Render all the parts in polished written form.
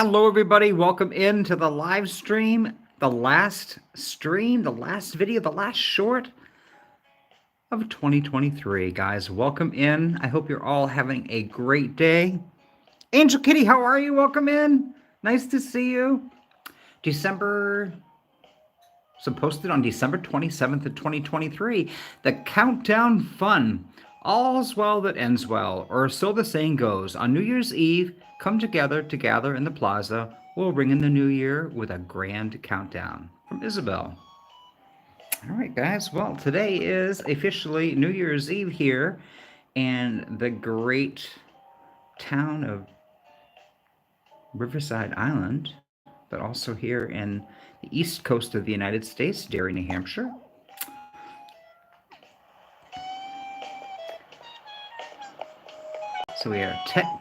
Hello, everybody. Welcome into the live stream, the last video, the last short of 2023. Guys, welcome in. I hope you're all having a great day. Angel Kitty, how are you? Welcome in. Nice to see you. Posted on December 27th of 2023, the Countdown Fun. All's well that ends well, or so the saying goes. On New Year's Eve, come together to gather in the plaza. We'll ring in the new year with a grand countdown. From Isabel. All right, guys. Well, today is officially New Year's Eve here in the great town of Riverside Island, but also here in the east coast of the United States, Derry, New Hampshire. So we are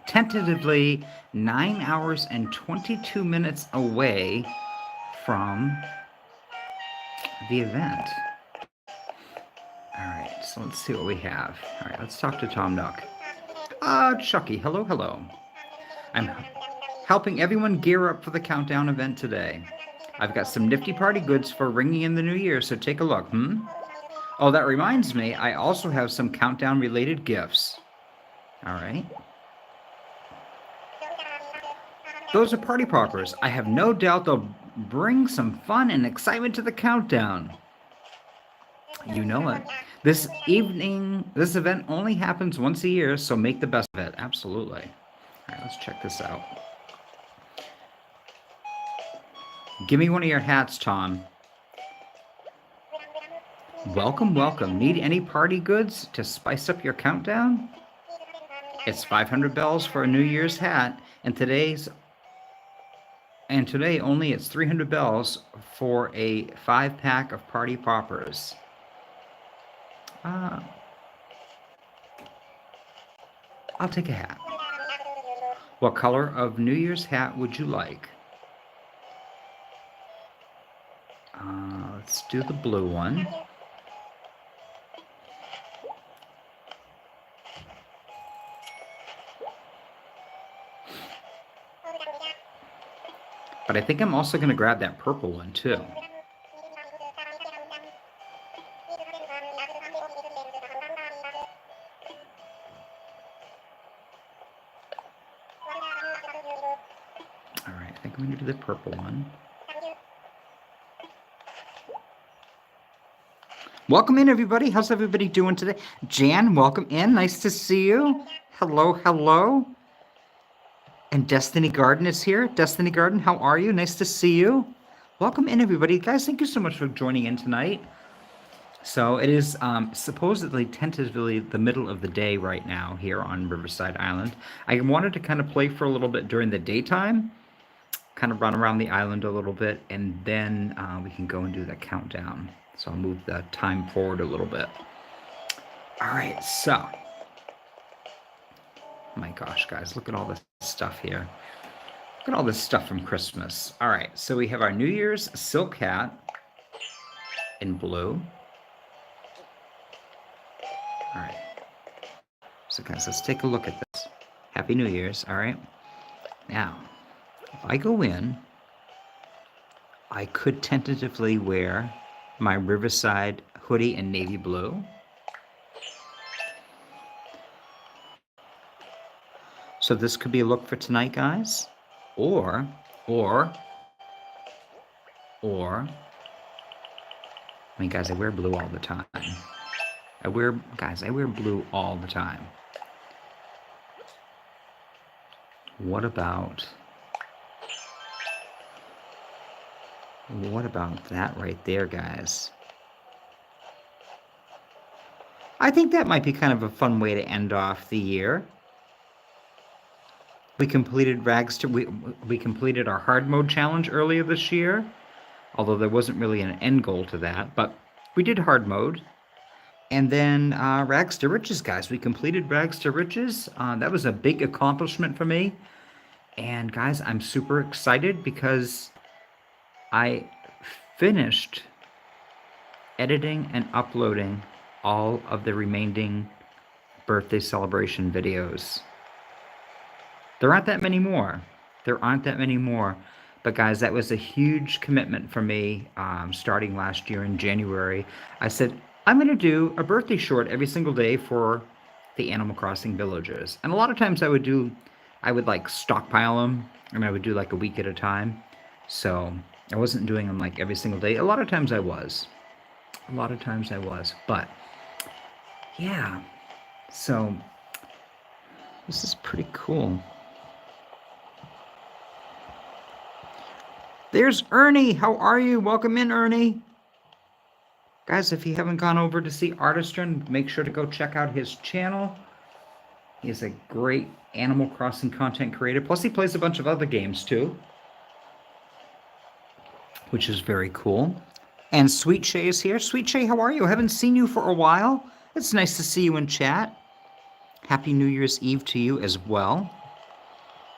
tentatively 9 hours and 22 minutes away from the event. All right, so let's see what we have. All right, let's talk to Tom Nook. Chuckie, hello, hello. I'm helping everyone gear up for the countdown event today. I've got some nifty party goods for ringing in the new year, so take a look, Oh, that reminds me, I also have some countdown-related gifts. All right. Those are party poppers. I have no doubt they'll bring some fun and excitement to the countdown. You know it. This event only happens once a year, so make the best of it. Absolutely. All right, let's check this out. Give me one of your hats, Tom. Welcome, welcome. Need any party goods to spice up your countdown? It's 500 bells for a New Year's hat, and today only it's 300 bells for a 5-pack of party poppers. I'll take a hat. What color of New Year's hat would you like? Let's do the blue one. But I think I'm also going to grab that purple one, too. All right, I think I'm going to do the purple one. Welcome in, everybody. How's everybody doing today? Jan, welcome in. Nice to see you. Hello, hello. And Destiny Garden is here. Destiny Garden, how are you? Nice to see you. Welcome in, everybody. Guys, thank you so much for joining in tonight. So it is supposedly, tentatively, the middle of the day right now here on Riverside Island. I wanted to kind of play for a little bit during the daytime, kind of run around the island a little bit, and then we can go and do the countdown. So I'll move the time forward a little bit. All right, so... Oh my gosh, guys, look at all this stuff here. Look at all this stuff from Christmas. All right, so we have our New Year's silk hat in blue. All right. So, guys, let's take a look at this. Happy New Year's, all right? Now, if I go in, I could tentatively wear my Riverside hoodie in navy blue. So this could be a look for tonight, guys. Or, I mean, guys, I wear blue all the time. I wear blue all the time. What about that right there, guys? I think that might be kind of a fun way to end off the year. We completed we completed our hard mode challenge earlier this year, although there wasn't really an end goal to that, but we did hard mode. And then Rags to Riches, guys. We completed Rags to Riches. That was a big accomplishment for me. And guys, I'm super excited because I finished editing and uploading all of the remaining birthday celebration videos. There aren't that many more. There aren't that many more. But guys, that was a huge commitment for me starting last year in January. I said, I'm going to do a birthday short every single day for the Animal Crossing villagers. And a lot of times I would like stockpile them and I would do like a week at a time. So I wasn't doing them like every single day. A lot of times I was. A lot of times I was. But yeah, so this is pretty cool. There's Ernie. How are you? Welcome in, Ernie. Guys, if you haven't gone over to see Artistran, make sure to go check out his channel. He's a great Animal Crossing content creator. Plus, he plays a bunch of other games too, which is very cool. And Sweet Shay is here. Sweet Shay, how are you? I haven't seen you for a while. It's nice to see you in chat. Happy New Year's Eve to you as well.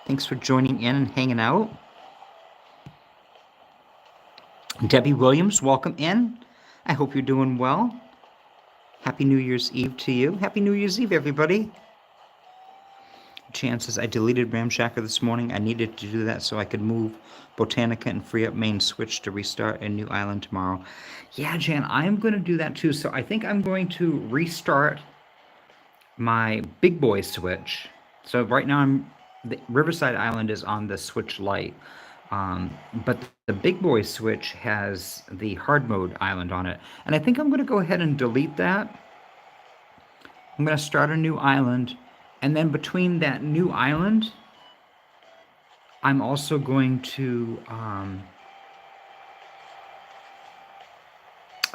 Thanks for joining in and hanging out. Debbie Williams, welcome in. I hope you're doing well. Happy New Year's Eve to you. Happy New Year's Eve, everybody. Jan says, I deleted Ramshacker this morning. I needed to do that so I could move Botanica and free up main switch to restart a new island tomorrow. Yeah, Jan, I'm going to do that too. So I think I'm going to restart my big boy switch. So right now the Riverside Island is on the Switch Lite. But the big boy switch has the hard mode island on it. And I think I'm going to go ahead and delete that. I'm going to start a new island. And then between that new island, I'm also going to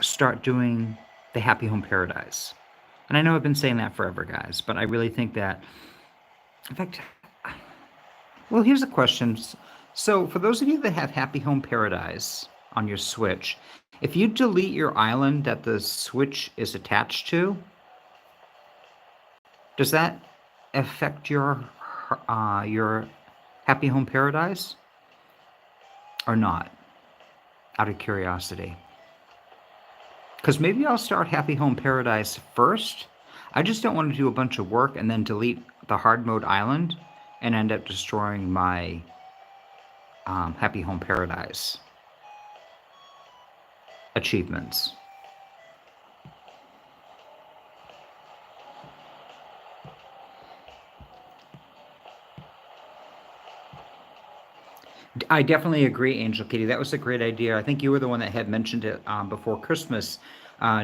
start doing the Happy Home Paradise. And I know I've been saying that forever, guys, but I really think that, in fact, well, here's a question. So for those of you that have Happy Home Paradise on your Switch, if you delete your island that the Switch is attached to, does that affect your Happy Home Paradise or not? Out of curiosity. Because maybe I'll start Happy Home Paradise first. I just don't want to do a bunch of work and then delete the hard mode island and end up destroying my Happy Home Paradise achievements. I definitely agree, Angel Kitty. That was a great idea. I think you were the one that had mentioned it before Christmas.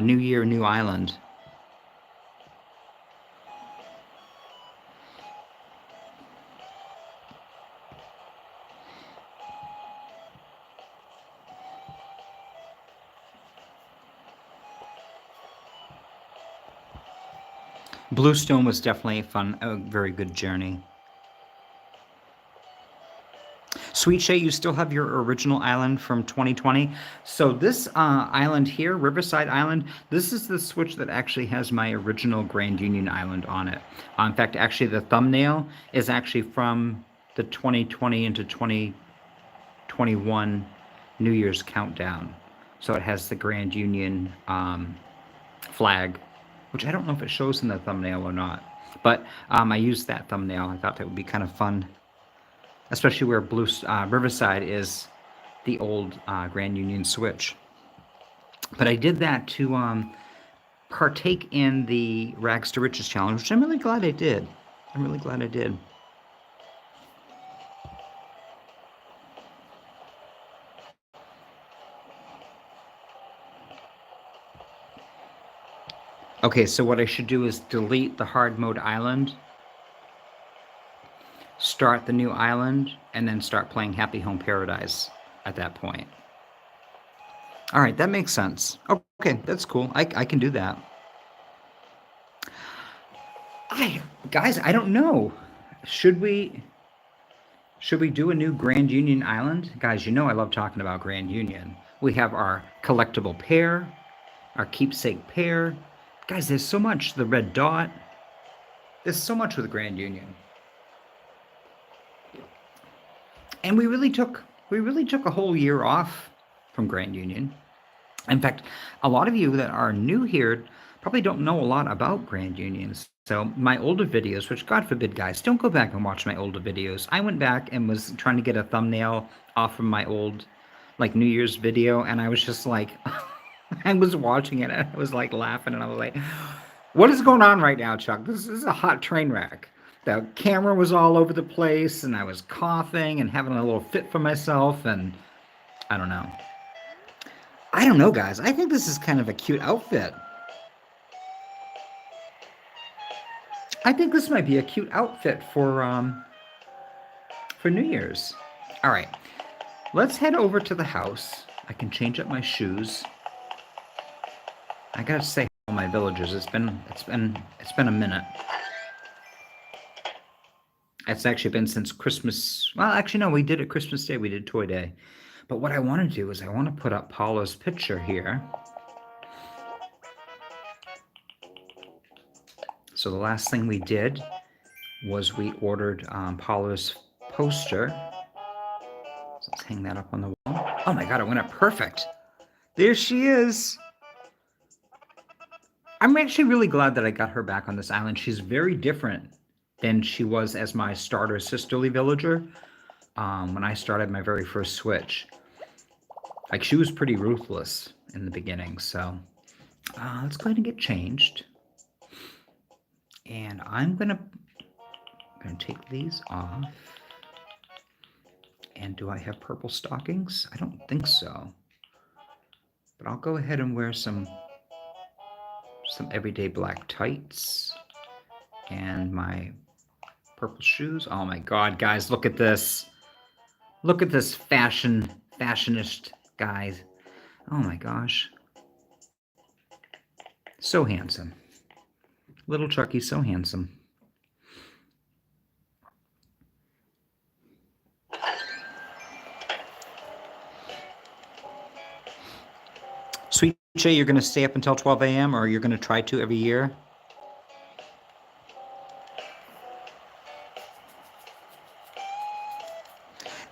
New Year, New Island. Bluestone was definitely a very good journey. Sweet Shay, you still have your original island from 2020. So this island here, Riverside Island, this is the Switch that actually has my original Grand Union Island on it. In fact, actually the thumbnail is actually from the 2020 into 2021 New Year's countdown. So it has the Grand Union flag, which I don't know if it shows in the thumbnail or not. But I used that thumbnail. I thought that would be kind of fun, especially where Riverside is the old Grand Union Switch. But I did that to partake in the Rags to Riches challenge, which I'm really glad I did. I'm really glad I did. Okay, so what I should do is delete the hard mode island, start the new island, and then start playing Happy Home Paradise at that point. All right, that makes sense. Okay, that's cool. I can do that. Guys, I don't know. Should we do a new Grand Union Island? Guys, you know I love talking about Grand Union. We have our collectible pair, our keepsake pair. Guys, there's so much. The red dot. There's so much with Grand Union. And we really took a whole year off from Grand Union. In fact, a lot of you that are new here probably don't know a lot about brand unions. So my older videos, which God forbid, guys, don't go back and watch my older videos. I went back and was trying to get a thumbnail off of my old, like, New Year's video, and I was just like, I was watching it and I was like laughing, and I was like, what is going on right now, Chuck? This is a hot train wreck. The camera was all over the place, and I was coughing and having a little fit for myself, and I don't know. I don't know, guys. I think this is kind of a cute outfit. I think this might be a cute outfit for New Year's. All right, let's head over to the house. I can change up my shoes. I gotta say hello to my villagers. It's been a minute. It's actually been since Christmas. Well, actually, no, we did it Christmas Day. We did Toy Day. But what I want to do is I want to put up Paula's picture here. So the last thing we did was we ordered Paula's poster. So let's hang that up on the wall. Oh my God, it went up perfect. There she is. I'm actually really glad that I got her back on this island. She's very different than she was as my starter sisterly villager when I started my very first switch. Like, she was pretty ruthless in the beginning. So let's go ahead and get changed. And I'm gonna take these off. And do I have purple stockings? I don't think so. But I'll go ahead and wear some everyday black tights and my purple shoes. Oh my God, guys, look at this. Look at this fashionist guy. Oh my gosh. So handsome. Little Chuckie, so handsome. Sweet Jay, you're going to stay up until 12 a.m. or you're going to try to every year?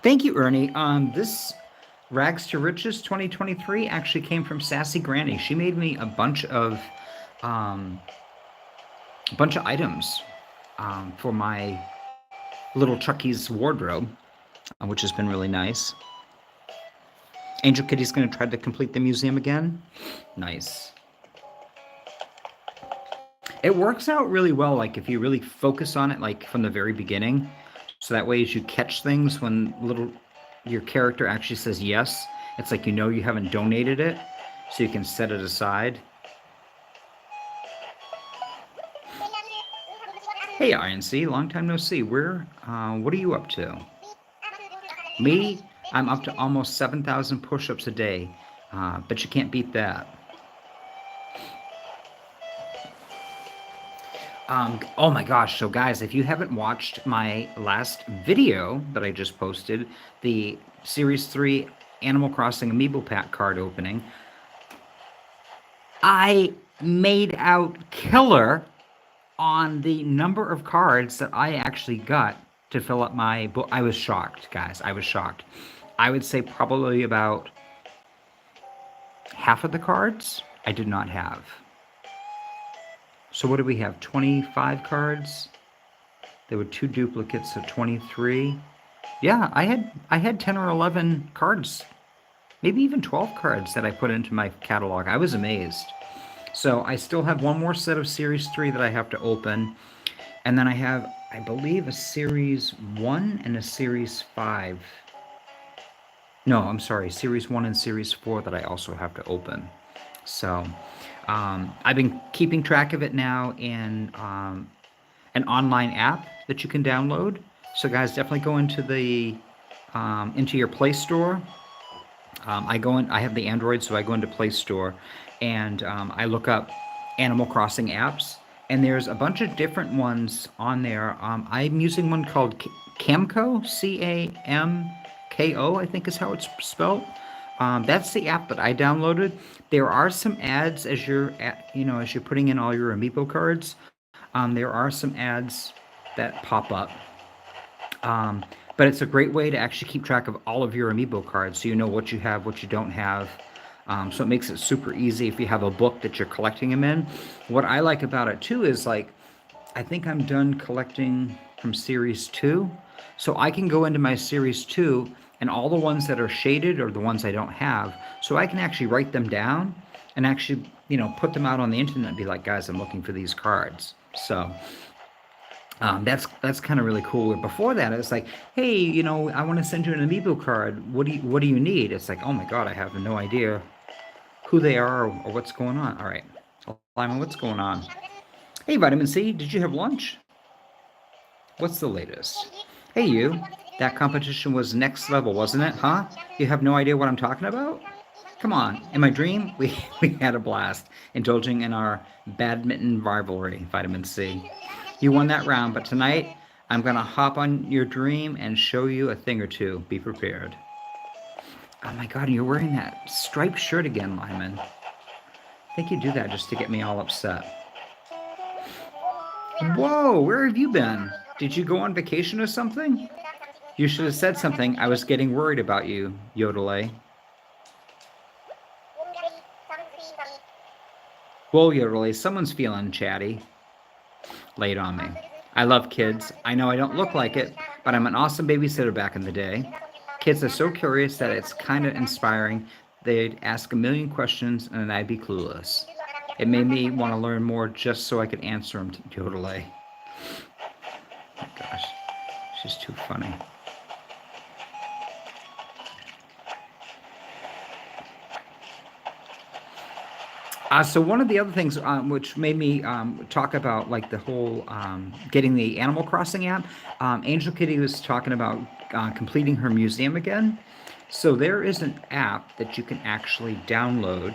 Thank you, Ernie. This Rags to Riches 2023 actually came from Sassy Granny. She made me a bunch of items for my Little Chuckie's wardrobe, which has been really nice. Angel Kitty's going to try to complete the museum again. Nice. It works out really well, like, if you really focus on it, like, from the very beginning. So that way, as you catch things when your character actually says yes, it's like you know you haven't donated it, so you can set it aside. Hey, INC, long time no see. What are you up to? Me? I'm up to almost 7,000 push-ups a day, but you can't beat that. Oh my gosh, so guys, if you haven't watched my last video that I just posted, the Series 3 Animal Crossing Amiibo Pack card opening, I made out killer on the number of cards that I actually got to fill up my book. I was shocked, guys. I was shocked. I would say probably about half of the cards I did not have. So what do we have? 25 cards? There were 2 duplicates of 23. Yeah, I had 10 or 11 cards, maybe even 12 cards that I put into my catalog. I was amazed. So I still have one more set of Series 3 that I have to open. And then I have, I believe, a Series 1 and a Series 5. No, I'm sorry, Series 1 and Series 4 that I also have to open. So I've been keeping track of it now in an online app that you can download. So guys, definitely go into your Play Store. I have the Android, so I go into Play Store and I look up Animal Crossing apps, and there's a bunch of different ones on there. I'm using one called Camco, C-A-M-K-O, I think is how it's spelled. That's the app that I downloaded. There are some ads as you're putting in all your Amiibo cards. There are some ads that pop up. But it's a great way to actually keep track of all of your Amiibo cards, so you know what you have, what you don't have. So it makes it super easy if you have a book that you're collecting them in. What I like about it too is like, I think I'm done collecting from series 2. So I can go into my series 2 and all the ones that are shaded are the ones I don't have. So I can actually write them down and actually, put them out on the internet and be like, guys, I'm looking for these cards. So that's kind of really cool. Before that, it's like, hey, I want to send you an amiibo card. What do you need? It's like, oh my god, I have no idea who they are or what's going on. All right, Lyman, what's going on? Hey, Vitamin C, did you have lunch? What's the latest? Hey, you. That competition was next level, wasn't it? Huh? You have no idea what I'm talking about? Come on. In my dream, we had a blast, indulging in our badminton rivalry, Vitamin C. You won that round, but tonight I'm going to hop on your dream and show you a thing or two. Be prepared. Oh my god, you're wearing that striped shirt again, Lyman. I think you do that just to get me all upset. Whoa, where have you been? Did you go on vacation or something? You should have said something. I was getting worried about you, Yodelay. Whoa, Yodelay, someone's feeling chatty. Lay it on me. I love kids. I know I don't look like it, but I'm an awesome babysitter back in the day. Kids are so curious that it's kind of inspiring. They'd ask a million questions and I'd be clueless. It made me want to learn more just so I could answer them, Yodelay. Oh my gosh, she's too funny. So one of the other things which made me talk about like the whole getting the Animal Crossing app, Angel Kitty was talking about completing her museum again. So there is an app that you can actually download.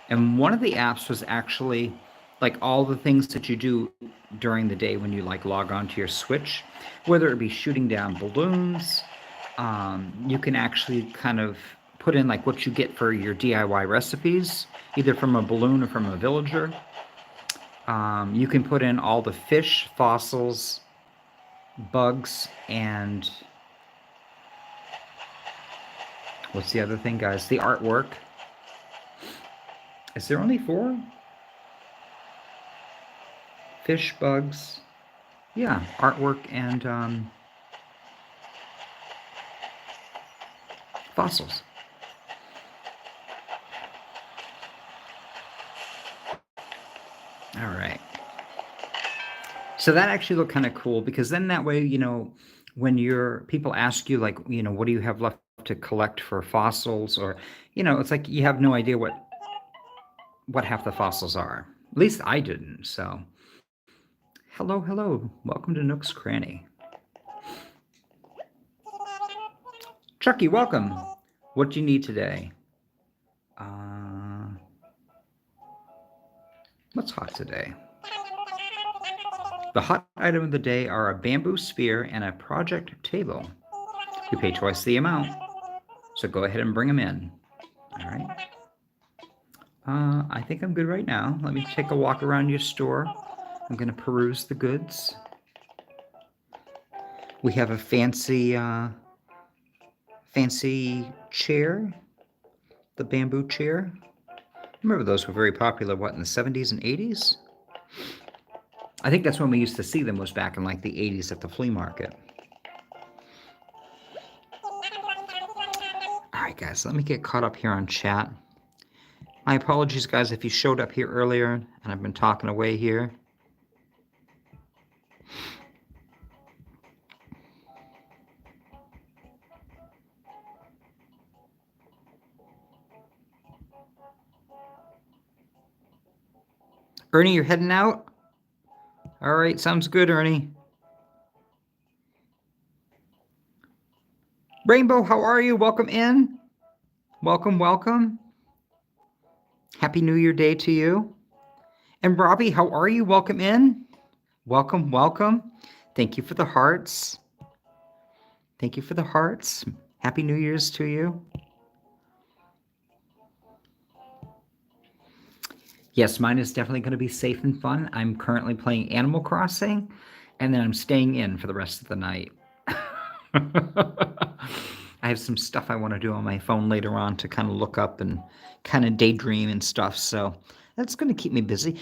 And one of the apps was actually like all the things that you do during the day when you like log on to your Switch, whether it be shooting down balloons, you can actually kind of put in like what you get for your DIY recipes, either from a balloon or from a villager. You can put in all the fish, fossils, bugs, and what's the other thing, guys? The artwork. Is there only 4? Fish, bugs, yeah, artwork, and fossils. All right. So that actually looked kind of cool because then that way, when people ask you like, what do you have left to collect for fossils, or, it's like you have no idea what half the fossils are. At least I didn't. So hello, hello. Welcome to Nook's Cranny. Chucky, welcome. What do you need today? What's hot today? The hot item of the day are a bamboo spear and a project table. We pay twice the amount, so go ahead and bring them in. All right. I think I'm good right now. Let me take a walk around your store. I'm going to peruse the goods. We have a fancy chair, the bamboo chair. Remember those were very popular, in the 70s and 80s? I think that's when we used to see them, was back in like the 80s at the flea market. All right, guys, let me get caught up here on chat. My apologies, guys, if you showed up here earlier and I've been talking away here. Ernie, you're heading out? All right, sounds good, Ernie. Rainbow, how are you? Welcome in. Welcome, welcome. Happy New Year Day to you. And Robbie, how are you? Welcome in. Welcome, welcome. Thank you for the hearts. Thank you for the hearts. Happy New Year's to you. Yes, mine is definitely going to be safe and fun. I'm currently playing Animal Crossing, and then I'm staying in for the rest of the night. I have some stuff I want to do on my phone later on to kind of look up and kind of daydream and stuff. So that's going to keep me busy.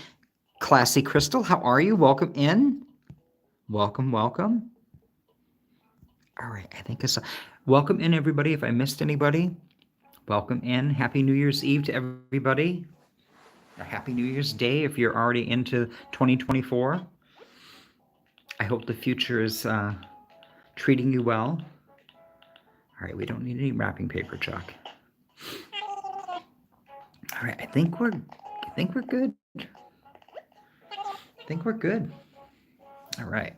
Classy Crystal, how are you? Welcome in. Welcome, welcome. All right, I think it's welcome in, everybody. If I missed anybody, welcome in. Happy New Year's Eve to everybody. Or Happy New Year's Day if you're already into 2024. I hope the future is treating you well. All right, we don't need any wrapping paper, Chuck. All right, I think we're good. I think we're good. All right.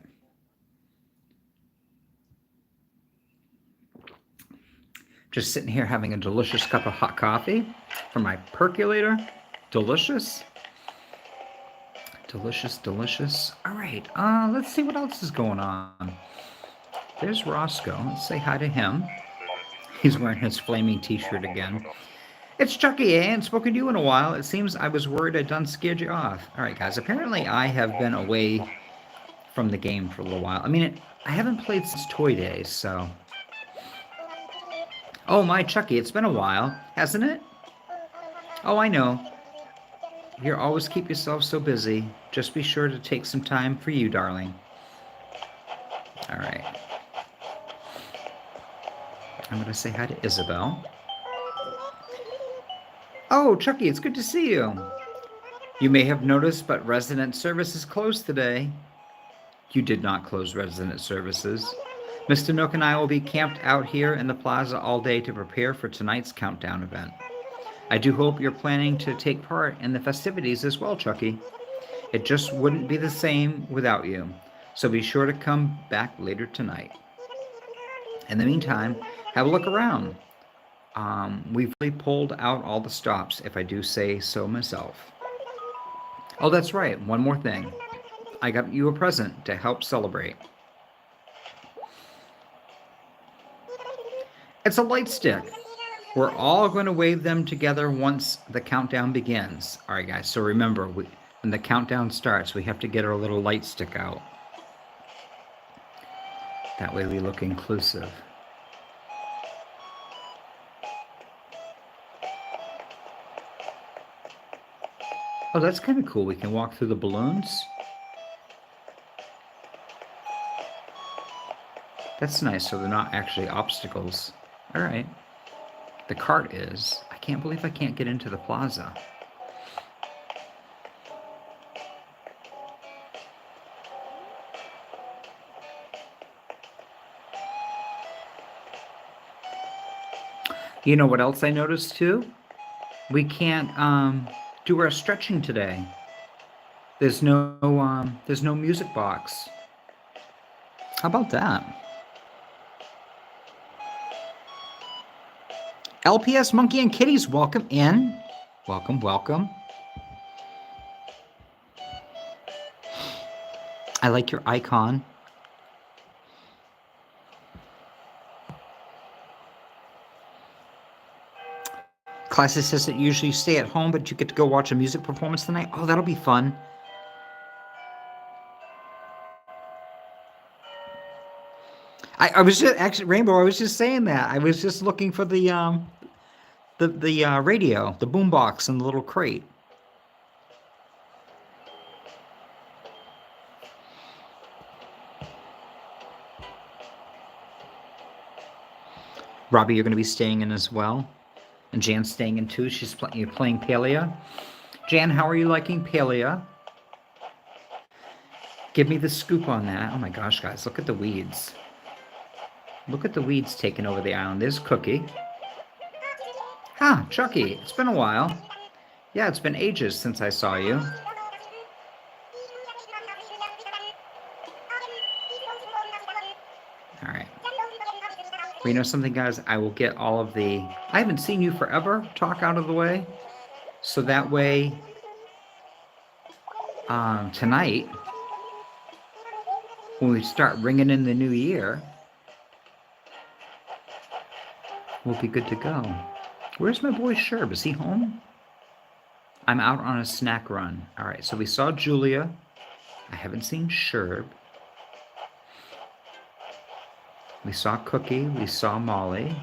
Just sitting here having a delicious cup of hot coffee from my percolator. Delicious. Delicious, delicious. All right, let's see what else is going on. There's Roscoe. Let's say hi to him. He's wearing his flaming t-shirt again. It's Chucky. I ain't spoken to you in a while. It seems I was worried I'd done scared you off. All right, guys. Apparently, I have been away from the game for a little while. I mean, I haven't played since Toy Day, so... Oh, my Chucky, it's been a while, hasn't it? Oh, I know. You always keep yourself so busy. Just be sure to take some time for you, darling. All right. I'm going to say hi to Isabel. Oh, Chucky, it's good to see you. You may have noticed, but resident service is closed today. You did not close resident services. Mr. Nook and I will be camped out here in the plaza all day to prepare for tonight's countdown event. I do hope you're planning to take part in the festivities as well, Chucky. It just wouldn't be the same without you, so be sure to come back later tonight. In the meantime, have a look around. We've really pulled out all the stops, if I do say so myself. Oh, that's right. One more thing. I got you a present to help celebrate. It's a light stick. We're all going to wave them together once the countdown begins. All right, guys, so remember, when the countdown starts, we have to get our little light stick out. That way we look inclusive. Oh, that's kind of cool. We can walk through the balloons. That's nice, so they're not actually obstacles. All right. The cart is. I can't believe I can't get into the plaza. You know what else I noticed too? We can't do our stretching today. There's no music box. How about that? LPS Monkey and Kitties, welcome in. Welcome, welcome. I like your icon. Class assistant usually stay at home, but you get to go watch a music performance tonight. Oh, that'll be fun. I was just actually Rainbow. I was just saying that. I was just looking for the radio, the boombox, and the little crate. Robbie, you're going to be staying in as well, and Jan's staying in too. She's playing Palia. Jan, how are you liking Palia? Give me the scoop on that. Oh my gosh, guys, look at the weeds. Look at the weeds taking over the island. There's Cookie. Ah, Chucky, it's been a while. Yeah, it's been ages since I saw you. All right. Well, you know something, guys? I will get all of the... I haven't seen you forever. Talk out of the way. So that way, tonight, when we start ringing in the new year, we'll be good to go. Where's my boy Sherb? Is he home? I'm out on a snack run. All right, so we saw Julia. I haven't seen Sherb. We saw Cookie. We saw Molly.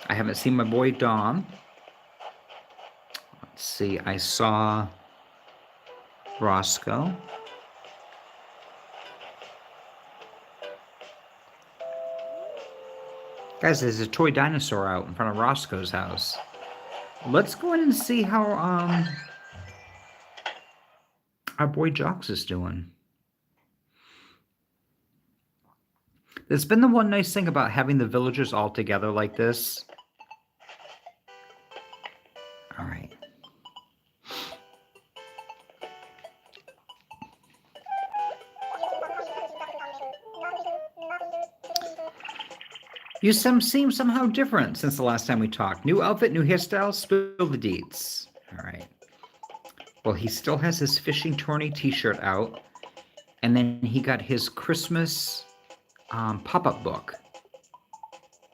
I haven't seen my boy Dom. Let's see. I saw Roscoe. Guys, there's a toy dinosaur out in front of Roscoe's house. Let's go in and see how our boy Jocks is doing. There's been the one nice thing about having the villagers all together like this. All right. You seem somehow different since the last time we talked. New outfit, new hairstyle, spill the deets. All right. Well, he still has his fishing tourney t-shirt out. And then he got his Christmas pop-up book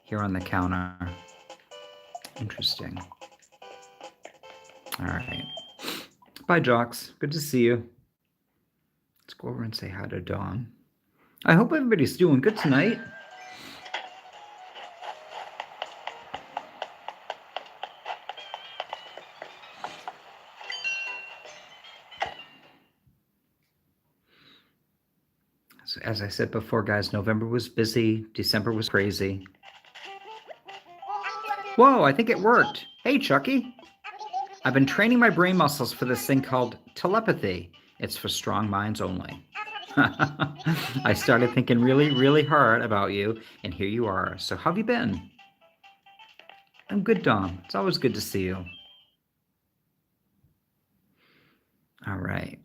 here on the counter. Interesting. All right. Bye, Jocks. Good to see you. Let's go over and say hi to Dawn. I hope everybody's doing good tonight. So as I said before, guys, November was busy. December was crazy. Whoa, I think it worked. Hey, Chucky. I've been training my brain muscles for this thing called telepathy. It's for strong minds only. I started thinking really, really hard about you, and here you are. So how have you been? I'm good, Dom. It's always good to see you. All right.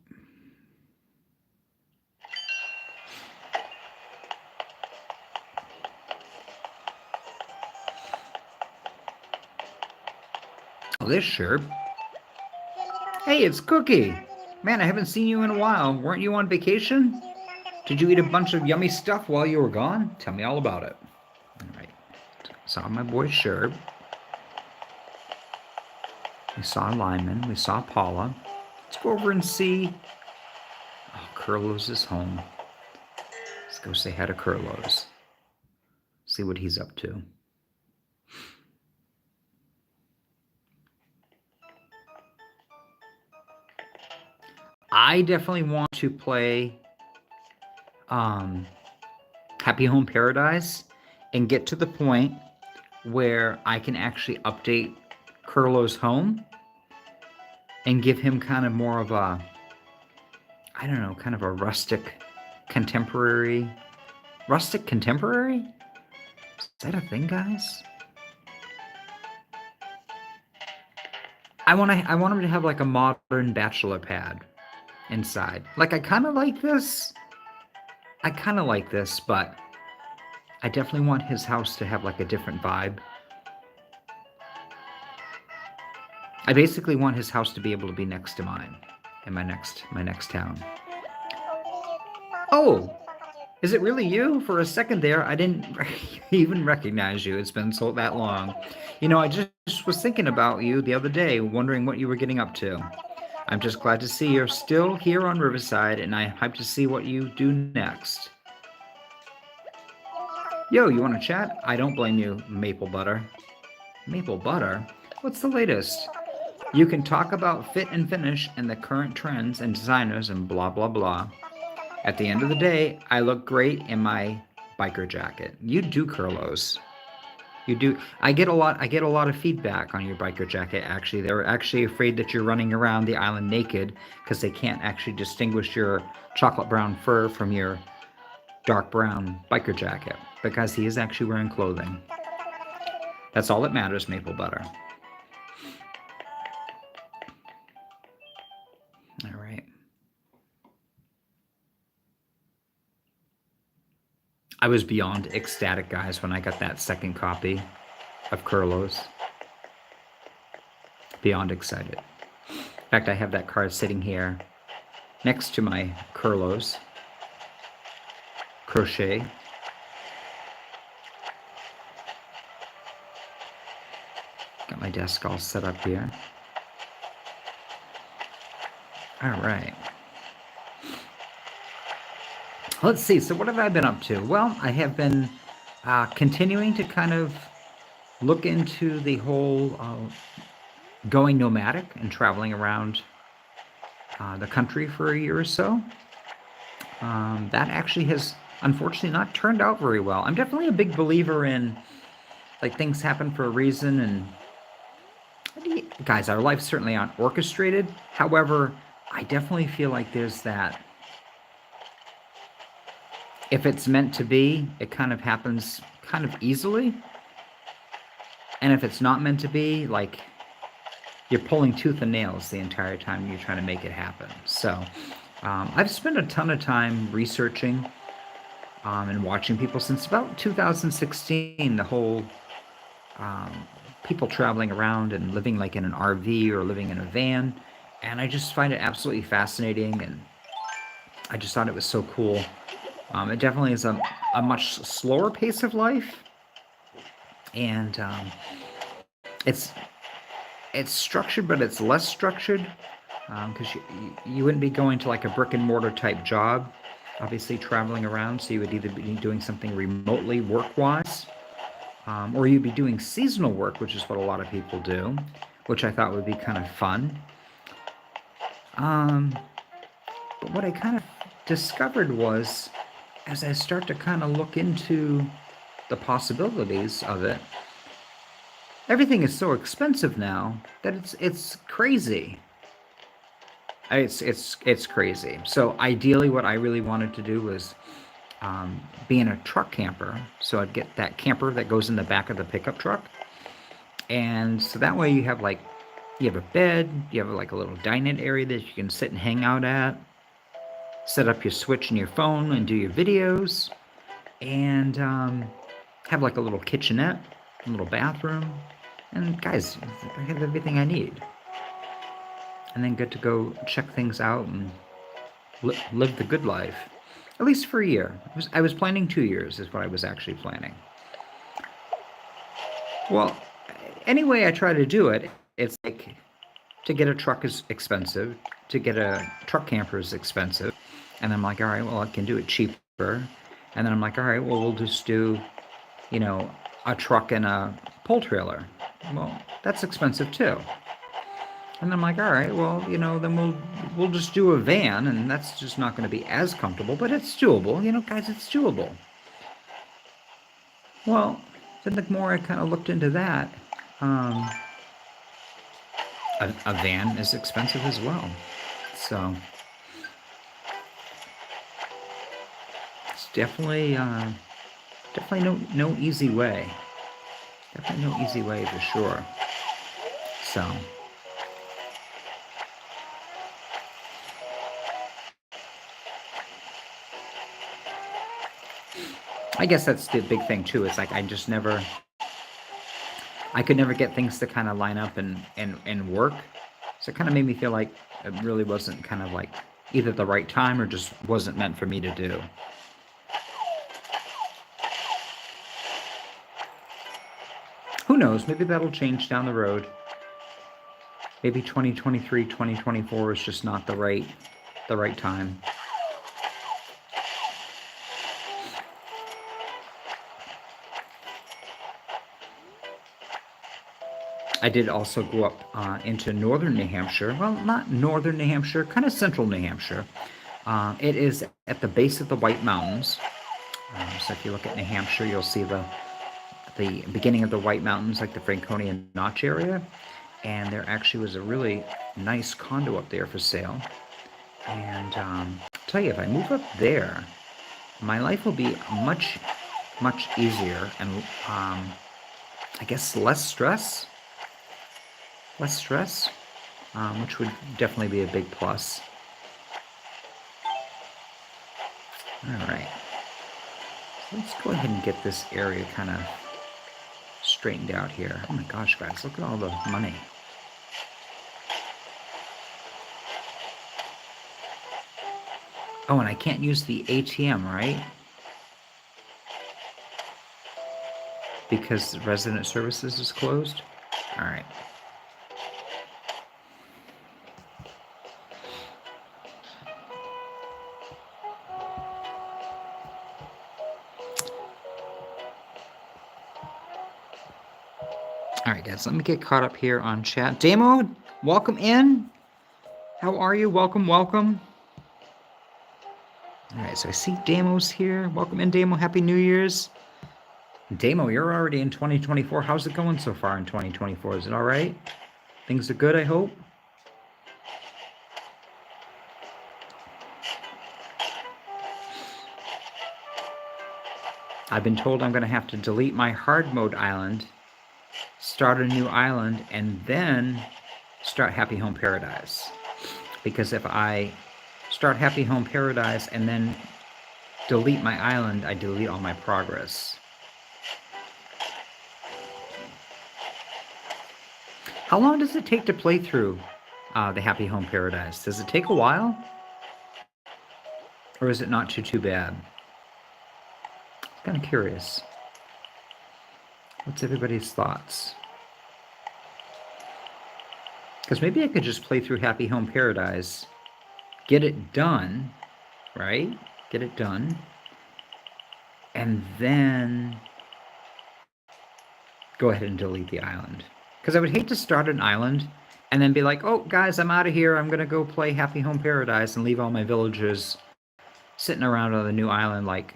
Oh, this sure. Hey, it's Cookie. Man, I haven't seen you in a while. Weren't you on vacation? Did you eat a bunch of yummy stuff while you were gone? Tell me all about it. All right. Saw my boy Sherb. We saw Lyman. We saw Paula. Let's go over and see. Oh, Curlos is home. Let's go say hi to Curlos. See what he's up to. I definitely want to play Happy Home Paradise and get to the point where I can actually update Curlo's home and give him kind of more of a, I don't know, kind of a rustic contemporary. Rustic contemporary? Is that a thing, guys? I want him to have like a modern bachelor pad inside. Like, I kind of like this. But I definitely want his house to have like a different vibe. I basically want his house to be able to be next to mine in my next town. Oh, is it really you? For a second there, I didn't even recognize you. It's been that long. You know, I just was thinking about you the other day, wondering what you were getting up to. I'm just glad to see you're still here on Riverside, and I'm hyped to see what you do next. Yo, you want to chat? I don't blame you, Maple Butter. Maple Butter? What's the latest? You can talk about fit and finish and the current trends and designers and blah, blah, blah. At the end of the day, I look great in my biker jacket. You do, Curlos. You do. I get a lot of feedback on your biker jacket, actually. They're actually afraid that you're running around the island naked because they can't actually distinguish your chocolate brown fur from your dark brown biker jacket because he is actually wearing clothing. That's all that matters, Maple Butter. All right. I was beyond ecstatic, guys, when I got that second copy of Curlos. Beyond excited. In fact, I have that card sitting here next to my Curlos crochet. Got my desk all set up here. All right. Let's see. So, what have I been up to? Well, I have been continuing to kind of look into the whole going nomadic and traveling around the country for a year or so. That actually has unfortunately not turned out very well. I'm definitely a big believer in like things happen for a reason, and guys, our lives certainly aren't orchestrated. However, I definitely feel like there's that if it's meant to be, it kind of happens kind of easily. And if it's not meant to be, like you're pulling tooth and nails the entire time you're trying to make it happen. So I've spent a ton of time researching and watching people since about 2016, the whole um, people traveling around and living like in an RV or living in a van. And I just find it absolutely fascinating. And I just thought it was so cool. It definitely is a much slower pace of life. And it's structured, but it's less structured because you wouldn't be going to like a brick and mortar type job, obviously traveling around. So you would either be doing something remotely work wise, or you'd be doing seasonal work, which is what a lot of people do, which I thought would be kind of fun. Um, but what I kind of discovered was as I start to kind of look into the possibilities of it, everything is so expensive now that it's crazy. It's crazy. So ideally, what I really wanted to do was being a truck camper. So I'd get that camper that goes in the back of the pickup truck, and so that way you have a bed, you have like a little dining area that you can sit and hang out at, set up your switch in your phone and do your videos, and have like a little kitchenette, a little bathroom, and guys, I have everything I need. And then get to go check things out and live the good life. At least for a year. I was planning 2 years, is what I was actually planning. Well, any way I try to do it, it's like to get a truck is expensive, to get a truck camper is expensive. And I'm like, all right, well, I can do it cheaper. And then I'm like, all right, well, we'll just do, you know, a truck and a pull trailer. Well, that's expensive too. And I'm like, all right, well, then we'll just do a van, and that's just not going to be as comfortable, but it's doable. Guys, it's doable. Well, then the more I kind of looked into that, um, a van is expensive as well. So it's definitely no easy way. Definitely no easy way for sure. So. I guess that's the big thing too. It's like I could never get things to kind of line up and work. So it kind of made me feel like it really wasn't kind of like either the right time or just wasn't meant for me to do. Who knows? Maybe that'll change down the road. Maybe 2023, 2024 is just not the right time. I did also go up into northern New Hampshire. Well, not northern New Hampshire, kind of central New Hampshire. It is at the base of the White Mountains. So if you look at New Hampshire, you'll see the beginning of the White Mountains, like the Franconia Notch area. And there actually was a really nice condo up there for sale. And I'll tell you, if I move up there, my life will be much, much easier and I guess less stress, which would definitely be a big plus. All right. So let's go ahead and get this area kind of straightened out here. Oh my gosh, guys, look at all the money. Oh, and I can't use the ATM, right? Because resident services is closed? All right. All right, guys, let me get caught up here on chat. Damo, welcome in. How are you? Welcome, welcome. All right, so I see Damo's here. Welcome in, Damo. Happy New Year's. Damo, you're already in 2024. How's it going so far in 2024? Is it all right? Things are good, I hope. I've been told I'm going to have to delete my hard mode island, start a new island, and then start Happy Home Paradise. Because if I start Happy Home Paradise and then delete my island, I delete all my progress. How long does it take to play through the Happy Home Paradise? Does it take a while? Or is it not too bad? I'm kind of curious. What's everybody's thoughts? Because maybe I could just play through Happy Home Paradise, get it done, right? Get it done. And then go ahead and delete the island. Because I would hate to start an island and then be like, oh, guys, I'm out of here. I'm going to go play Happy Home Paradise and leave all my villagers sitting around on the new island like,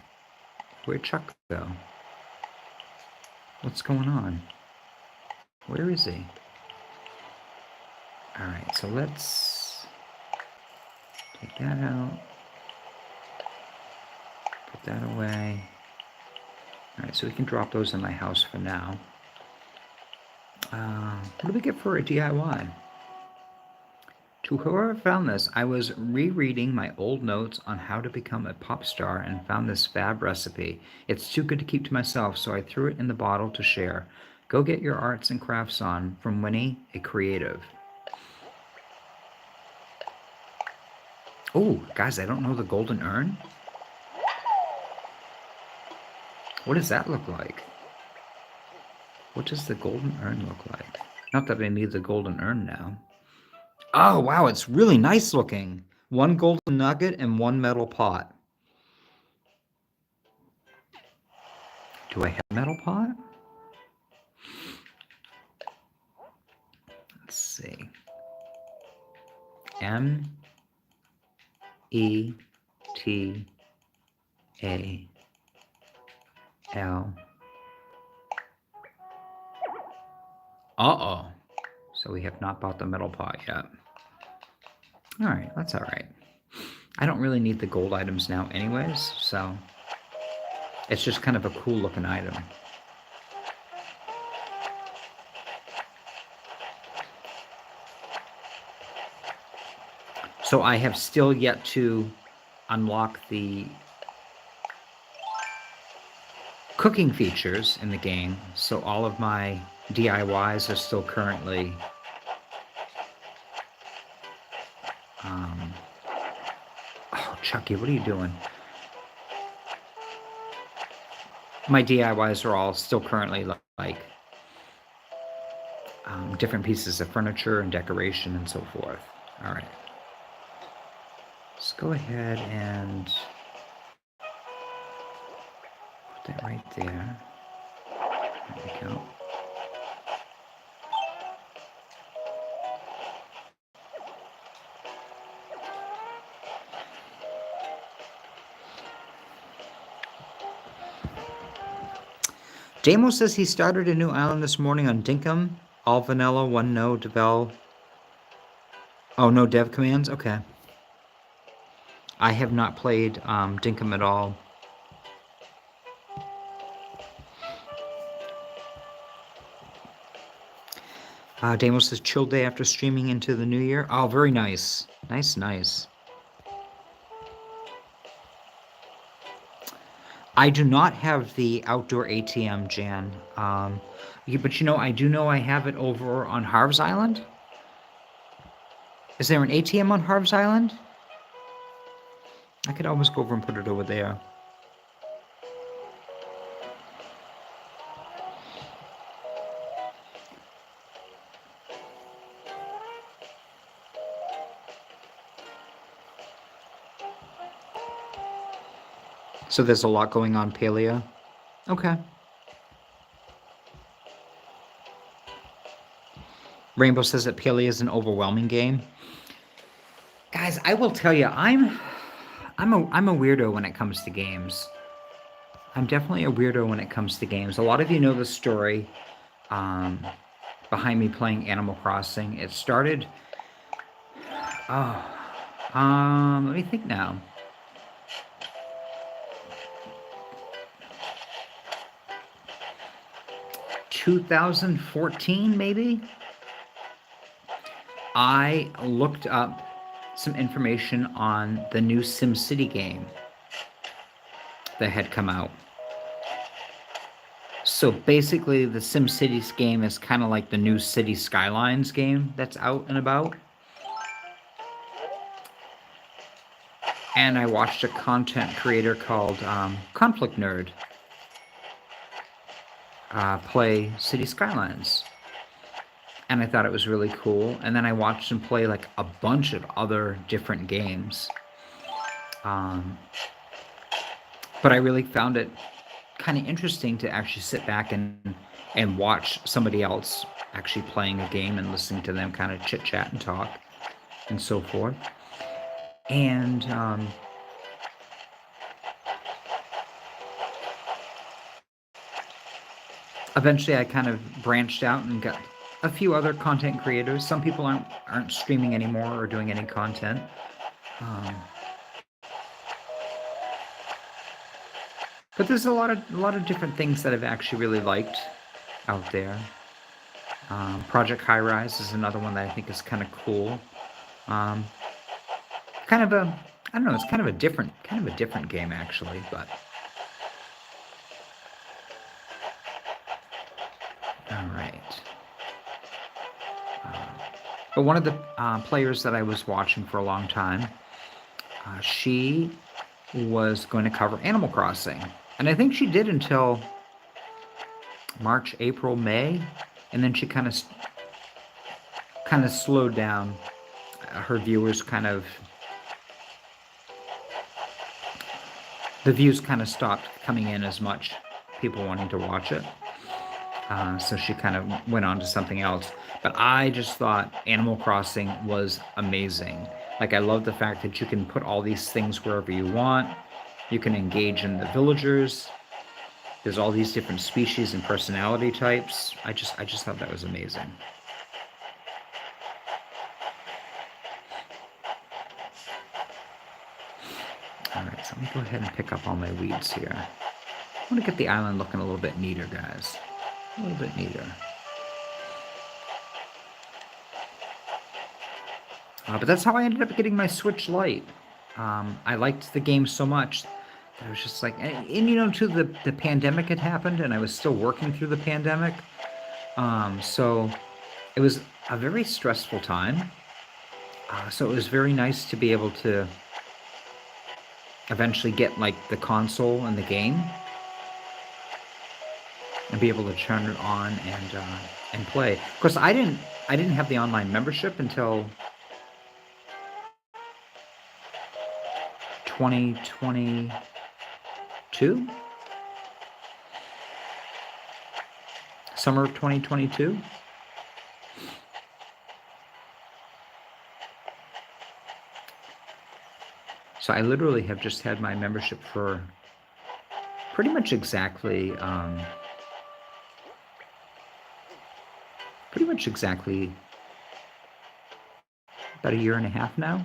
where'd Chuck go? What's going on? Where is he? All right, so let's take that out. Put that away. All right, so we can drop those in my house for now. What do we get for a DIY? To whoever found this, I was rereading my old notes on how to become a pop star and found this fab recipe. It's too good to keep to myself, so I threw it in the bottle to share. Go get your arts and crafts on from Winnie, a creative. Oh, guys, I don't know the golden urn. What does that look like? What does the golden urn look like? Not that I need the golden urn now. Oh, wow, it's really nice looking. One golden nugget and one metal pot. Do I have a metal pot? Let's see. METAL. Uh-oh. So we have not bought the metal pot yet. All right, that's all right. I don't really need the gold items now anyways, so it's just kind of a cool looking item. So I have still yet to unlock the cooking features in the game, so all of my DIYs are still currently oh, Chucky, what are you doing? My DIYs are all still currently like different pieces of furniture and decoration and so forth. All right. Let's go ahead and put that right there. There we go. Damo says he started a new island this morning on Dinkum. All vanilla, one no devel. Oh, no dev commands? Okay. I have not played Dinkum at all. Damo says chill day after streaming into the new year. Oh, very nice. Nice. I do not have the outdoor ATM, Jan. But you know, I do know I have it over on Harv's Island. Is there an ATM on Harv's Island? I could always go over and put it over there. So there's a lot going on, Paleo. Okay. Rainbow says that Pele is an overwhelming game. Guys, I will tell you, I'm a weirdo when it comes to games. I'm definitely a weirdo when it comes to games. A lot of you know the story um, behind me playing Animal Crossing. It started. Oh, let me think now. 2014, maybe. I looked up some information on the new SimCity game that had come out. So basically, the SimCities game is kind of like the new City Skylines game that's out and about. And I watched a content creator called Conflict Nerd play City Skylines. And I thought it was really cool. And then I watched him play like a bunch of other different games. But I really found it kind of interesting to actually sit back and watch somebody else actually playing a game and listening to them kind of chit chat and talk and so forth. And eventually I kind of branched out and got a few other content creators. Some people aren't streaming anymore or doing any content. But there's a lot of different things that I've actually really liked out there. Project High Rise is another one that I think is kind of cool. Kind of a, I don't know, it's kind of a different game actually, but all right. But one of the players that I was watching for a long time, she was going to cover Animal Crossing, and I think she did until March, April, May, and then she kind of slowed down. Her viewers the views kind of stopped coming in as much, people wanting to watch it. So she kind of went on to something else. But I just thought Animal Crossing was amazing. Like, I love the fact that you can put all these things wherever you want. You can engage in the villagers. There's all these different species and personality types. I just thought that was amazing. All right, so let me go ahead and pick up all my weeds here. I want to get the island looking a little bit neater, guys. A little bit neater. But that's how I ended up getting my Switch Lite. I liked the game so much that I was just like, and you know, too, the pandemic had happened, and I was still working through the pandemic. So it was a very stressful time. So it was very nice to be able to eventually get like the console and the game, and be able to turn it on and play. Of course, I didn't have the online membership until 2022, summer of 2022. So I literally have just had my membership for pretty much exactly about a year and a half now.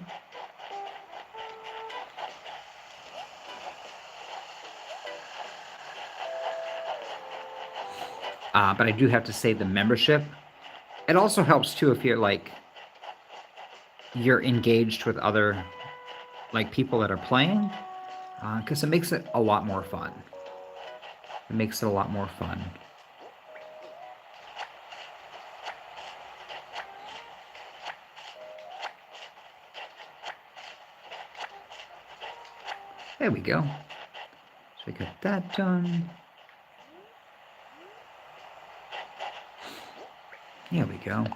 But I do have to say the membership, it also helps too if you're engaged with other people that are playing, because it makes it a lot more fun. It makes it a lot more fun. There we go. So we got that done. There we go.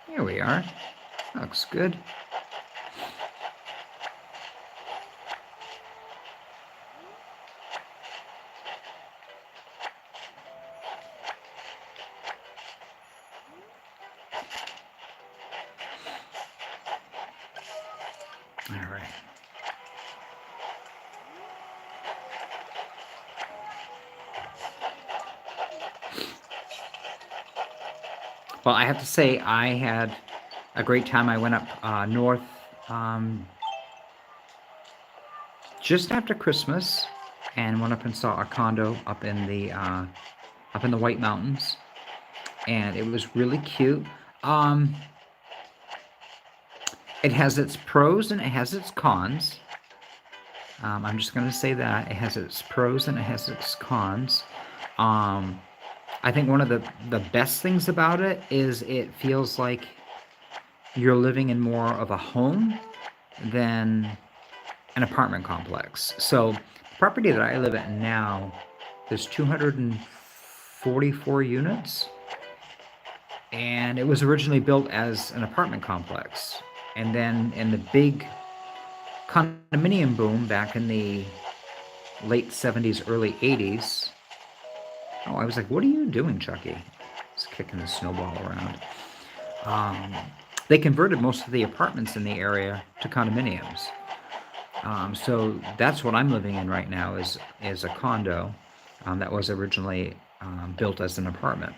There we are. Looks good. Well, I have to say I had a great time. I went up north um, just after Christmas and went up and saw a condo up in the White Mountains, and it was really cute. Um, it has its pros and it has its cons. I'm just going to say that it has its pros and it has its cons. Um, I think one of the best things about it is it feels like you're living in more of a home than an apartment complex. So, the property that I live in now, there's 244 units, and it was originally built as an apartment complex. And then in the big condominium boom back in the late 70s, early 80s, oh, I was like, what are you doing, Chucky? Just kicking the snowball around. Um, they converted most of the apartments in the area to condominiums. So that's what I'm living in right now is a condo that was originally built as an apartment.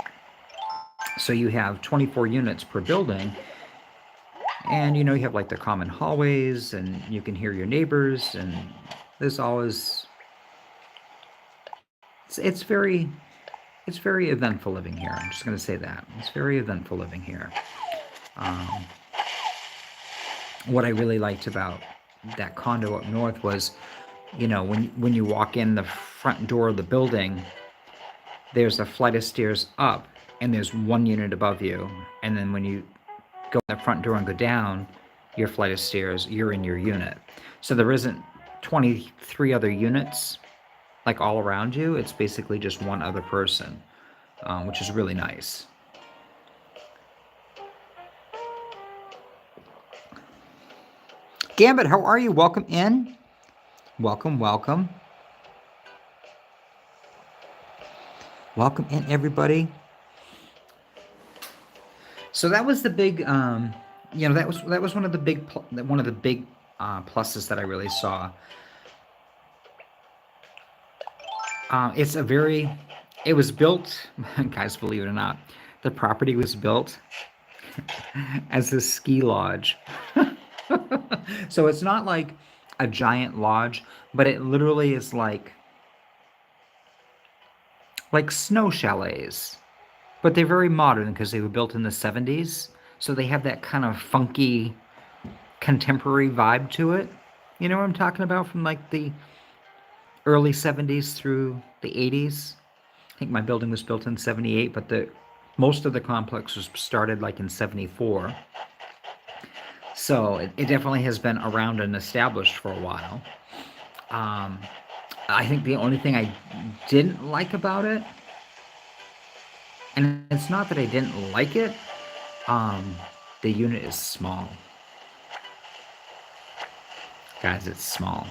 So you have 24 units per building, and you have like the common hallways, and you can hear your neighbors, and there's always it's very eventful living here. I'm just going to say that it's very eventful living here. Um, what I really liked about that condo up north was, when you walk in the front door of the building, there's a flight of stairs up, and there's one unit above you, and then when you go in the front door and go down your flight of stairs, you're in your unit. So there isn't 23 other units like all around you. It's basically just one other person, which is really nice. Gambit, how are you? Welcome in. Welcome, welcome. Welcome in, everybody. So that was the big, that was one of the big pluses that I really saw. It was built, guys, believe it or not, the property was built as a ski lodge. So it's not like a giant lodge, but it literally is like snow chalets. But they're very modern because they were built in the 70s. So they have that kind of funky contemporary vibe to it. You know what I'm talking about, from like the early 70s through the 80s. I think my building was built in 78, but most of the complex was started like in 74. So it definitely has been around and established for a while. I think the only thing I didn't like about it, and it's not that I didn't like it, the unit is small. Guys, it's small.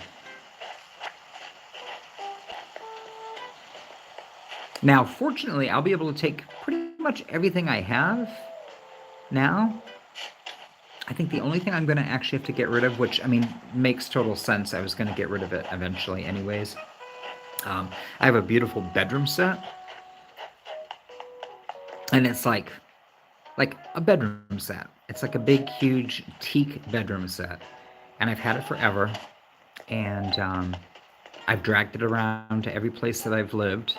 Now, fortunately, I'll be able to take pretty much everything I have now. I think the only thing I'm going to actually have to get rid of, which, I mean, makes total sense. I was going to get rid of it eventually anyways. I have a beautiful bedroom set. And it's like a bedroom set. It's like a big, huge teak bedroom set. And I've had it forever. And I've dragged it around to every place that I've lived.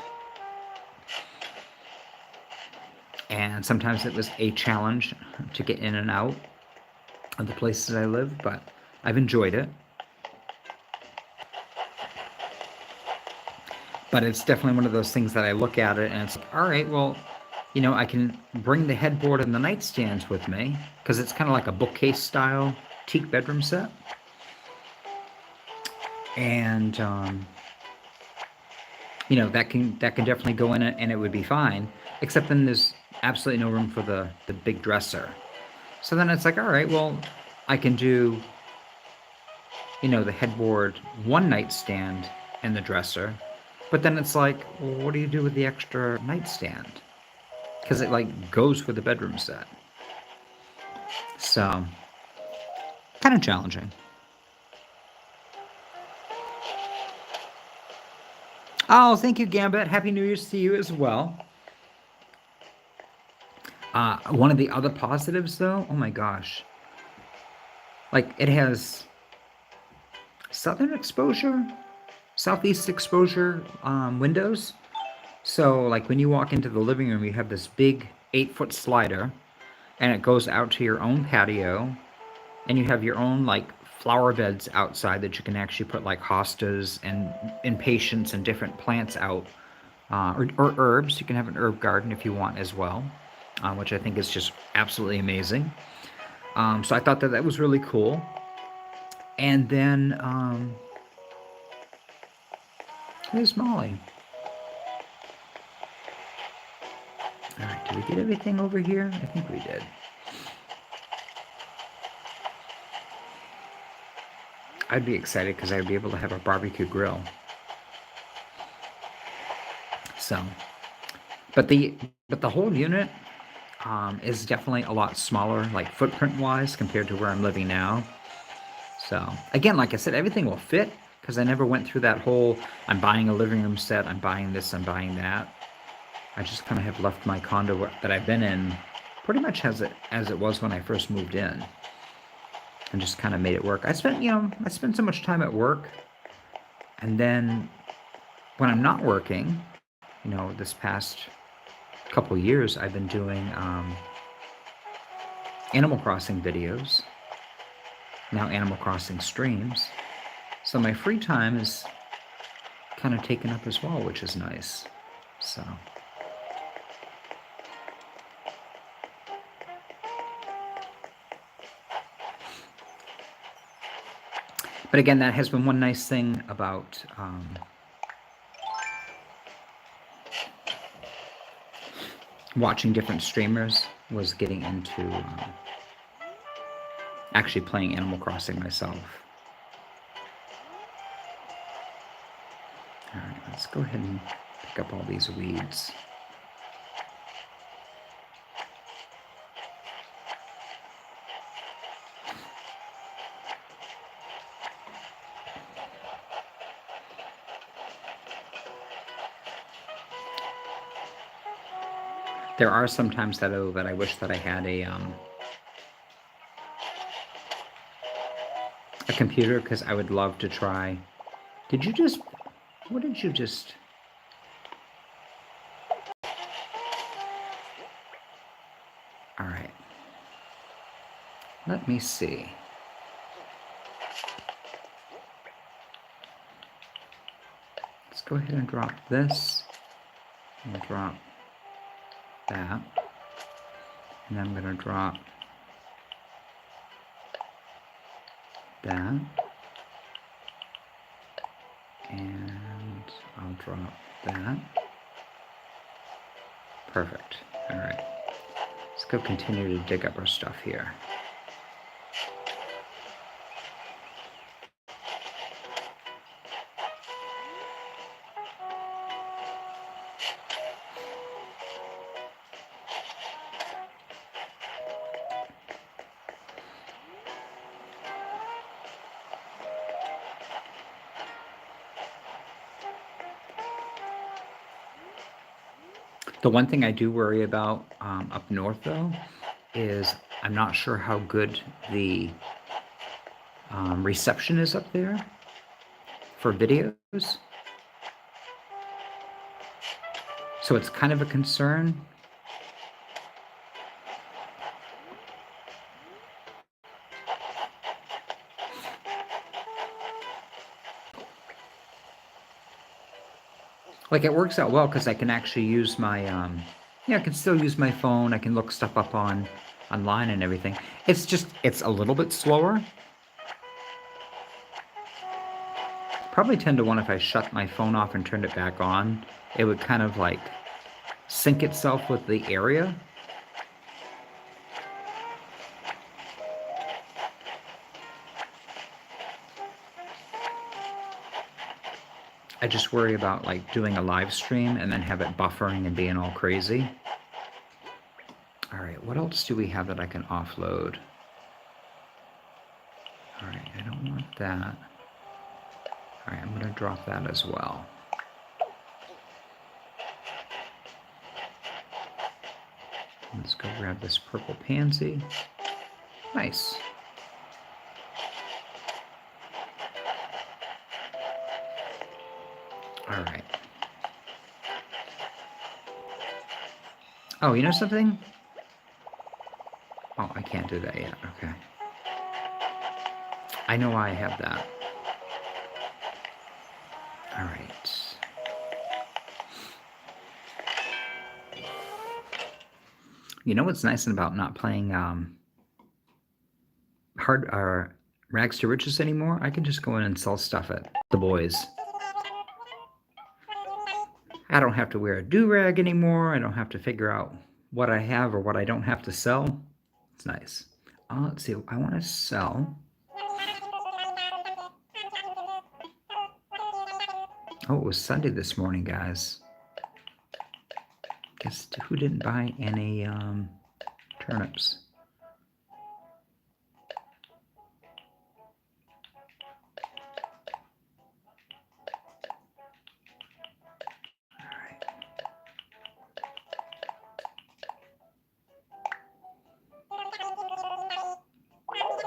And sometimes it was a challenge to get in and out of the places I live, but I've enjoyed it. But it's definitely one of those things that I look at it and it's like, all right, well, I can bring the headboard and the nightstands with me because it's kind of like a bookcase style teak bedroom set. And, that can definitely go in it and it would be fine, except then there's absolutely no room for the big dresser. So then it's like, all right, well, I can do, the headboard, one nightstand, and the dresser. But then it's like, well, what do you do with the extra nightstand? Because it goes with the bedroom set. So, kind of challenging. Oh, thank you, Gambit. Happy New Year's to you as well. One of the other positives, though, oh my gosh, like it has southern exposure, southeast exposure windows. So, like when you walk into the living room, you have this big 8-foot slider, and it goes out to your own patio, and you have your own like flower beds outside that you can actually put like hostas and impatiens and different plants out, or herbs. You can have an herb garden if you want as well, which I think is just absolutely amazing. So I thought that that was really cool. And then here's Molly. All right, did we get everything over here? I think we did. I'd be excited because I'd be able to have a barbecue grill. So, but the whole unit is definitely a lot smaller, like footprint wise, compared to where I'm living now. So again, like I said, everything will fit because I never went through that whole I'm buying a living room set, I'm buying this, I'm buying that. I just kind of have left my condo that I've been in pretty much as it was when I first moved in, and just kind of made it work. I spent so much time at work, and then when I'm not working, this past couple years, I've been doing Animal Crossing videos, now Animal Crossing streams. So my free time is kind of taken up as well, which is nice. So. But again, that has been one nice thing about watching different streamers, was getting into actually playing Animal Crossing myself. All right, let's go ahead and pick up all these weeds. There are some times that I wish that I had a computer, because I would love to try. What did you just? All right. Let me see. Let's go ahead and drop this and drop that. And I'm going to drop that. And I'll drop that. Perfect. All right. Let's go continue to dig up our stuff here. The one thing I do worry about up north, though, is I'm not sure how good the reception is up there for videos. So it's kind of a concern. Like, it works out well because I can actually use my, I can still use my phone. I can look stuff up online and everything. It's a little bit slower. Probably 10 to 1 if I shut my phone off and turned it back on. It would kind of like sync itself with the area. I just worry about like doing a live stream and then have it buffering and being all crazy. All right, what else do we have that I can offload? All right, I don't want that. All right, I'm going to drop that as well. Let's go grab this purple pansy. Nice. All right. Oh, you know something? Oh, I can't do that yet. Okay. I know why I have that. All right. You know what's nice about not playing Rags to Riches anymore? I can just go in and sell stuff at the boys. I don't have to wear a do-rag anymore. I don't have to figure out what I have or what I don't have to sell. It's nice. Let's see. I want to sell. Oh, it was Sunday this morning, guys. Guess who didn't buy any turnips?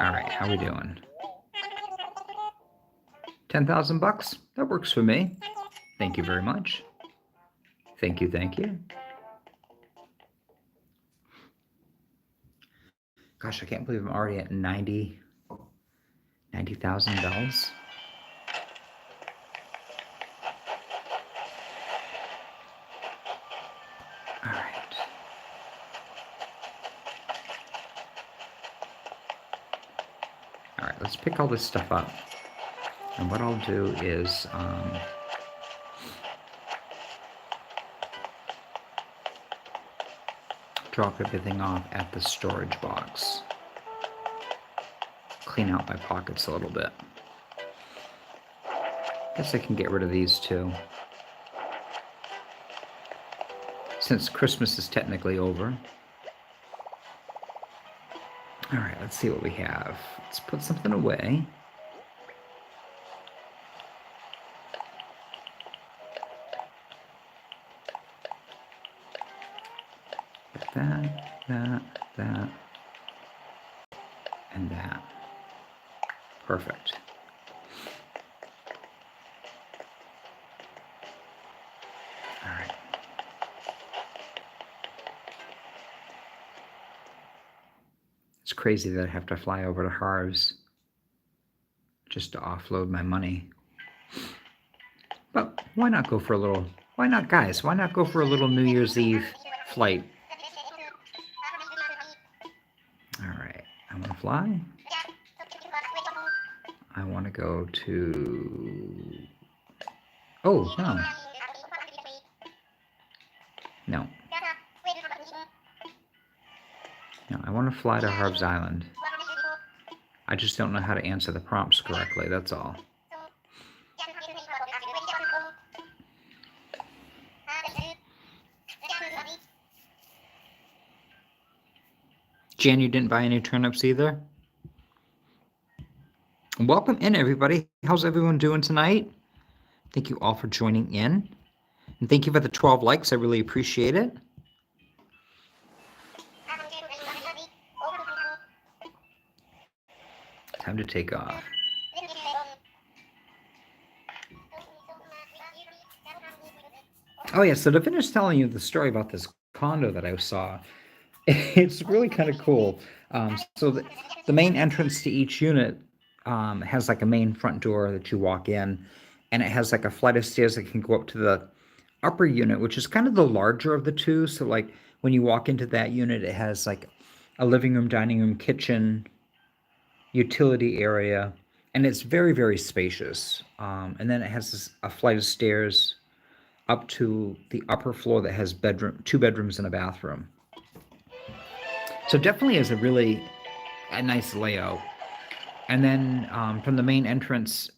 All right, how we doing? 10,000 bucks? That works for me. Thank you very much. Thank you, thank you. Gosh, I can't believe I'm already at $90,000. All right. All right, let's pick all this stuff up. And what I'll do is drop everything off at the storage box. Clean out my pockets a little bit. Guess I can get rid of these too. Since Christmas is technically over. All right, let's see what we have. Let's put something away. That, and that. Perfect. All right. It's crazy that I have to fly over to Harv's just to offload my money. But why not go for a little, why not, guys? Why not go for a little New Year's Eve flight? All right, I want to fly. I want to go to, oh, no. No. No, I want to fly to Harv's Island. I just don't know how to answer the prompts correctly, that's all. Jan, you didn't buy any turnips either? Welcome in, everybody. How's everyone doing tonight? Thank you all for joining in. And thank you for the 12 likes. I really appreciate it. Time to take off. Oh, yeah, so to finish telling you the story about this condo that I saw, it's really kind of cool. So the main entrance to each unit has like a main front door that you walk in, and it has like a flight of stairs that can go up to the upper unit, which is kind of the larger of the two. So like when you walk into that unit, it has like a living room, dining room, kitchen, utility area, and it's very, very spacious. And then it has a flight of stairs up to the upper floor that has two bedrooms and a bathroom. So definitely is a nice layout. And then from the main entrance,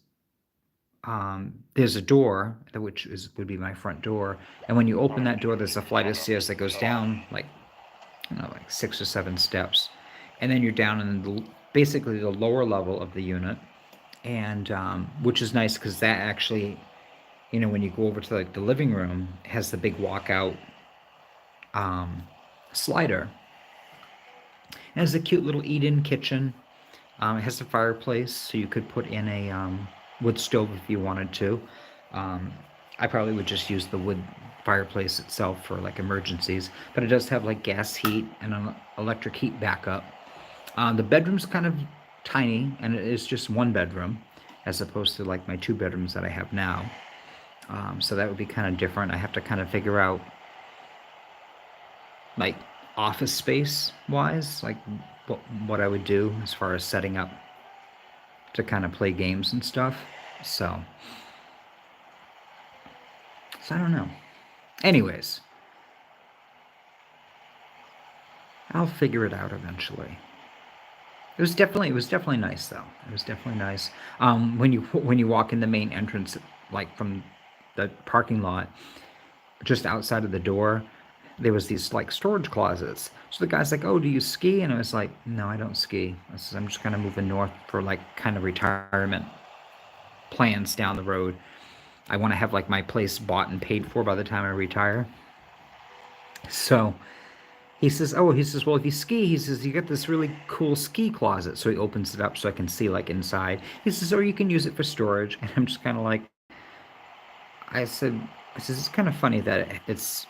there's a door, which would be my front door. And when you open that door, there's a flight of stairs that goes down like 6 or 7 steps. And then you're down in basically the lower level of the unit. And which is nice because that actually, when you go over to like the living room, it has the big walkout slider. It has a cute little eat-in kitchen. It has a fireplace, so you could put in a wood stove if you wanted to. Um, I probably would just use the wood fireplace itself for like emergencies, but it does have like gas heat and an electric heat backup. The bedroom's kind of tiny, and it is just one bedroom, as opposed to like my two bedrooms that I have now. So that would be kind of different. I have to kind of figure out like office space wise, like what I would do as far as setting up to kind of play games and stuff. So, so I don't know. Anyways, I'll figure it out eventually. It was definitely nice though. It was definitely nice. When you walk in the main entrance, like from the parking lot, just outside of the door, there was these like storage closets. So the guy's like, "Oh, do you ski?" And I was like, "No, I don't ski. I said, I'm just kind of moving north for like kind of retirement plans down the road. I want to have like my place bought and paid for by the time I retire." So he says, "Oh," he says, "well, if you ski," he says, "you get this really cool ski closet." So he opens it up so I can see like inside. He says, "Or you can use it for storage." And I'm just kind of like, I said, it's kind of funny that as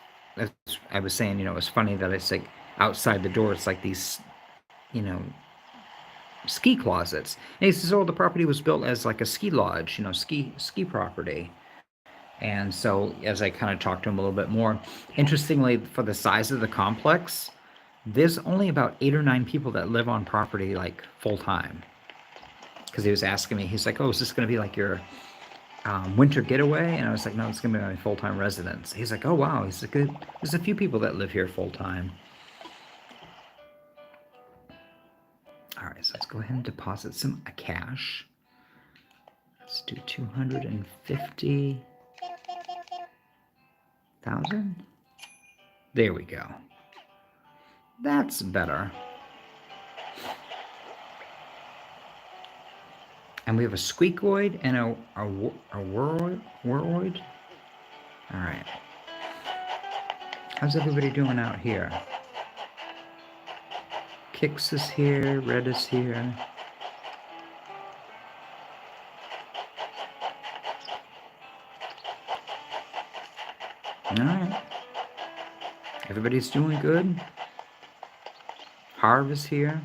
I was saying, it's funny that it's like outside the door, it's like these, you know, ski closets. And he says, "Oh, the property was built as like a ski lodge, ski property." And so as I kind of talked to him a little bit more, interestingly, for the size of the complex, there's only about 8 or 9 people that live on property like full time. Because he was asking me, he's like, "Oh, is this going to be like your winter getaway?" And I was like, "No, it's going to be my full time residence." He's like, "Oh, wow." He's like, "There's a few people that live here full time." All right, so let's go ahead and deposit some cash. Let's do 250,000. There we go. That's better. And we have a squeakoid and a whirloid. All right. How's everybody doing out here? Kix is here. Red is here. All right. Everybody's doing good. Harv is here.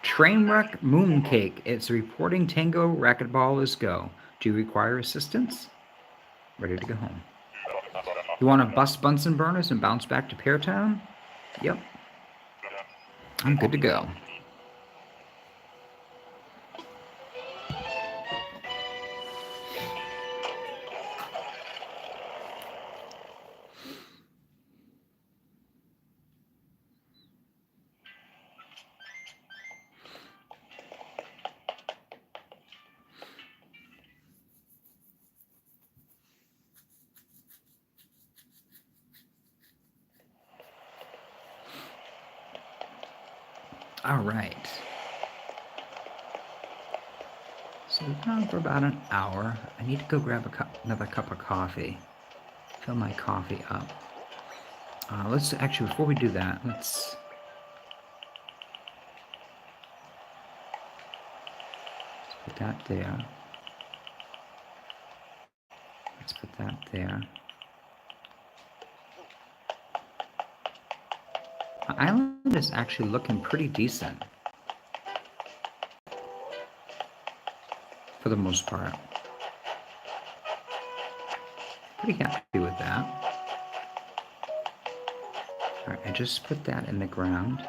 Trainwreck Mooncake. It's reporting Tango Racquetball is go. Do you require assistance? Ready to go home. You want to bust Bunsen burners and bounce back to Peartown? Yep. I'm good to go. All right. So we've been on for about an hour. I need to go grab another cup of coffee. Fill my coffee up. Let's actually, before we do that, let's put that there. Let's put that there. The island is actually looking pretty decent. For the most part. Pretty happy with that. All right, I just put that in the ground.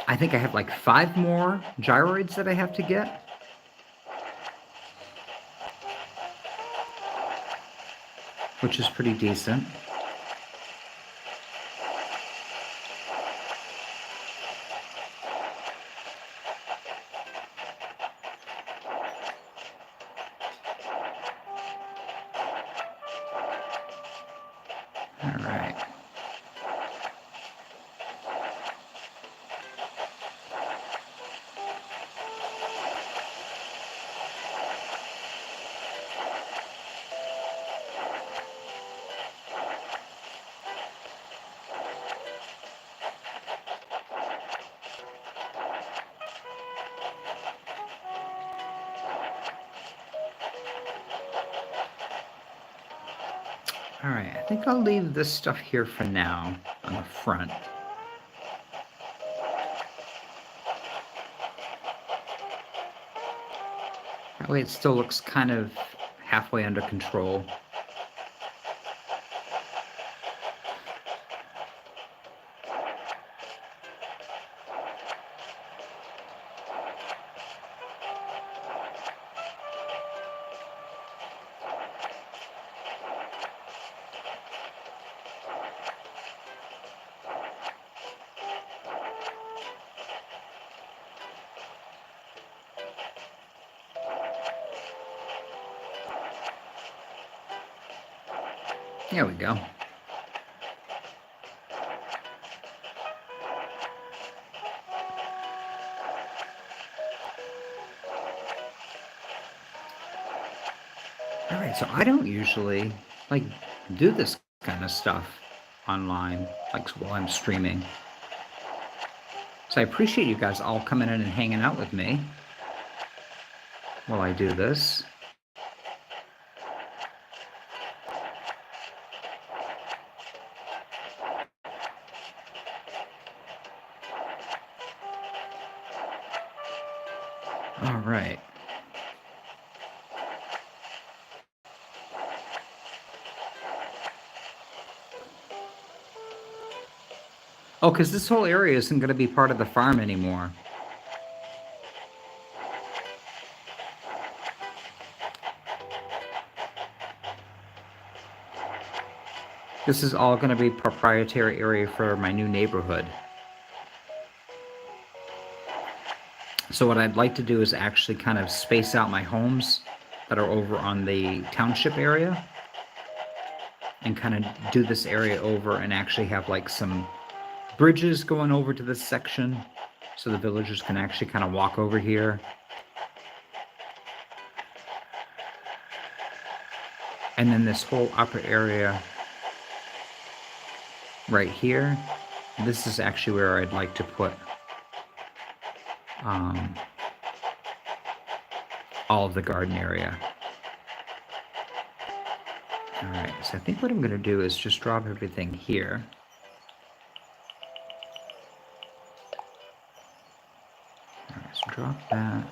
I think I have like 5 more gyroids that I have to get. Which is pretty decent. All right. All right, I think I'll leave this stuff here for now on the front. That way it still looks kind of halfway under control. There we go. All right, so I don't usually like do this kind of stuff online, like while I'm streaming. So I appreciate you guys all coming in and hanging out with me while I do this. All right. Oh, because this whole area isn't going to be part of the farm anymore. This is all going to be proprietary area for my new neighborhood. So what I'd like to do is actually kind of space out my homes that are over on the township area and kind of do this area over and actually have like some bridges going over to this section so the villagers can actually kind of walk over here. And then this whole upper area right here, this is actually where I'd like to put all of the garden area. All right, so I think what I'm going to do is just drop everything here. All right, so drop that.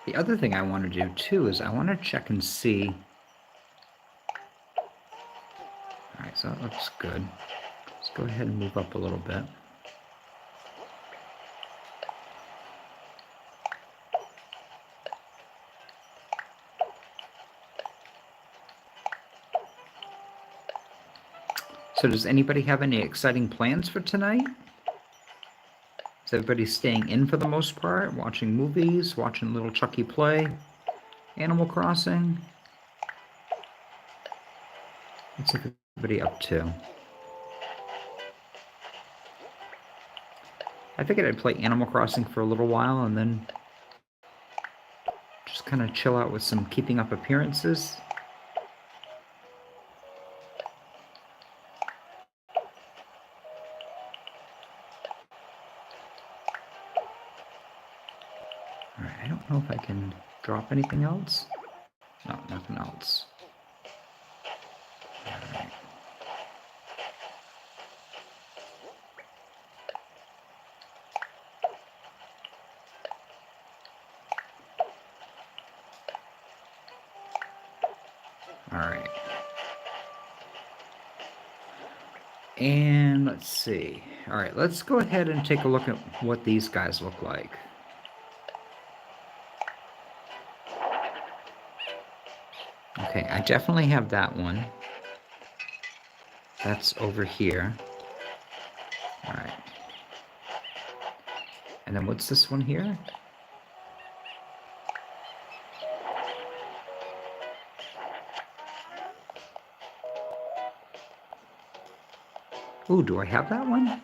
The other thing I want to do too is I want to check and see. All right, so that looks good. Let's go ahead and move up a little bit. So does anybody have any exciting plans for tonight? Is everybody staying in for the most part? Watching movies? Watching Little Chuckie play? Animal Crossing? What's everybody up to? I figured I'd play Animal Crossing for a little while and then just kind of chill out with some Keeping Up Appearances. Alright, I don't know if I can drop anything else. No, nothing else. Alright. Alright. And let's see. Alright, let's go ahead and take a look at what these guys look like. Okay, I definitely have that one. That's over here. All right. And then what's this one here? Ooh, do I have that one?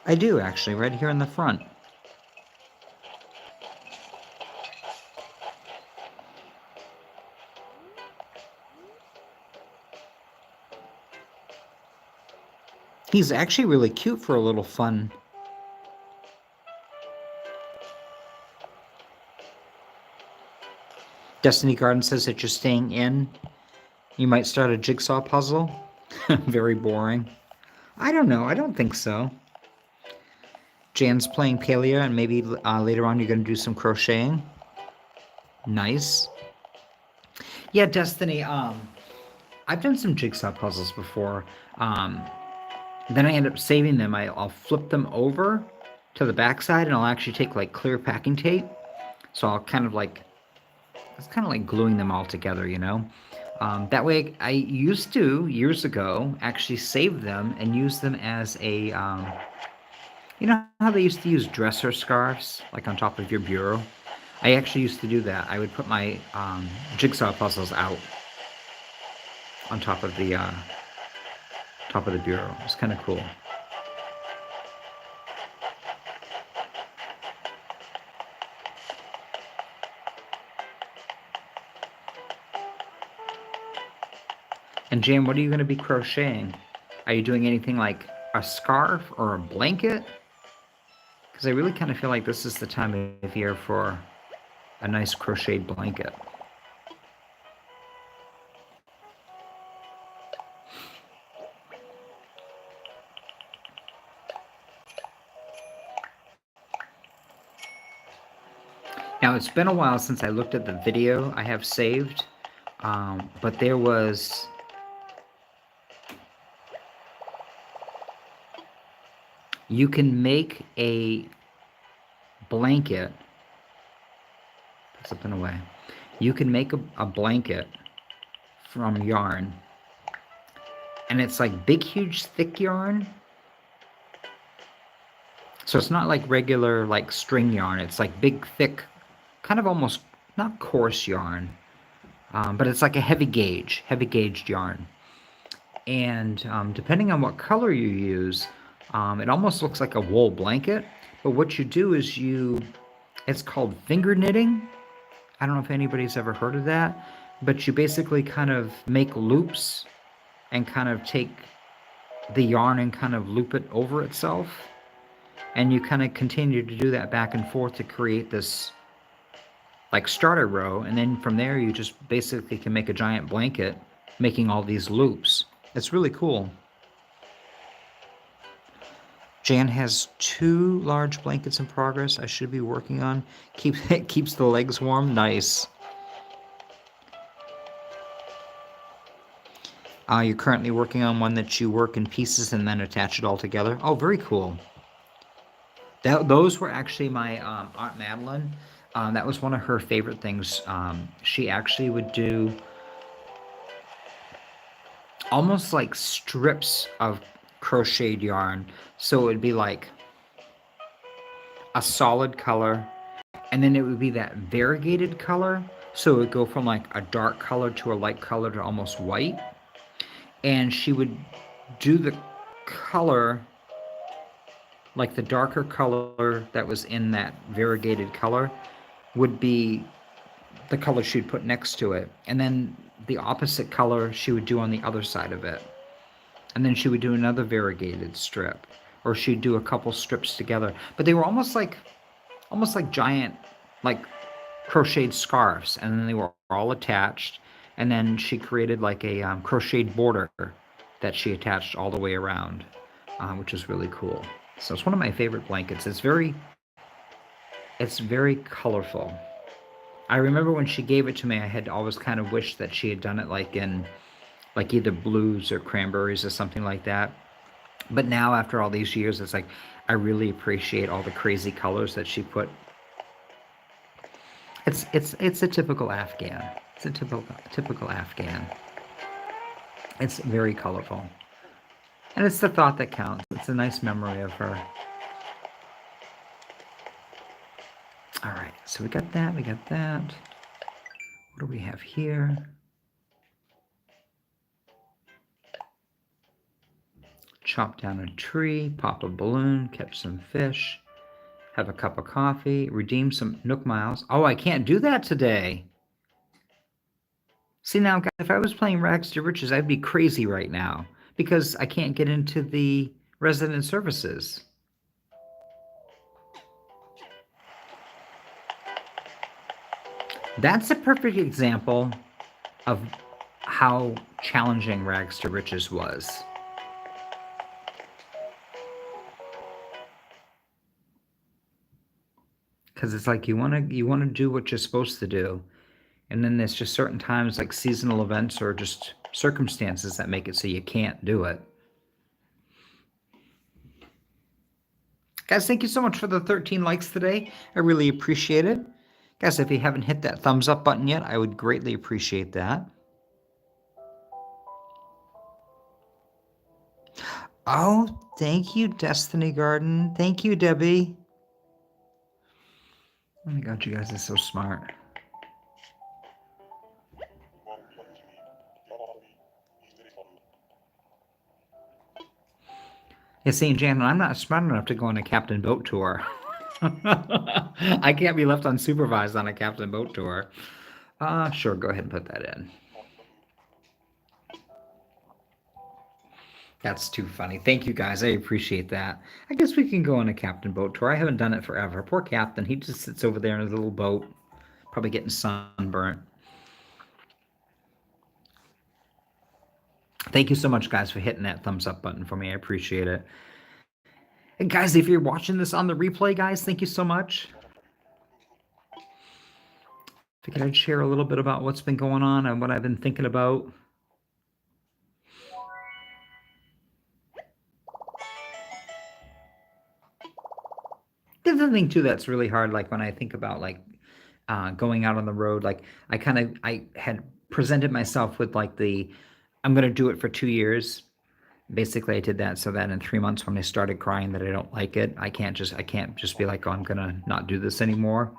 I do, actually, right here in the front. He's actually really cute for a little fun. Destiny Garden says that you're staying in. You might start a jigsaw puzzle. Very boring. I don't know. I don't think so. Jan's playing Palia, and maybe later on you're going to do some crocheting. Nice. Yeah, Destiny, I've done some jigsaw puzzles before. Then I end up saving them. I'll flip them over to the backside, and I'll actually take like clear packing tape. So I'll kind of like, it's kind of like gluing them all together, you know? That way, I used to, years ago, actually save them and use them as a, you know how they used to use dresser scarves, like on top of your bureau? I actually used to do that. I would put my jigsaw puzzles out on top of the bureau. It's kind of cool. And Jan, what are you going to be crocheting? Are you doing anything like a scarf or a blanket? Because I really kind of feel like this is the time of year for a nice crocheted blanket. Now, it's been a while since I looked at the video I have saved, but there was... You can make a blanket... Put something away. You can make a blanket from yarn, and it's like big, huge, thick yarn. So it's not like regular, like string yarn. It's like big, thick, kind of almost, not coarse yarn, but it's like a heavy gauged yarn. And depending on what color you use, it almost looks like a wool blanket. But what you do is it's called finger knitting. I don't know if anybody's ever heard of that, but you basically kind of make loops and kind of take the yarn and kind of loop it over itself. And you kind of continue to do that back and forth to create this like starter row, and then from there you just basically can make a giant blanket making all these loops. It's really cool. Jan has 2 large blankets in progress I should be working on. Keeps the legs warm. Nice. You're currently working on one that you work in pieces and then attach it all together. Oh, very cool. Those were actually my Aunt Madeline. That was one of her favorite things. She actually would do almost like strips of crocheted yarn. So it would be like a solid color, and then it would be that variegated color. So it would go from like a dark color to a light color to almost white. And she would do the color, like the darker color that was in that variegated color would be the color she'd put next to it. And then the opposite color she would do on the other side of it. And then she would do another variegated strip, or she'd do a couple strips together. But they were almost like giant, like crocheted scarves, and then they were all attached. And then she created like a crocheted border that she attached all the way around, which is really cool. So it's one of my favorite blankets. It's very colorful. I remember when she gave it to me, I had always kind of wished that she had done it like in like either blues or cranberries or something like that. But now after all these years, it's like I really appreciate all the crazy colors that she put. It's a typical Afghan. It's a typical Afghan. It's very colorful. And it's the thought that counts. It's a nice memory of her. All right, so we got that. What do we have here? Chop down a tree, pop a balloon, catch some fish, have a cup of coffee, redeem some Nook Miles. Oh, I can't do that today. See now, guys, if I was playing Rags to Riches, I'd be crazy right now because I can't get into the Resident services. That's a perfect example of how challenging Rags to Riches was. Because it's like you want to do what you're supposed to do, and then there's just certain times like seasonal events or just circumstances that make it so you can't do it. Guys, thank you so much for the 13 likes today. I really appreciate it. Guys, if you haven't hit that thumbs up button yet, I would greatly appreciate that. Oh, thank you, Destiny Garden. Thank you, Debbie. Oh my God, you guys are so smart. Yeah, see, Jan, I'm not smart enough to go on a captain boat tour. I can't be left unsupervised on a captain boat tour. Sure, go ahead and put that in. That's too funny. Thank you, guys. I appreciate that. I guess we can go on a captain boat tour. I haven't done it forever. Poor captain. He just sits over there in his little boat, probably getting sunburnt. Thank you so much, guys, for hitting that thumbs up button for me. I appreciate it. And guys, if you're watching this on the replay, guys, thank you so much. Figured I'd share a little bit about what's been going on and what I've been thinking about. The other thing too that's really hard, like when I think about like going out on the road, like I had presented myself with like I'm gonna do it for 2 years. Basically, I did that so that in 3 months when I started crying that I don't like it, I can't just be like, oh, I'm gonna not do this anymore.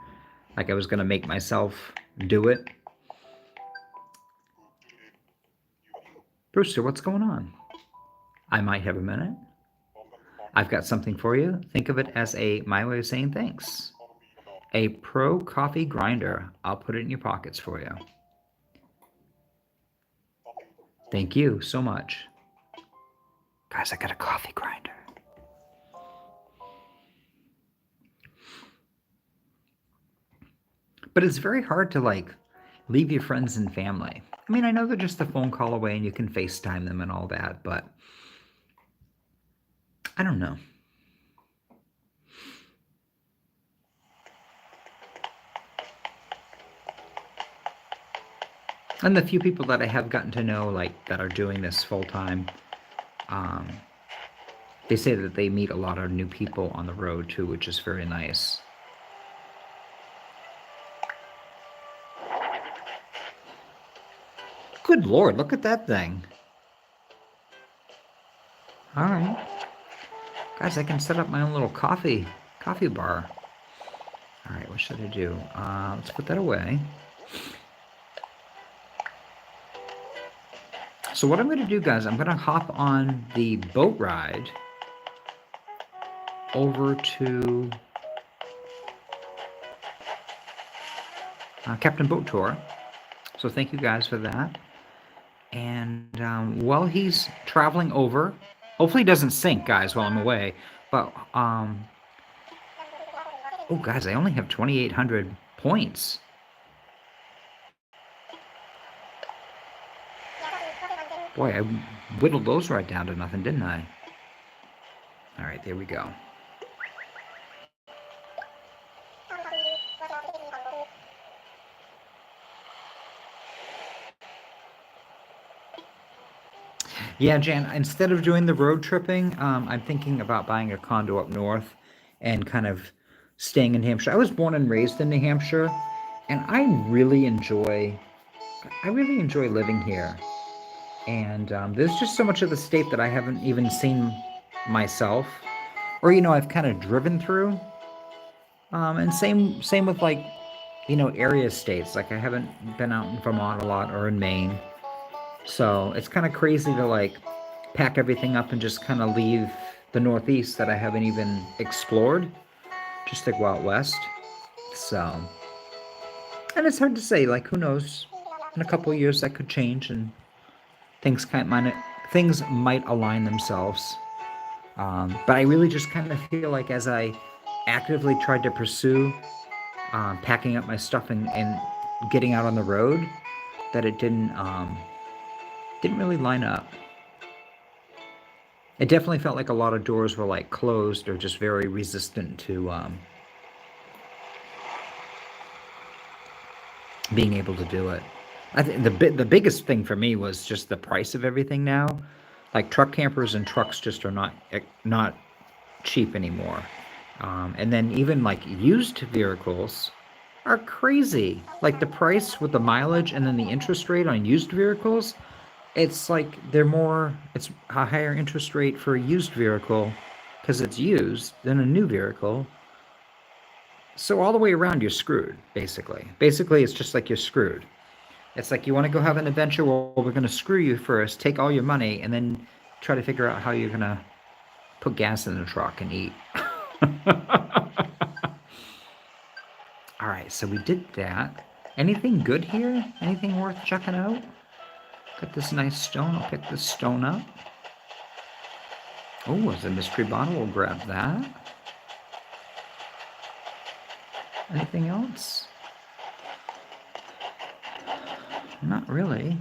Like I was gonna make myself do it. Brewster, what's going on? I might have a minute. I've got something for you. Think of it as my way of saying thanks. A pro coffee grinder. I'll put it in your pockets for you. Thank you so much. Guys, I got a coffee grinder. But it's very hard to like leave your friends and family. I mean, I know they're just a phone call away and you can FaceTime them and all that, but I don't know. And the few people that I have gotten to know, like that are doing this full time, they say that they meet a lot of new people on the road too, which is very nice. Good Lord, look at that thing. All right. Guys, I can set up my own little coffee bar. All right, what should I do? Let's put that away. So what I'm going to do, guys, I'm going to hop on the boat ride over to Captain Boat Tour. So thank you guys for that. And while he's traveling over, hopefully he doesn't sink, guys, while I'm away. But, oh, guys, I only have 2,800 points. Boy, I whittled those right down to nothing, didn't I? All right, there we go. Yeah, Jan, instead of doing the road tripping, I'm thinking about buying a condo up north and kind of staying in Hampshire. I was born and raised in New Hampshire, and I really enjoy living here. And there's just so much of the state that I haven't even seen myself, or I've kind of driven through. And same with like, area states. Like I haven't been out in Vermont a lot or in Maine. So it's kind of crazy to like pack everything up and just kind of leave the Northeast that I haven't even explored, just to go out west. So, and it's hard to say, like, who knows? In a couple of years that could change and things might align themselves. But I really just kind of feel like as I actively tried to pursue packing up my stuff and getting out on the road, that it didn't really line up. It definitely felt like a lot of doors were like closed or just very resistant to being able to do it. I think the biggest thing for me was just the price of everything now. Like truck campers and trucks just are not cheap anymore. And then even like used vehicles are crazy. Like the price with the mileage and then the interest rate on used vehicles, it's like it's a higher interest rate for a used vehicle because it's used than a new vehicle. So all the way around, you're screwed, basically. Basically, it's just like you're screwed. It's like you want to go have an adventure. Well, we're going to screw you first, take all your money, and then try to figure out how you're going to put gas in the truck and eat. All right, so we did that. Anything good here? Anything worth checking out? Got this nice stone. I'll pick this stone up. Oh, there's a mystery bottle. We'll grab that. Anything else? Not really.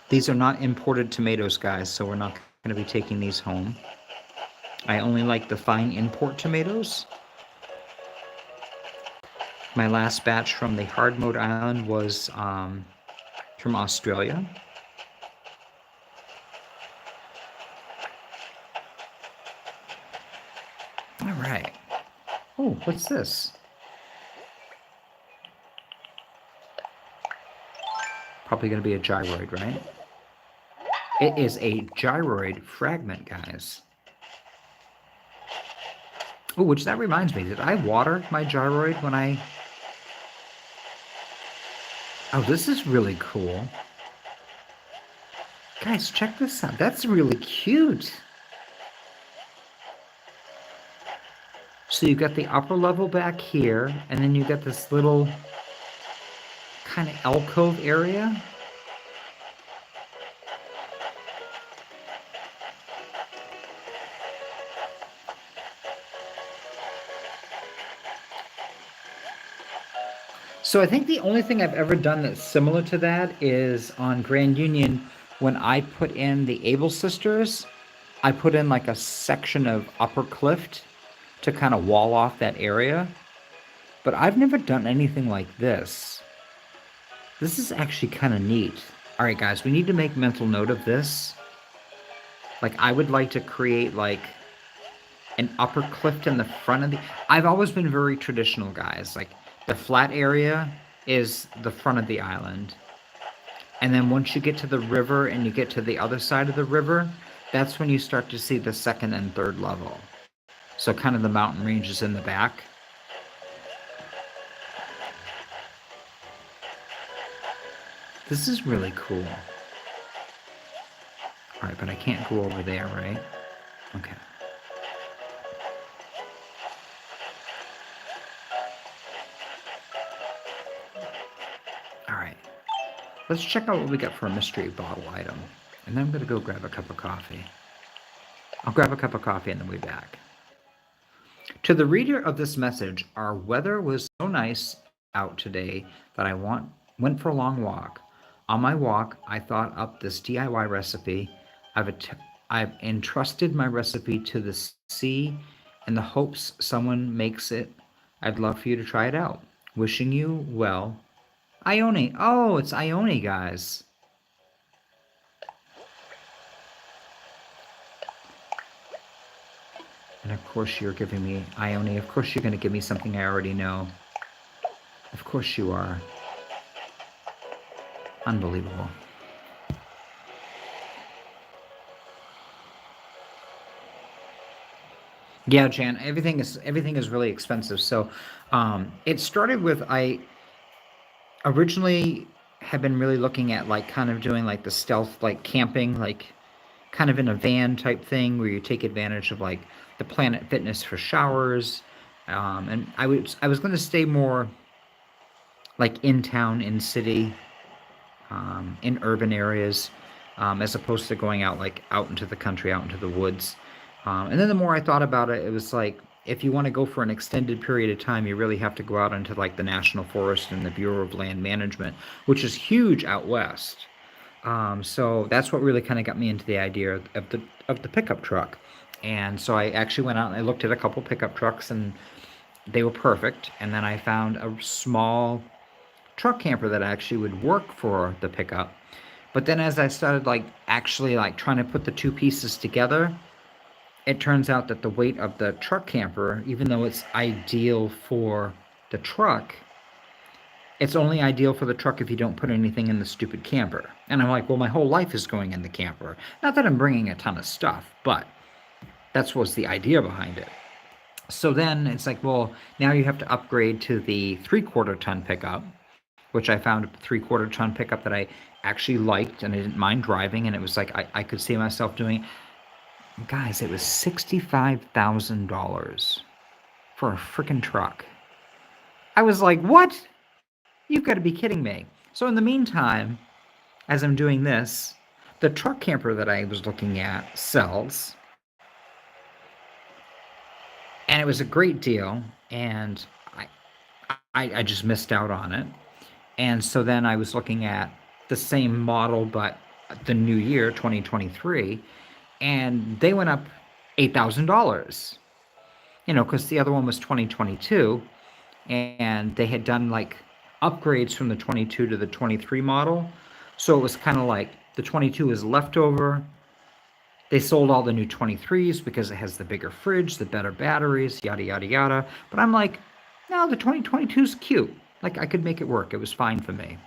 These are not imported tomatoes, guys, so we're not going to be taking these home. I only like the fine import tomatoes. My last batch from the hard mode island was from Australia. All right. Oh, what's this? Probably going to be a gyroid, right? It is a gyroid fragment, guys. Oh, which that reminds me, did I water my gyroid when I... Oh, this is really cool. Guys, check this out. That's really cute. So you got the upper level back here, and then you got this little kind of alcove area. So I think the only thing I've ever done that's similar to that is on Grand Union when I put in the Able Sisters, I put in like a section of upper cliff to kind of wall off that area. But I've never done anything like this. This is actually kind of neat. All right, guys, we need to make mental note of this. Like, I would like to create like an upper cliff in the front of the... I've always been very traditional, guys. Like, the flat area is the front of the island. And then once you get to the river and you get to the other side of the river, that's when you start to see the second and third level. So kind of the mountain ranges in the back. This is really cool. All right, but I can't go over there, right? Okay. All right. Let's check out what we got for a mystery bottle item. And then I'm going to go grab a cup of coffee. I'll grab a cup of coffee and then we'll be back. To the reader of this message, our weather was so nice out today that I went for a long walk. On my walk, I thought up this DIY recipe. I've entrusted my recipe to the sea in the hopes someone makes it. I'd love for you to try it out. Wishing you well. Ione. Oh, it's Ione, guys. And of course you're giving me, Ione, of course you're going to give me something I already know. Of course you are. Unbelievable. Yeah, Jan, everything is really expensive. So it started with, I originally had been really looking at like kind of doing like the stealth, like camping, like kind of in a van type thing where you take advantage of like the Planet Fitness for showers. And I was going to stay more like in town, in city. in urban areas, as opposed to going out like out into the country, out into the woods. And then the more I thought about it, it was like if you want to go for an extended period of time, you really have to go out into like the National Forest and the Bureau of Land Management, which is huge out west. So that's what really kind of got me into the idea of the pickup truck. And so I actually went out and I looked at a couple pickup trucks and they were perfect. And then I found a small truck camper that actually would work for the pickup. But then as I started like actually like trying to put the two pieces together, it turns out that the weight of the truck camper, even though it's ideal for the truck, it's only ideal for the truck if you don't put anything in the stupid camper. And I'm like, well, my whole life is going in the camper. Not that I'm bringing a ton of stuff, but that's what's the idea behind it. So then it's like, well, now you have to upgrade to the 3/4 ton pickup, which I found a 3/4 ton pickup that I actually liked and I didn't mind driving. And it was like, I could see myself doing it. Guys, it was $65,000 for a freaking truck. I was like, what? You've got to be kidding me. So in the meantime, as I'm doing this, the truck camper that I was looking at sells. And it was a great deal. And I just missed out on it. And so then I was looking at the same model, but the new year, 2023, and they went up $8,000. You know, because the other one was 2022, and they had done like upgrades from the 22 to the 23 model. So it was kind of like the 22 was leftover. They sold all the new 23s because it has the bigger fridge, the better batteries, yada, yada, yada. But I'm like, no, the 2022 is cute. Like I could make it work. It was fine for me.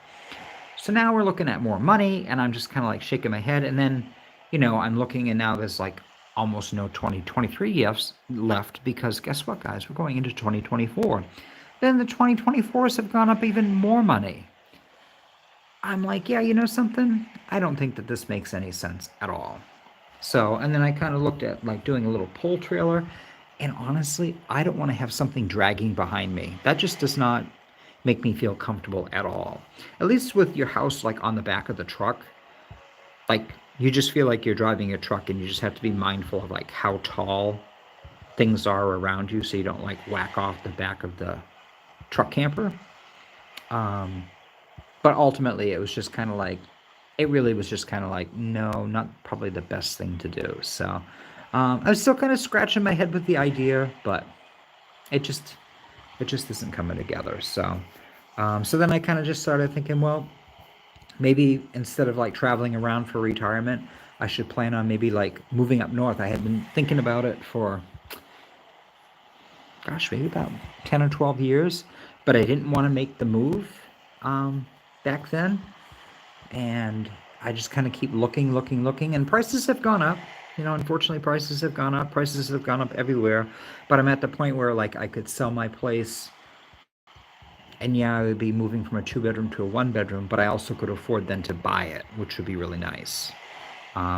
So now we're looking at more money, and I'm just kind of like shaking my head. And then, you know, I'm looking, and now there's like almost no 2023 gifts left because guess what, guys? We're going into 2024. Then the 2024s have gone up even more money. I'm like, yeah, you know something? I don't think that this makes any sense at all. So, and then I kind of looked at like doing a little pull trailer, and honestly, I don't want to have something dragging behind me. That just does not make me feel comfortable at all. At least with your house like on the back of the truck, like you just feel like you're driving a truck, and you just have to be mindful of like how tall things are around you so you don't like whack off the back of the truck camper. But ultimately it was just kind of like, it really was just kind of like, no, not probably the best thing to do. So I was still kind of scratching my head with the idea, but it just isn't coming together. So so then I kind of just started thinking, well, maybe instead of like traveling around for retirement, I should plan on maybe like moving up north. I had been thinking about it for, gosh, maybe about 10 or 12 years, but I didn't want to make the move back then. And I just kind of keep looking, and prices have gone up. You know, unfortunately, prices have gone up. Prices have gone up everywhere. But I'm at the point where like I could sell my place, and yeah, I would be moving from a 2-bedroom to a 1-bedroom, but I also could afford then to buy it, which would be really nice.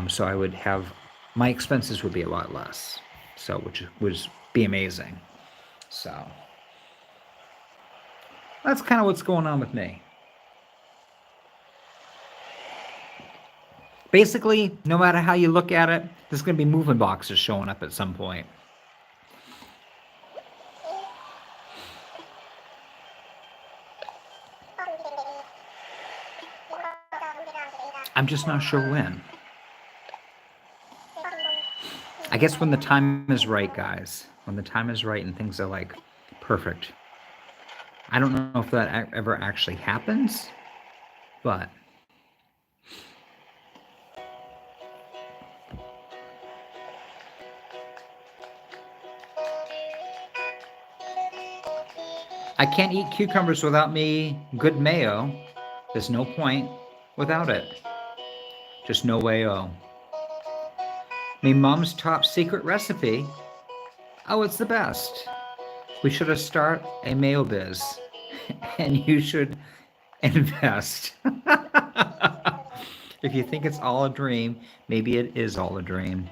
So I would have, my expenses would be a lot less. So, which would be amazing. So that's kind of what's going on with me. Basically, no matter how you look at it, there's going to be moving boxes showing up at some point. I'm just not sure when. I guess when the time is right, guys. When the time is right and things are like perfect. I don't know if that ever actually happens, but I can't eat cucumbers without me good mayo. There's no point without it. Just no way-o. Me mom's top secret recipe. Oh, it's the best. We should have start a mayo biz. And you should invest. If you think it's all a dream, maybe it is all a dream.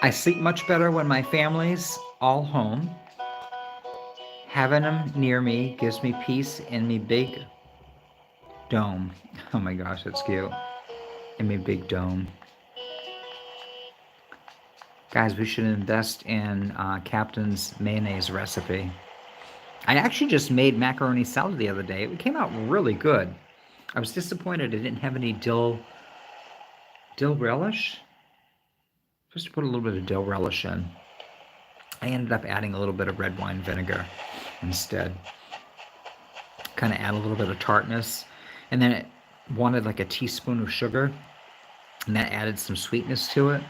I sleep much better when my family's all home. Having them near me gives me peace and me big Dome. Oh my gosh, that's cute. Amy Big Dome. Guys, we should invest in Captain's mayonnaise recipe. I actually just made macaroni salad the other day. It came out really good. I was disappointed it didn't have any dill relish. Just to put a little bit of dill relish in. I ended up adding a little bit of red wine vinegar instead. Kind of add a little bit of tartness. And then it wanted like a teaspoon of sugar. And that added some sweetness to it.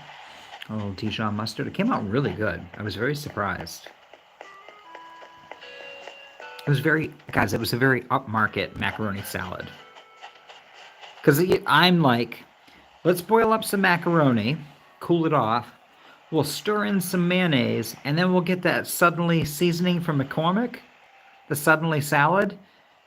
A little Dijon mustard. It came out really good. I was very surprised. It was very, guys, it was a very upmarket macaroni salad. Because I'm like, let's boil up some macaroni, cool it off. We'll stir in some mayonnaise, and then we'll get that Suddenly seasoning from McCormick, the Suddenly salad,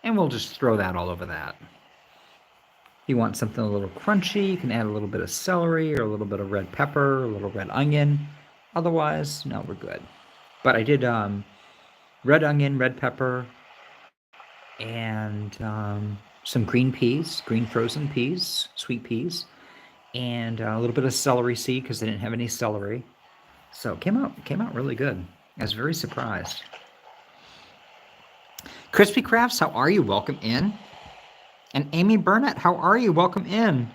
and we'll just throw that all over that. If you want something a little crunchy, you can add a little bit of celery or a little bit of red pepper, a little red onion. Otherwise, no, we're good. But I did red onion, red pepper, and some green peas, green frozen peas, sweet peas, and a little bit of celery seed because I didn't have any celery. So it came out really good. I was very surprised. Crispy Crafts, how are you? Welcome in. And Amy Burnett, how are you? Welcome in.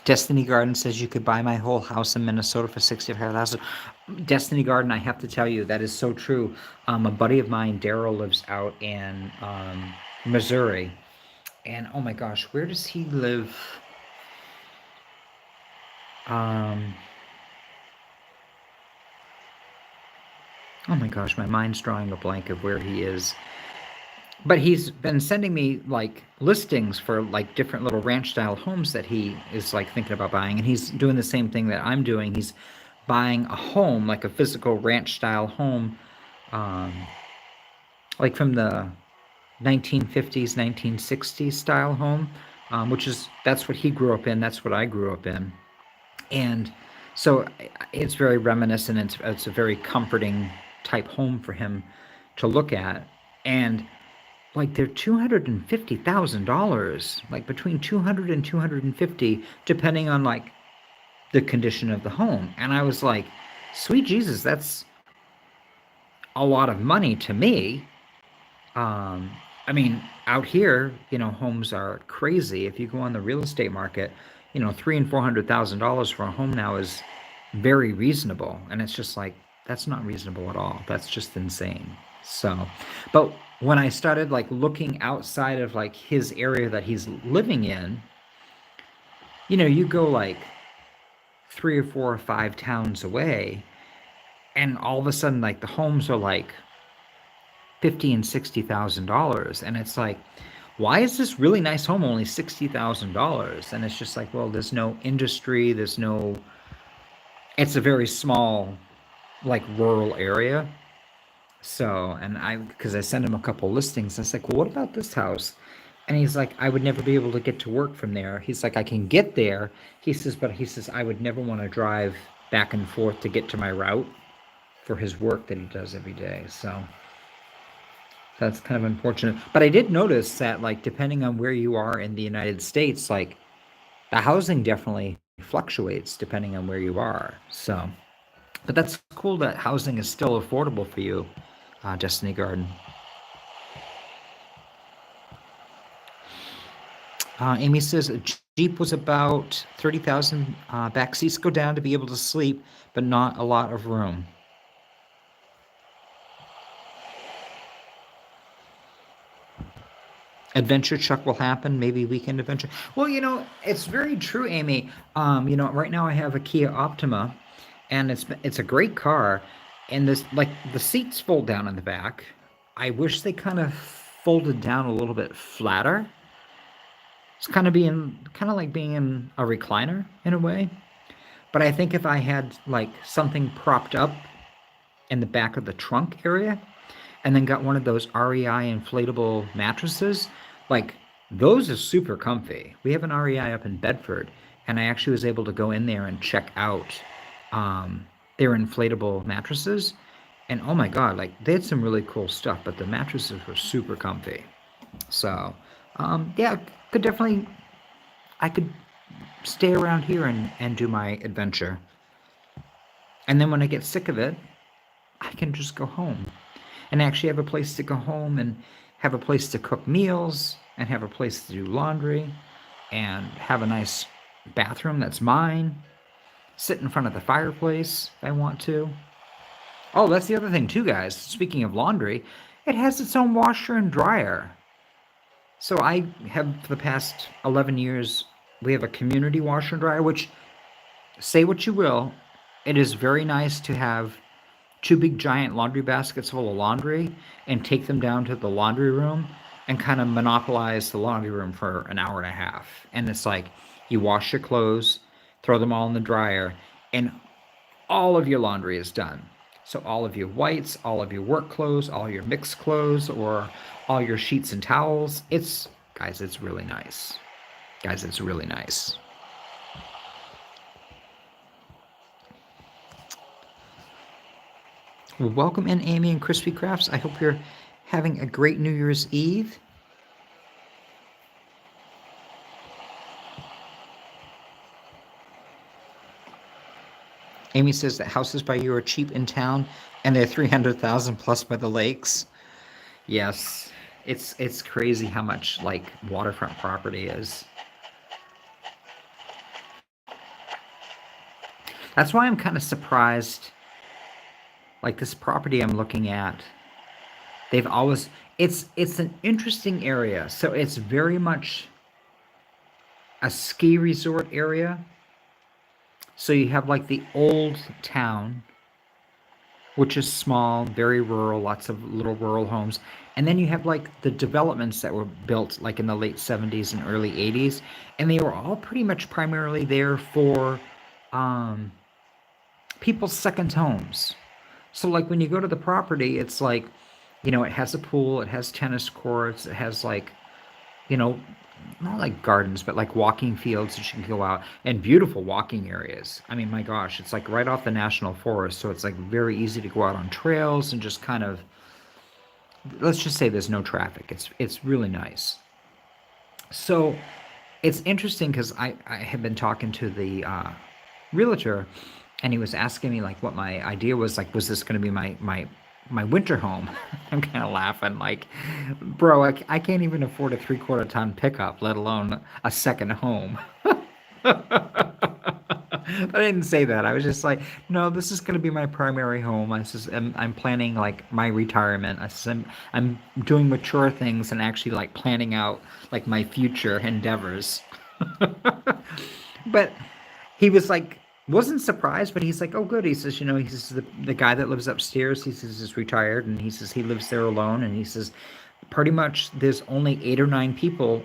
Destiny Garden says you could buy my whole house in Minnesota for $65,000. Destiny Garden, I have to tell you, that is so true. A buddy of mine, Daryl, lives out in Missouri. And oh my gosh, where does he live? Oh my gosh, my mind's drawing a blank of where he is. But he's been sending me like listings for like different little ranch style homes that he is like thinking about buying. And he's doing the same thing that I'm doing. He's buying a home, like a physical ranch style home, like from the 1950s, 1960s style home, that's what he grew up in. That's what I grew up in. And so it's very reminiscent. It's a very comforting type home for him to look at. And like they're $250,000, like between 200 and 250, depending on like the condition of the home. And I was like, sweet Jesus, that's a lot of money to me. I mean, out here, homes are crazy. If you go on the real estate market, $300,000 and $400,000 for a home now is very reasonable. And it's just like, that's not reasonable at all. That's just insane. So, but when I started like looking outside of like his area that he's living in, you go like 3 or 4 or 5 towns away, and all of a sudden like the homes are like $50,000 and $60,000, and it's like, why is this really nice home only $60,000? And it's just like, well, there's no industry, it's a very small, like rural area. So, because I sent him a couple listings, I was like, well, what about this house? And he's like, I would never be able to get to work from there. He's like, I can get there. He says, I would never want to drive back and forth to get to my route for his work that he does every day. So that's kind of unfortunate. But I did notice that, like, depending on where you are in the United States, like, the housing definitely fluctuates depending on where you are. So, but that's cool that housing is still affordable for you, Destiny Garden. Amy says a Jeep was about 30,000. Back seats go down to be able to sleep, but not a lot of room. Adventure Chuck will happen, maybe weekend adventure. Well, it's very true, Amy. Right now I have a Kia Optima, and it's a great car, and the seats fold down in the back. I wish they kind of folded down a little bit flatter. It's kind of like being in a recliner in a way. But I think if I had like something propped up in the back of the trunk area, and then got one of those REI inflatable mattresses, like those are super comfy. We have an REI up in Bedford, and I actually was able to go in there and check out their inflatable mattresses. And oh my God, like they had some really cool stuff, but the mattresses were super comfy. So, yeah, could definitely, I could stay around here and do my adventure. And then when I get sick of it, I can just go home and actually have a place to go home and have a place to cook meals and have a place to do laundry and have a nice bathroom that's mine. Sit in front of the fireplace if I want to. Oh, that's the other thing too, guys. Speaking of laundry, it has its own washer and dryer. So I have for the past 11 years, we have a community washer and dryer, which, say what you will, it is very nice to have two big giant laundry baskets full of laundry and take them down to the laundry room and kind of monopolize the laundry room for an hour and a half. And it's like you wash your clothes, throw them all in the dryer, and all of your laundry is done. So all of your whites, all of your work clothes, all your mixed clothes, or all your sheets and towels. Guys, it's really nice. Guys, it's really nice. Well, welcome in, Amy and Crispy Crafts. I hope you're having a great New Year's Eve. Amy says that houses by you are cheap in town, and they're 300,000 plus by the lakes. Yes, it's crazy how much like waterfront property is. That's why I'm kind of surprised. Like this property I'm looking at, they've always it's an interesting area. So it's very much a ski resort area. So you have like the old town, which is small, very rural, lots of little rural homes. And then you have like the developments that were built like in the late 70s and early 80s. And they were all pretty much primarily there for people's second homes. So like when you go to the property, it's like, you know, it has a pool, it has tennis courts, it has like, you know, not like gardens, but like walking fields that you can go out and beautiful walking areas. I mean, my gosh, it's like right off the national forest. So it's like very easy to go out on trails and just kind of, let's just say there's no traffic. It's really nice. So it's interesting because I have been talking to the realtor, and he was asking me like what my idea was. Like, was this going to be my winter home? I'm kind of laughing like, bro, I can't even afford a 3/4 ton pickup, let alone a second home. I didn't say that. I was just like, no, this is going to be my primary home. I'm planning like my retirement. I'm doing mature things and actually like planning out like my future endeavors. But he was like, wasn't surprised, but he's like, oh, good. He says, you know, he says the guy that lives upstairs, he says, is retired, and he says he lives there alone, and he says pretty much there's only 8 or 9 people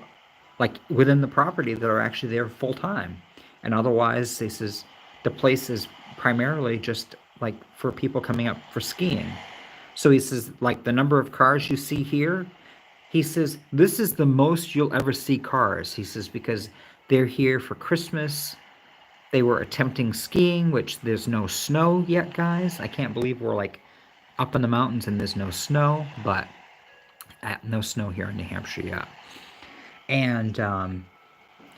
like within the property that are actually there full time, and otherwise, he says the place is primarily just like for people coming up for skiing. So he says, like the number of cars you see here, he says this is the most you'll ever see cars. He says because they're here for Christmas. They were attempting skiing, which there's no snow yet, guys. I can't believe we're like up in the mountains and there's no snow, but no snow here in New Hampshire yet. And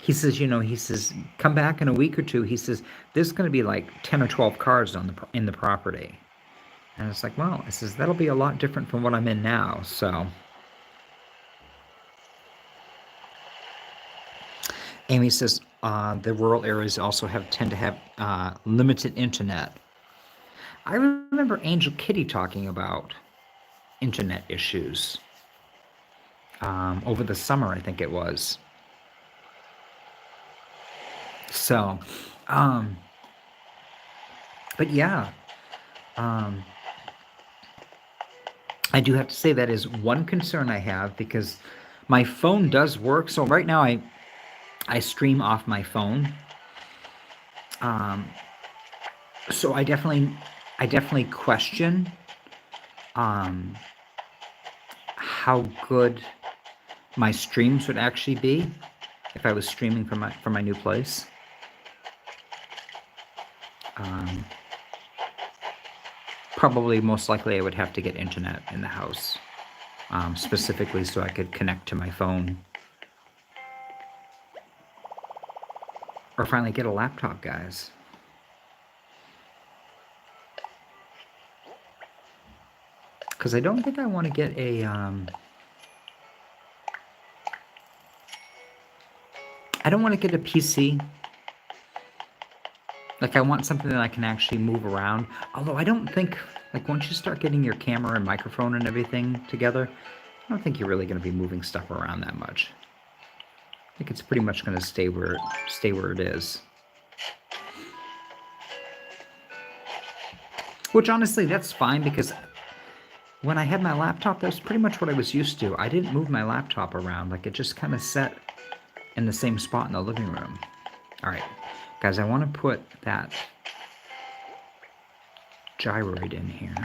he says, you know, he says, come back in a week or two. He says, there's going to be like 10 or 12 cars in the property. And it's like, well, I says, that'll be a lot different from what I'm in now. So Amy says, the rural areas also tend to have limited internet. I remember Angel Kitty talking about internet issues over the summer, I think it was. So, but yeah, I do have to say that is one concern I have because my phone does work. So right now I stream off my phone. So I definitely question how good my streams would actually be if I was streaming from my new place. Probably, most likely, I would have to get internet in the house, specifically so I could connect to my phone. Or finally get a laptop, guys. Because I don't think I want to get a... I don't want to get a PC. Like, I want something that I can actually move around. Although I don't think, like, once you start getting your camera and microphone and everything together, I don't think you're really going to be moving stuff around that much. I think it's pretty much going to stay where it is. Which, honestly, that's fine, because when I had my laptop, that's pretty much what I was used to. I didn't move my laptop around. Like, it just kind of sat in the same spot in the living room. All right. Guys, I want to put that gyroid in here.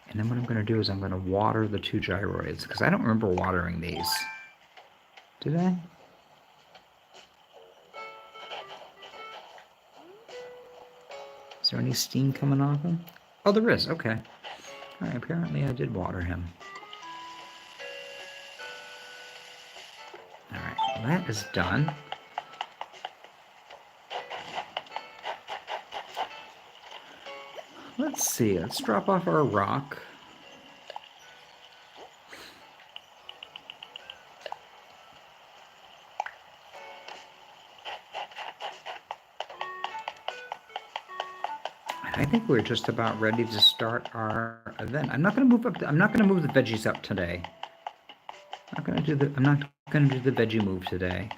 And then what I'm going to do is I'm going to water the 2 gyroids, because I don't remember watering these. Did I? Is there any steam coming off him? Oh, there is. Okay. All right, apparently I did water him. All right, well, that is done. Let's see, let's drop off our rock. I think we're just about ready to start our event. I'm not going to move up. I'm not going to move the veggies up today. I'm not going to do the veggie move today.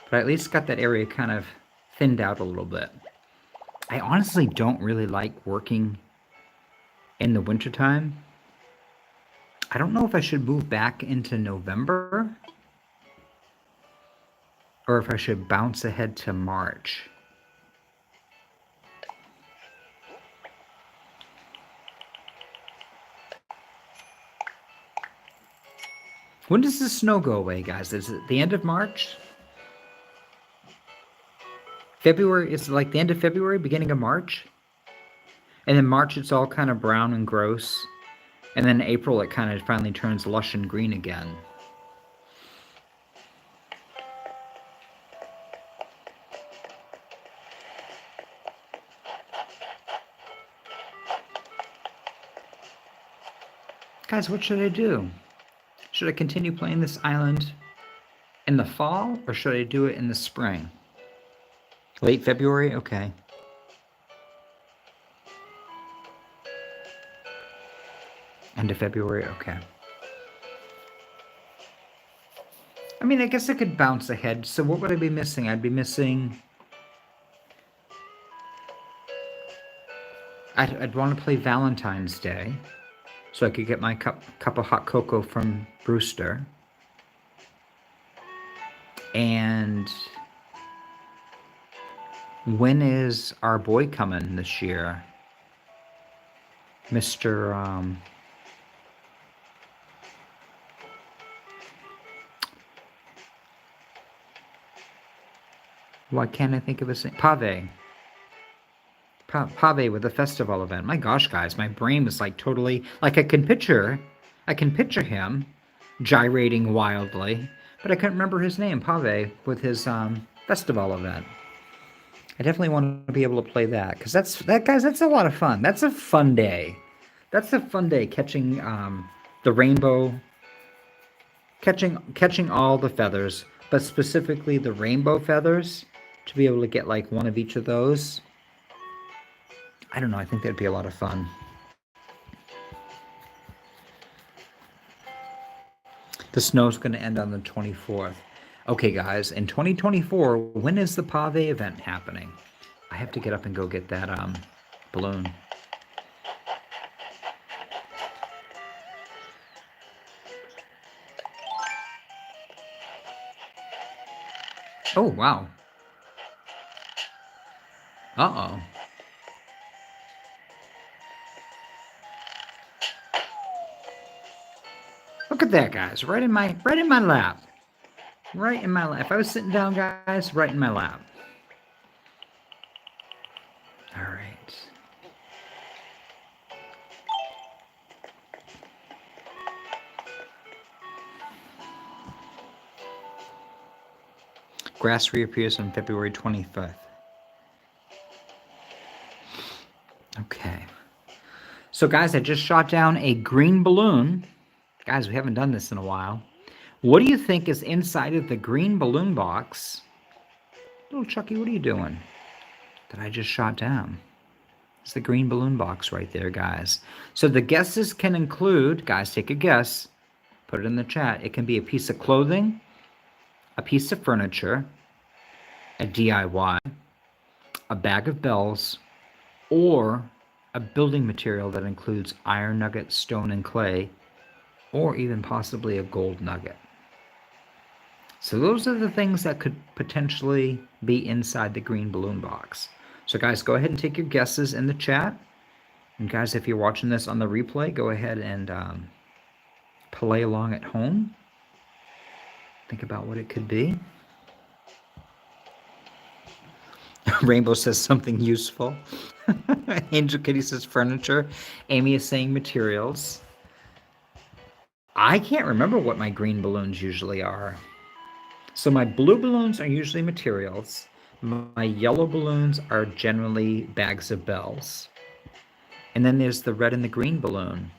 But I at least got that area kind of thinned out a little bit. I honestly don't really like working in the wintertime. I don't know if I should move back into November or if I should bounce ahead to March. When does the snow go away, guys? Is it the end of March? February is like the end of February, beginning of March? And then March, it's all kind of brown and gross. And then April, it kind of finally turns lush and green again. Guys, what should I do? Should I continue playing this island in the fall, or should I do it in the spring? Late February? Okay. End of February? Okay. I mean, I guess I could bounce ahead. So what would I be missing? I'd be missing... I'd want to play Valentine's Day, so I could get my cup of hot cocoa from Brewster. And when is our boy coming this year? Mr. Why can't I think of his name? Pave. Pave with the festival event. My gosh, guys, my brain was like totally... Like, I can picture him gyrating wildly, but I couldn't remember his name, Pave, with his festival event. I definitely want to be able to play that, because guys, that's a lot of fun. That's a fun day. That's a fun day, catching the rainbow, catching all the feathers, but specifically the rainbow feathers, to be able to get like one of each of those. I don't know, I think that'd be a lot of fun. The snow's going to end on the 24th. Okay, guys, in 2024, when is the Pave event happening? I have to get up and go get that balloon. Oh, wow. Uh-oh. Look at that, guys. Right in my lap. Right in my lap. If I was sitting down, guys, right in my lap. All right. Grass reappears on February 25th. Okay. So, guys, I just shot down a green balloon. Guys, we haven't done this in a while. What do you think is inside of the green balloon box? Little Chuckie, what are you doing? That I just shot down. It's the green balloon box right there, guys. So the guesses can include, guys, take a guess. Put it in the chat. It can be a piece of clothing, a piece of furniture, a DIY, a bag of bells, or a building material that includes iron nugget, stone, and clay, or even possibly a gold nugget. So those are the things that could potentially be inside the green balloon box. So guys, go ahead and take your guesses in the chat. And guys, if you're watching this on the replay, go ahead and play along at home. Think about what it could be. Rainbow says something useful. Angel Kitty says furniture. Amy is saying materials. I can't remember what my green balloons usually are. So my blue balloons are usually materials. My yellow balloons are generally bags of bells. And then there's the red and the green balloon.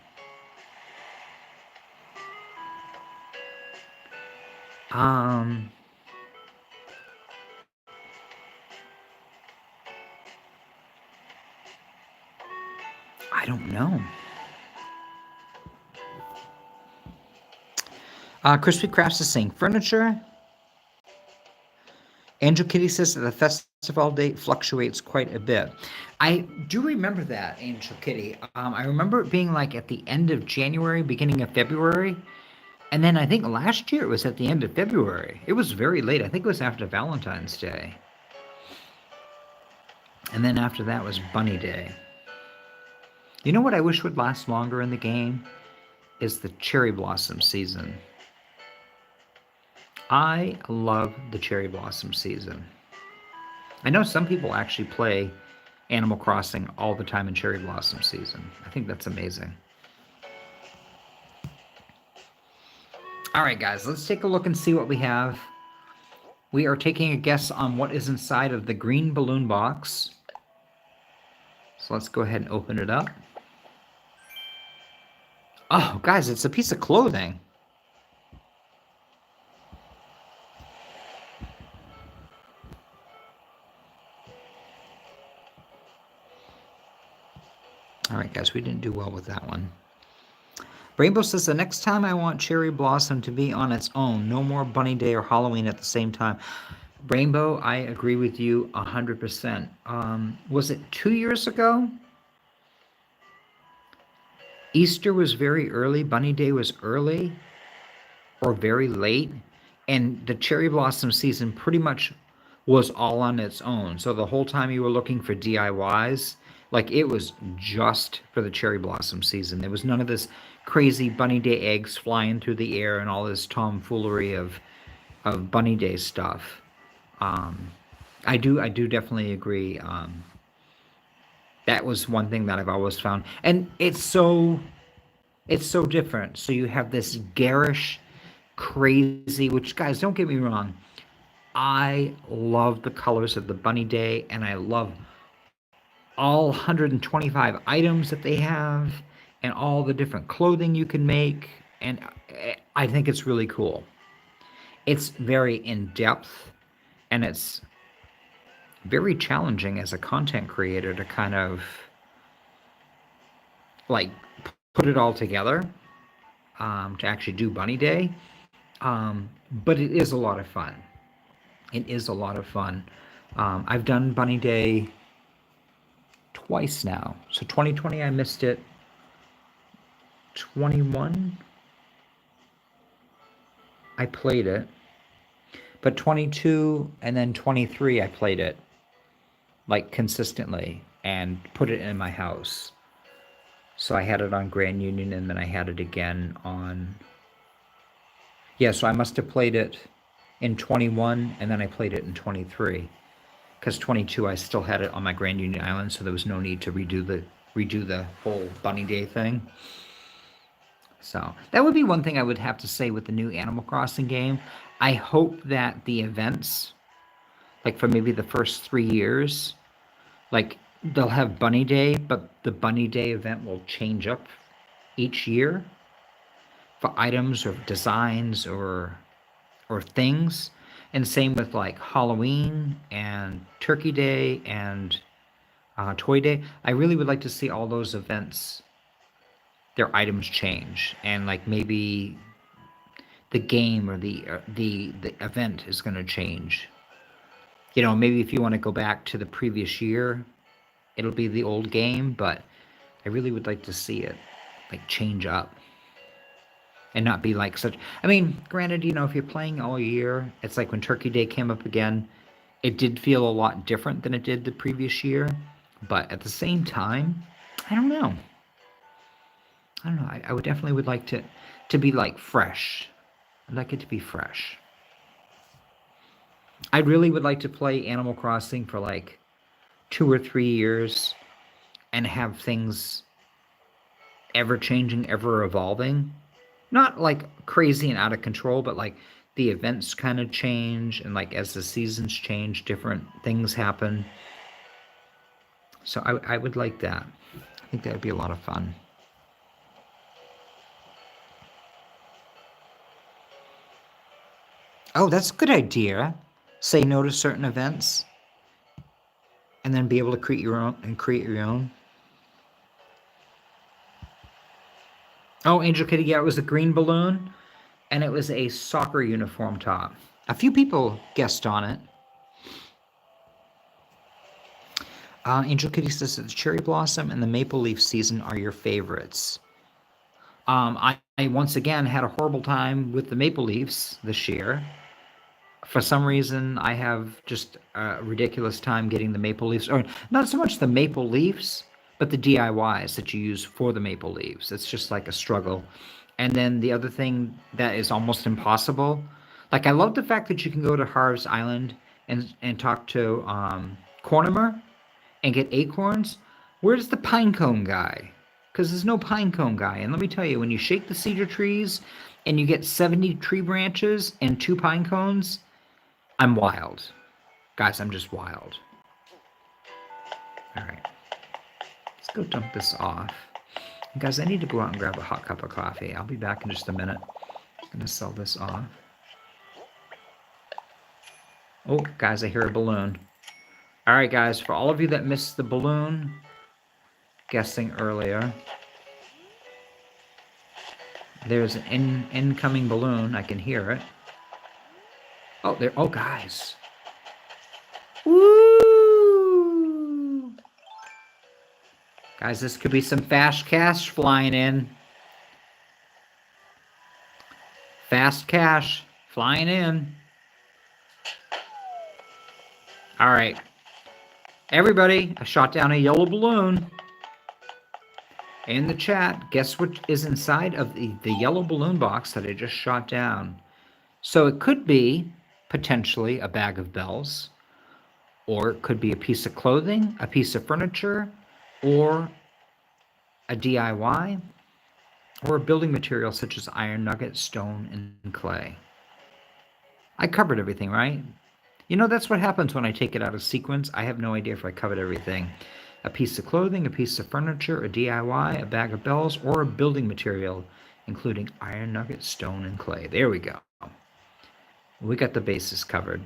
I don't know. Crispy Crafts is saying furniture. Angel Kitty says that the festival date fluctuates quite a bit. I do remember that, Angel Kitty. I remember it being like at the end of January, beginning of February. And then I think last year it was at the end of February. It was very late. I think it was after Valentine's Day. And then after that was Bunny Day. You know what I wish would last longer in the game? Is the cherry blossom season. I love the cherry blossom season. I know some people actually play Animal Crossing all the time in cherry blossom season. I think that's amazing. All right, guys, let's take a look and see what we have. We are taking a guess on what is inside of the green balloon box. So let's go ahead and open it up. Oh, guys, it's a piece of clothing. All right, guys, we didn't do well with that one. Rainbow says, the next time I want Cherry Blossom to be on its own. No more Bunny Day or Halloween at the same time. Rainbow, I agree with you 100%. Was it 2 years ago? Easter was very early. Bunny Day was early or very late. And the cherry blossom season pretty much was all on its own. So the whole time you were looking for DIYs, like it was just for the cherry blossom season. There was none of this crazy Bunny Day eggs flying through the air and all this tomfoolery of Bunny Day stuff. I do definitely agree. That was one thing that I've always found, and it's so different. So you have this garish, crazy, which, guys, don't get me wrong, I love the colors of the Bunny Day, and I love all 125 items that they have and all the different clothing you can make, and I think it's really cool. It's very in-depth, and it's very challenging as a content creator to kind of like put it all together to actually do Bunny Day. But it is a lot of fun. It is a lot of fun. I've done Bunny Day twice now. So 2020, I missed it. 21, I played it. But 22 and then 23, I played it like consistently and put it in my house. So I had it on Grand Union, and then I had it again on... Yeah, so I must have played it in 21, and then I played it in 23. because 22 I still had it on my Grand Union Island, so there was no need to redo the whole Bunny Day thing. So that would be one thing I would have to say with the new Animal Crossing game. I hope that the events, like for maybe the first 3 years, like they'll have Bunny Day, but the Bunny Day event will change up each year for items or designs or things. And same with like Halloween and Turkey Day and Toy Day. I really would like to see all those events, their items change, and like maybe the game or the event is going to change. You know, maybe if you want to go back to the previous year, it'll be the old game, but I really would like to see it like change up and not be like such. I mean, granted, you know, if you're playing all year, it's like when Turkey Day came up again, it did feel a lot different than it did the previous year, but at the same time, I don't know. I don't know. I would definitely would like to be like fresh. I'd like it to be fresh. I really would like to play Animal Crossing for like 2 or 3 years and have things ever changing, ever evolving. Not like crazy and out of control, but like the events kind of change, and like as the seasons change, different things happen. So I would like that. I think that would be a lot of fun. Oh, that's a good idea. Say no to certain events and then be able to create your own and create your own. Oh, Angel Kitty, yeah, it was a green balloon and it was a soccer uniform top. A few people guessed on it. Angel Kitty says that the cherry blossom and the maple leaf season are your favorites. I once again had a horrible time with the maple leaves this year. For some reason, I have just a ridiculous time getting the maple leaves, or not so much the maple leaves, but the DIYs that you use for the maple leaves. It's just like a struggle. And then the other thing that is almost impossible, like I love the fact that you can go to Harv's Island and talk to Cornimer and get acorns. Where's the pinecone guy? Because there's no pinecone guy. And let me tell you, when you shake the cedar trees and you get 70 tree branches and 2 pine cones, I'm wild. Guys, I'm just wild. All right. Let's go dump this off. And guys, I need to go out and grab a hot cup of coffee. I'll be back in just a minute. I'm going to sell this off. Oh, guys, I hear a balloon. All right, guys, for all of you that missed the balloon guessing earlier, there's an incoming balloon. I can hear it. Oh, there. Oh, guys. Woo! Guys, this could be some fast cash flying in. Fast cash flying in. All right. Everybody, I shot down a yellow balloon. In the chat, guess what is inside of the yellow balloon box that I just shot down? So it could be potentially a bag of bells, or it could be a piece of clothing, a piece of furniture, or a DIY, or a building material such as iron nugget, stone, and clay. I covered everything, right? You know, that's what happens when I take it out of sequence. I have no idea if I covered everything. A piece of clothing, a piece of furniture, a DIY, a bag of bells, or a building material, including iron nugget, stone, and clay. There we go. We got the bases covered.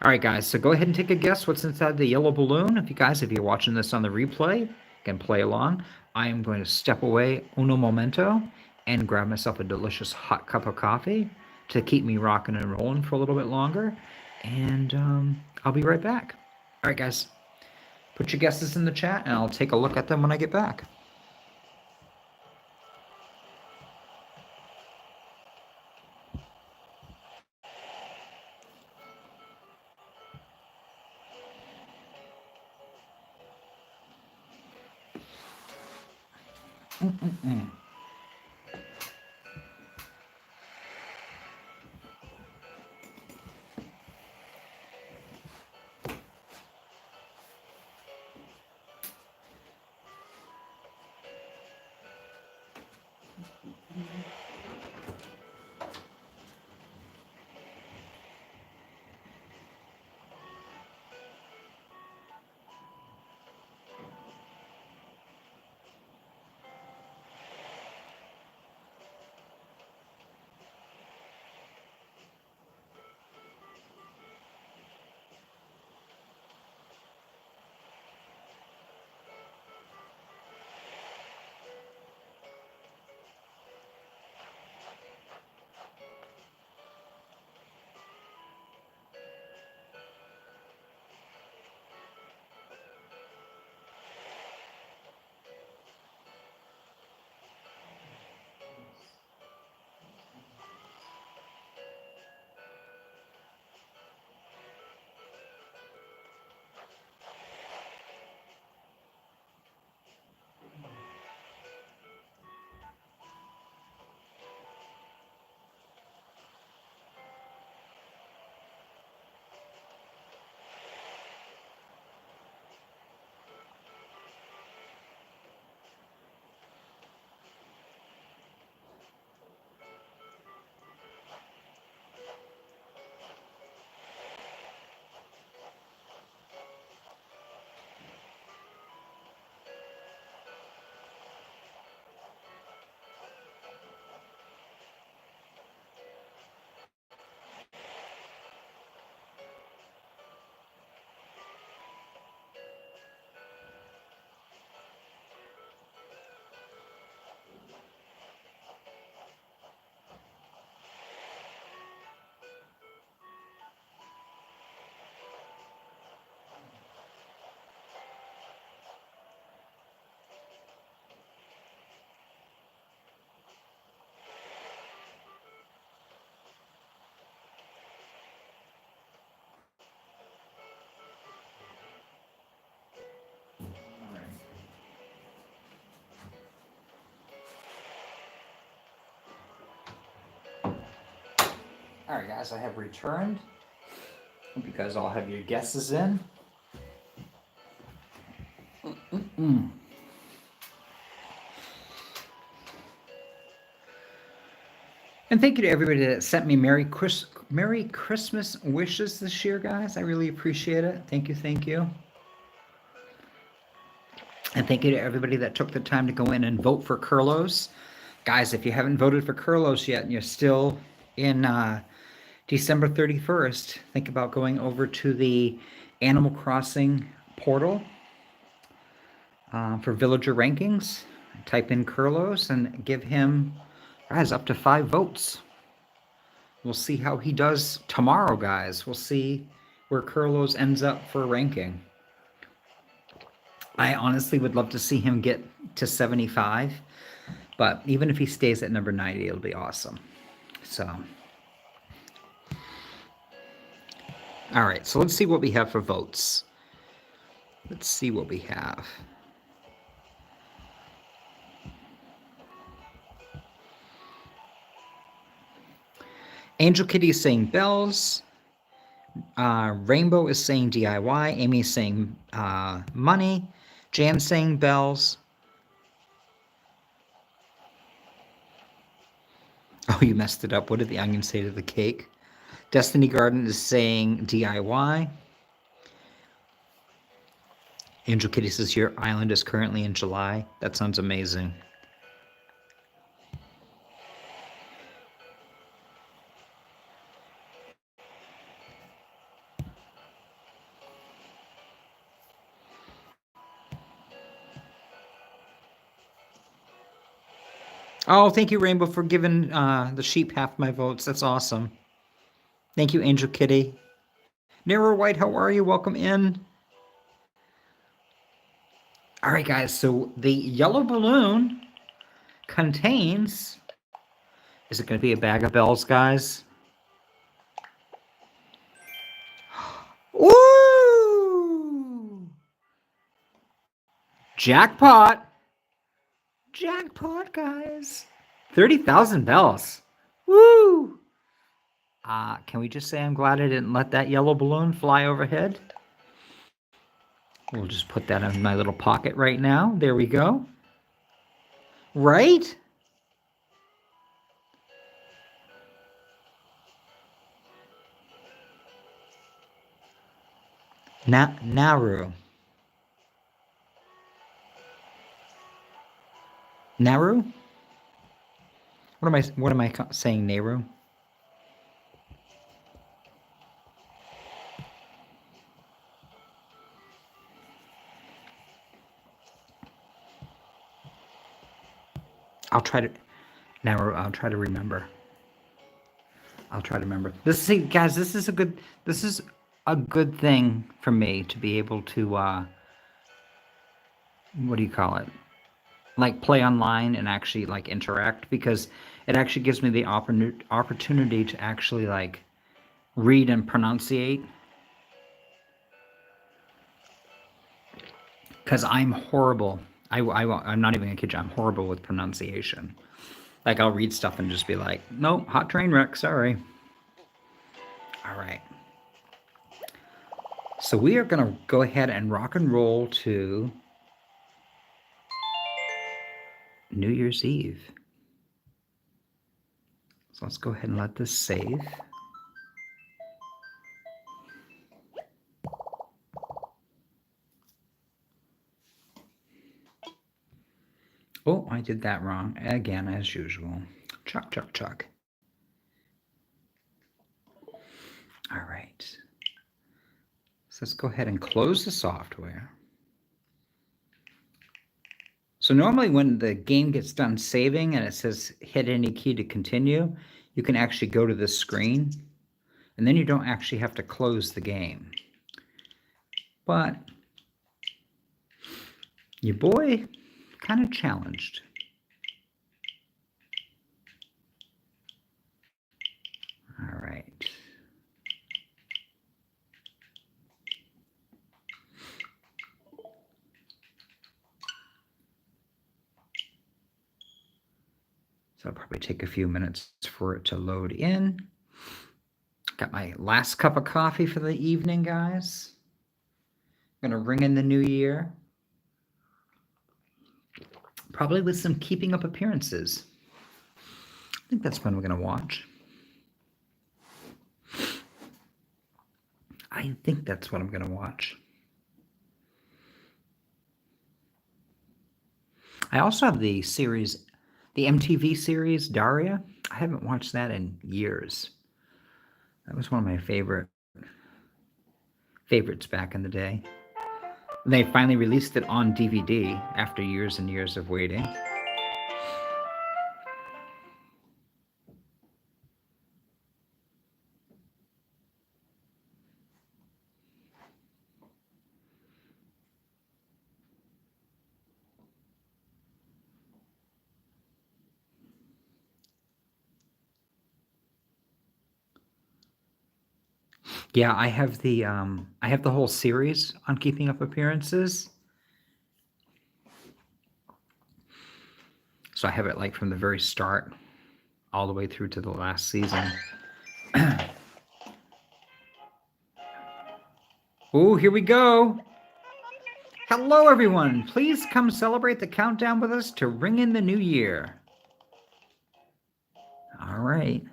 All right, guys, so go ahead and take a guess what's inside the yellow balloon. If you're watching this on the replay, you can play along. I am going to step away uno momento and grab myself a delicious hot cup of coffee to keep me rocking and rolling for a little bit longer. And I'll be right back. All right, guys. Put your guesses in the chat, and I'll take a look at them when I get back. All right, guys, I have returned. Hope you guys all have your guesses in. And thank you to everybody that sent me Merry Christmas wishes this year, guys. I really appreciate it. Thank you, thank you. And thank you to everybody that took the time to go in and vote for Curlos. Guys, if you haven't voted for Curlos yet and you're still in December 31st, think about going over to the Animal Crossing portal for villager rankings. Type in Curlos and give him, guys, up to 5 votes. We'll see how he does tomorrow, guys. We'll see where Curlos ends up for ranking. I honestly would love to see him get to 75, but even if he stays at number 90, it'll be awesome. So, all right, so let's see what we have for votes. Let's see what we have. Angel Kitty is saying bells. Rainbow is saying DIY. Amy is saying money. Jan saying bells. Oh, you messed it up. What did the onion say to the cake? Destiny Garden is saying DIY. Angel Kitty says your island is currently in July. That sounds amazing. Oh, thank you, Rainbow, for giving the sheep half my votes. That's awesome. Thank you, Angel Kitty. Narrow White, how are you? Welcome in. All right, guys, so the yellow balloon contains... Is it going to be a bag of bells, guys? Woo! Jackpot! Jackpot, guys. 30,000 bells. Woo! Can we just say I'm glad I didn't let that yellow balloon fly overhead? We'll just put that in my little pocket right now. There we go. Right? Naru. Naru? What am I saying, Naru? I'll try to Naru, I'll try to remember. See, guys, this is a good thing for me to be able to what do you call it? Like play online and actually like interact, because it actually gives me the opportunity to actually like read and pronunciate, because I'm horrible. I'm not even gonna kid you, I'm horrible with pronunciation. Like I'll read stuff and just be like, nope, hot train wreck, sorry. All right. So we are gonna go ahead and rock and roll to New Year's Eve. So let's go ahead and let this save. Oh, I did that wrong again, as usual. Chuck, chuck, chuck. All right. So let's go ahead and close the software. So normally when the game gets done saving and it says hit any key to continue, you can actually go to this screen, and then you don't actually have to close the game. But your boy kind of challenged. All right. So it'll probably take a few minutes for it to load in. Got my last cup of coffee for the evening, guys. Gonna ring in the new year. Probably with some Keeping Up Appearances. I think that's when we're gonna watch. I think that's what I'm gonna watch. I also have the series, the MTV series, Daria. I haven't watched that in years. That was one of my favorites back in the day. And they finally released it on DVD after years and years of waiting. Yeah, I have the whole series on Keeping Up Appearances. So I have it like from the very start all the way through to the last season. Oh, here we go. Hello, everyone. Please come celebrate the countdown with us to ring in the new year. All right.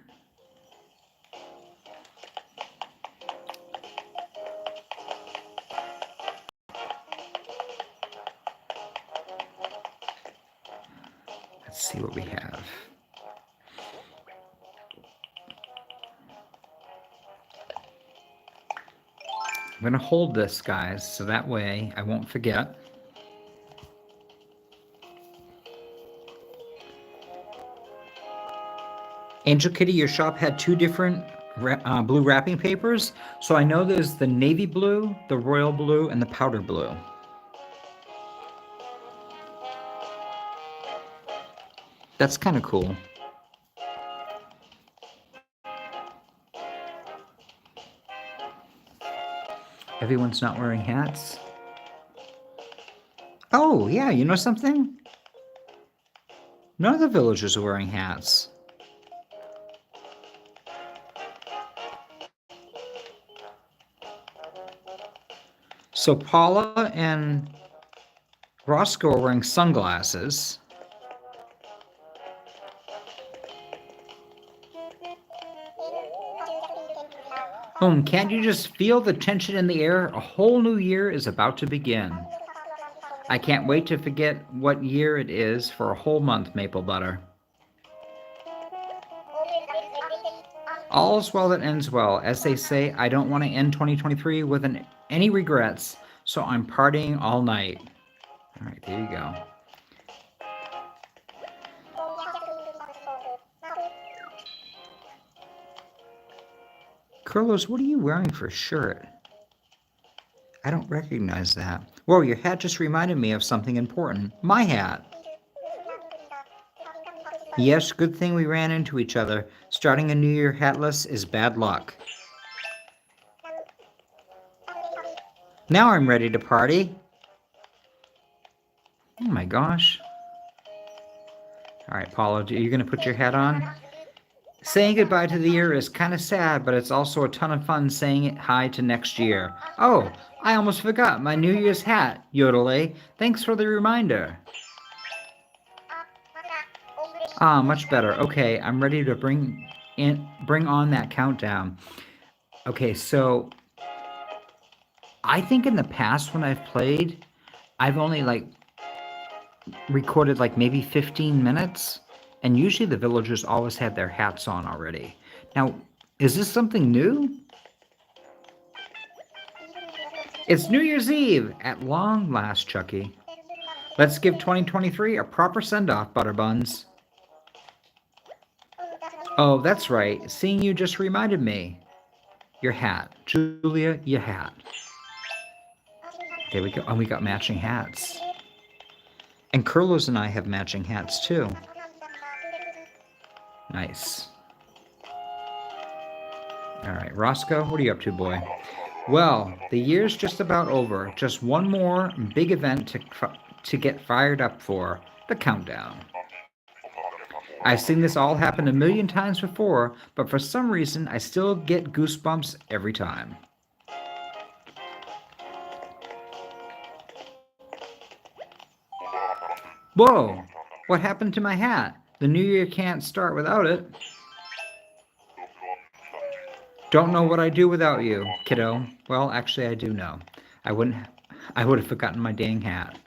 Let's see what we have. I'm going to hold this, guys, so that way I won't forget. Angel Kitty, your shop had two different blue wrapping papers. So I know there's the navy blue, the royal blue, and the powder blue. That's kind of cool. Everyone's not wearing hats. Oh, yeah, you know something? None of the villagers are wearing hats. So Paula and Roscoe are wearing sunglasses. Can't you just feel the tension in the air? A whole new year is about to begin. I can't wait to forget what year it is for a whole month, Maple Butter. All's well that ends well. As they say, I don't want to end 2023 with any regrets, so I'm partying all night. All right, there you go. Carlos, what are you wearing for a shirt? I don't recognize that. Whoa, your hat just reminded me of something important. My hat. Yes, good thing we ran into each other. Starting a new year hatless is bad luck. Now I'm ready to party. Oh my gosh. All right, Paula, are you going to put your hat on? Saying goodbye to the year is kind of sad, but it's also a ton of fun saying hi to next year. Oh, I almost forgot my New Year's hat, Yodelay. Thanks for the reminder. Ah, much better. Okay, I'm ready to bring on that countdown. Okay, so I think in the past when I've played, I've only recorded maybe 15 minutes, and usually the villagers always had their hats on already. Now, is this something new? It's New Year's Eve at long last, Chucky. Let's give 2023 a proper send-off, Butterbuns. Oh, that's right. Seeing you just reminded me. Your hat. Julia, your hat. There we go. And we got matching hats. And Curlos and I have matching hats too. Nice. All right, Roscoe, what are you up to, boy? Well, the year's just about over. Just one more big event to get fired up for. The countdown. I've seen this all happen a million times before, but for some reason, I still get goosebumps every time. Whoa! What happened to my hat? The new year can't start without it. Don't know what I'd do without you, kiddo. Well, actually, I do know. I would have forgotten my dang hat.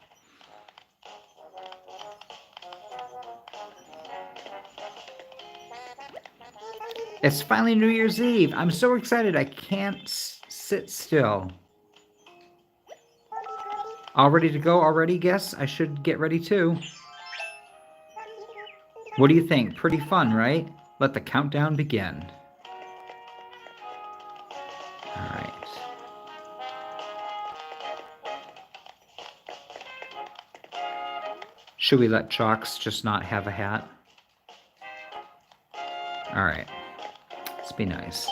It's finally New Year's Eve. I'm so excited I can't sit still. All ready to go already? Guess I should get ready too. What do you think? Pretty fun, right? Let the countdown begin. All right. Should we let Chalks just not have a hat? All right. Let's be nice.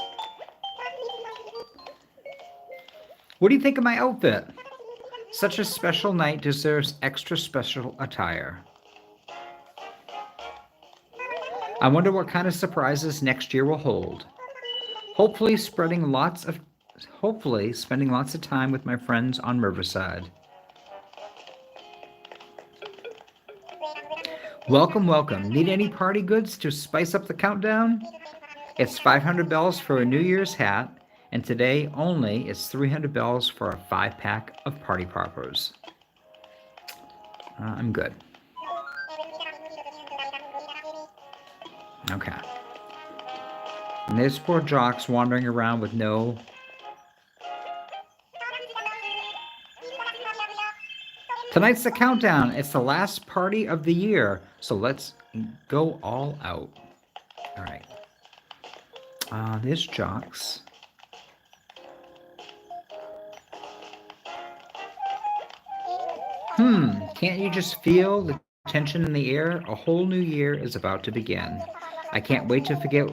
What do you think of my outfit? Such a special night deserves extra special attire. I wonder what kind of surprises next year will hold. Hopefully spending lots of time with my friends on Riverside. Welcome, welcome. Need any party goods to spice up the countdown? It's 500 bells for a New Year's hat, and today only it's 300 bells for a 5-pack of party poppers. I'm good. Okay. And there's poor Jocks wandering around with no... Tonight's the countdown. It's the last party of the year, so let's go all out. All right. There's Jocks. Can't you just feel the tension in the air? A whole new year is about to begin. I can't wait to forget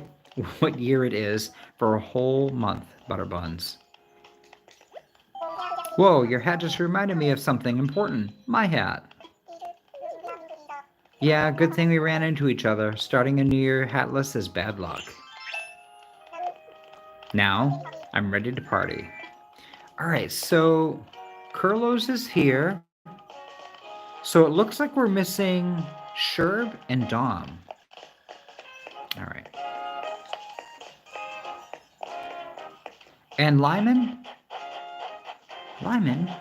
what year it is for a whole month, Butterbuns. Whoa, your hat just reminded me of something important. My hat. Yeah, good thing we ran into each other. Starting a new year hatless is bad luck. Now, I'm ready to party. All right, so Curlos is here. So it looks like we're missing Sherb and Dom. All right. And Lyman? Lyman?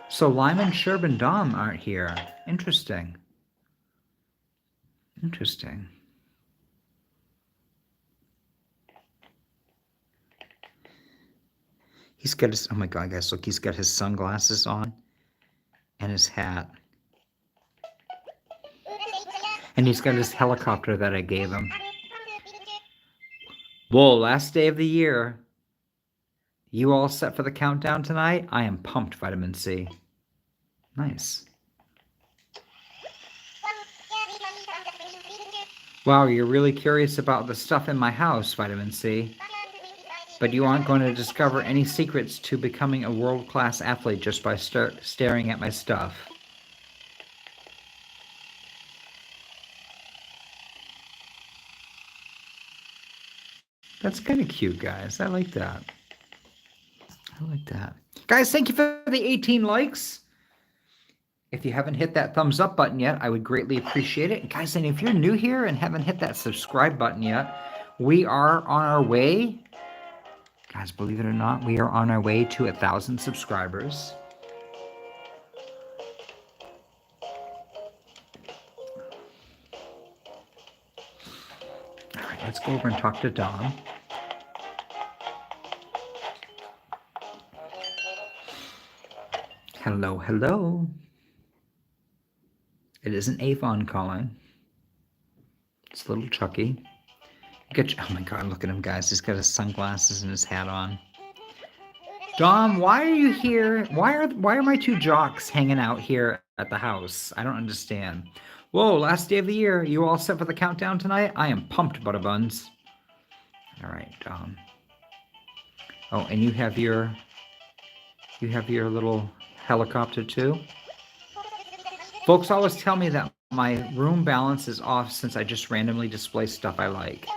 So Lyman, Sherb, and Dom aren't here. Interesting. Interesting. He's got his, oh my God, guys, look, he's got his sunglasses on and his hat. And he's got his helicopter that I gave him. Whoa, last day of the year. You all set for the countdown tonight? I am pumped, Vitamin C. Nice. Wow, you're really curious about the stuff in my house, Vitamin C. But you aren't going to discover any secrets to becoming a world-class athlete just by staring at my stuff. That's kind of cute, guys. I like that. I like that. Guys, thank you for the 18 likes. If you haven't hit that thumbs up button yet, I would greatly appreciate it. And guys, and if you're new here and haven't hit that subscribe button yet, we are on our way. Guys, believe it or not, we are on our way to 1,000 subscribers. All right, let's go over and talk to Dom. Hello, hello. It isn't Avon calling. It's Little Chuckie. Oh my God, look at him, guys. He's got his sunglasses and his hat on. Dom, why are you here? Why are my two jocks hanging out here at the house? I don't understand. Whoa, last day of the year. You all set for the countdown tonight? I am pumped, Butterbuns. All right, Dom. Oh, and you have your little helicopter too? Folks always tell me that my room balance is off since I just randomly display stuff I like.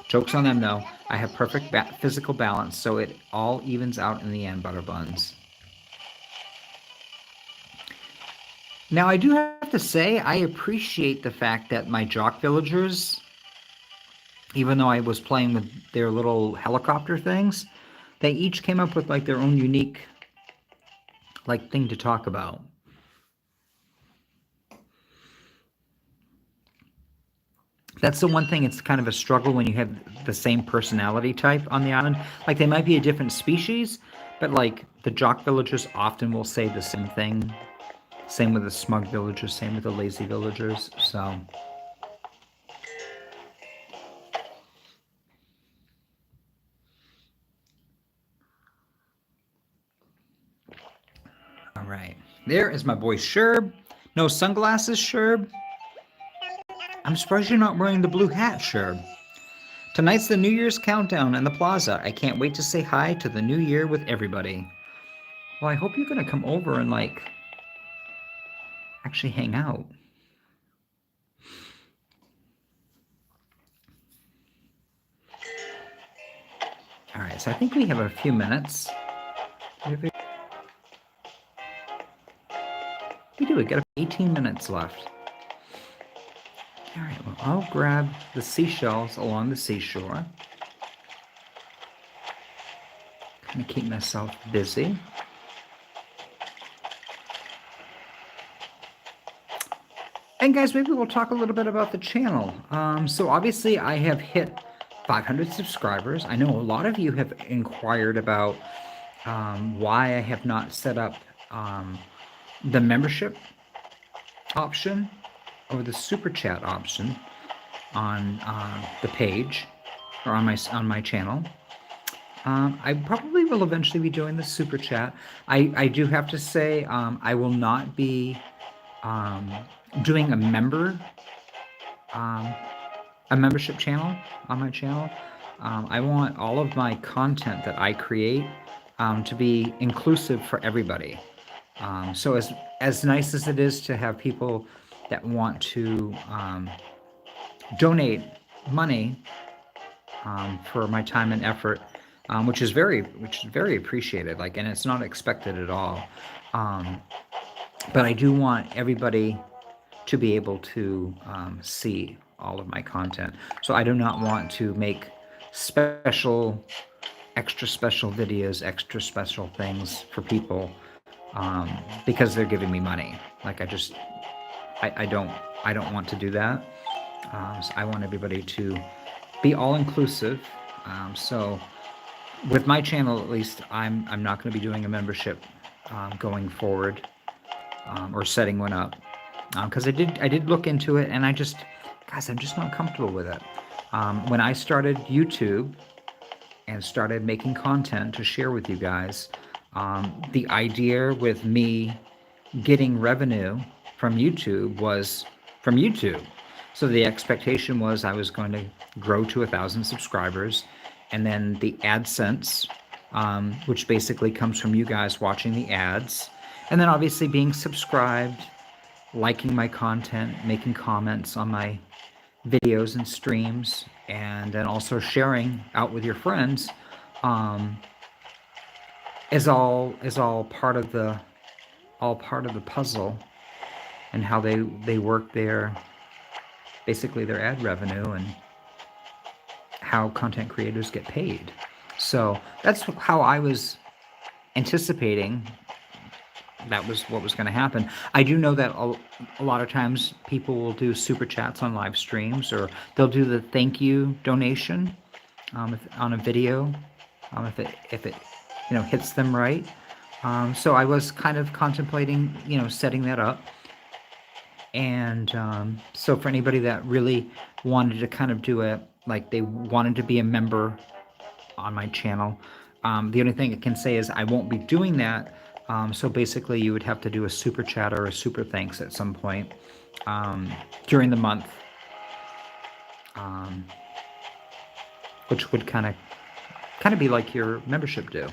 Joke's on them, though. I have perfect physical balance, so it all evens out in the end, Butterbuns. Now, I do have to say, I appreciate the fact that my jock villagers, even though I was playing with their little helicopter things, they each came up with like their own unique like thing to talk about. That's the one thing, it's kind of a struggle when you have the same personality type on the island. Like, they might be a different species, but like the jock villagers often will say the same thing. Same with the smug villagers, same with the lazy villagers, so. All right, there is my boy Sherb. No sunglasses, Sherb? I'm surprised you're not wearing the blue hat, Sherb. Tonight's the New Year's countdown in the plaza. I can't wait to say hi to the new year with everybody. Well, I hope you're going to come over and, like, actually hang out. All right, so I think we have a few minutes. We do. We got 18 minutes left. All right, well, I'll grab the seashells along the seashore. Kind of keep myself busy. And guys, maybe we'll talk a little bit about the channel. So obviously I have hit 500 subscribers. I know a lot of you have inquired about why I have not set up the membership option or the super chat option on the page or on my channel. I probably will eventually be doing the super chat. I do have to say I will not be doing a membership channel on my channel. I want all of my content that I create to be inclusive for everybody. So as nice as it is to have people that want to donate money for my time and effort, which is very appreciated. Like, and it's not expected at all. But I do want everybody to be able to see all of my content. So I do not want to make special extra special videos, extra special things for people, because they're giving me money. Like I don't want to do that. So I want everybody to be all inclusive. So with my channel, at least, I'm not going to be doing a membership going forward, or setting one up, because I did look into it, and guys, I'm just not comfortable with it. When I started YouTube and started making content to share with you guys, the idea with me getting revenue from YouTube was from YouTube. So the expectation was I was going to grow to 1,000 subscribers, and then the AdSense, which basically comes from you guys watching the ads, and then obviously being subscribed, liking my content, making comments on my videos and streams, and then also sharing out with your friends, is all part of the puzzle, and how they work basically their ad revenue, and how content creators get paid. So that's how I was anticipating that was what was going to happen. I do know that a lot of times people will do super chats on live streams, or they'll do the thank you donation on a video, if it hits them right. So I was kind of contemplating setting that up. And so for anybody that really wanted to kind of do it, like they wanted to be a member on my channel, the only thing I can say is I won't be doing that. So basically you would have to do a super chat or a super thanks at some point during the month, which would kind of be like your membership due.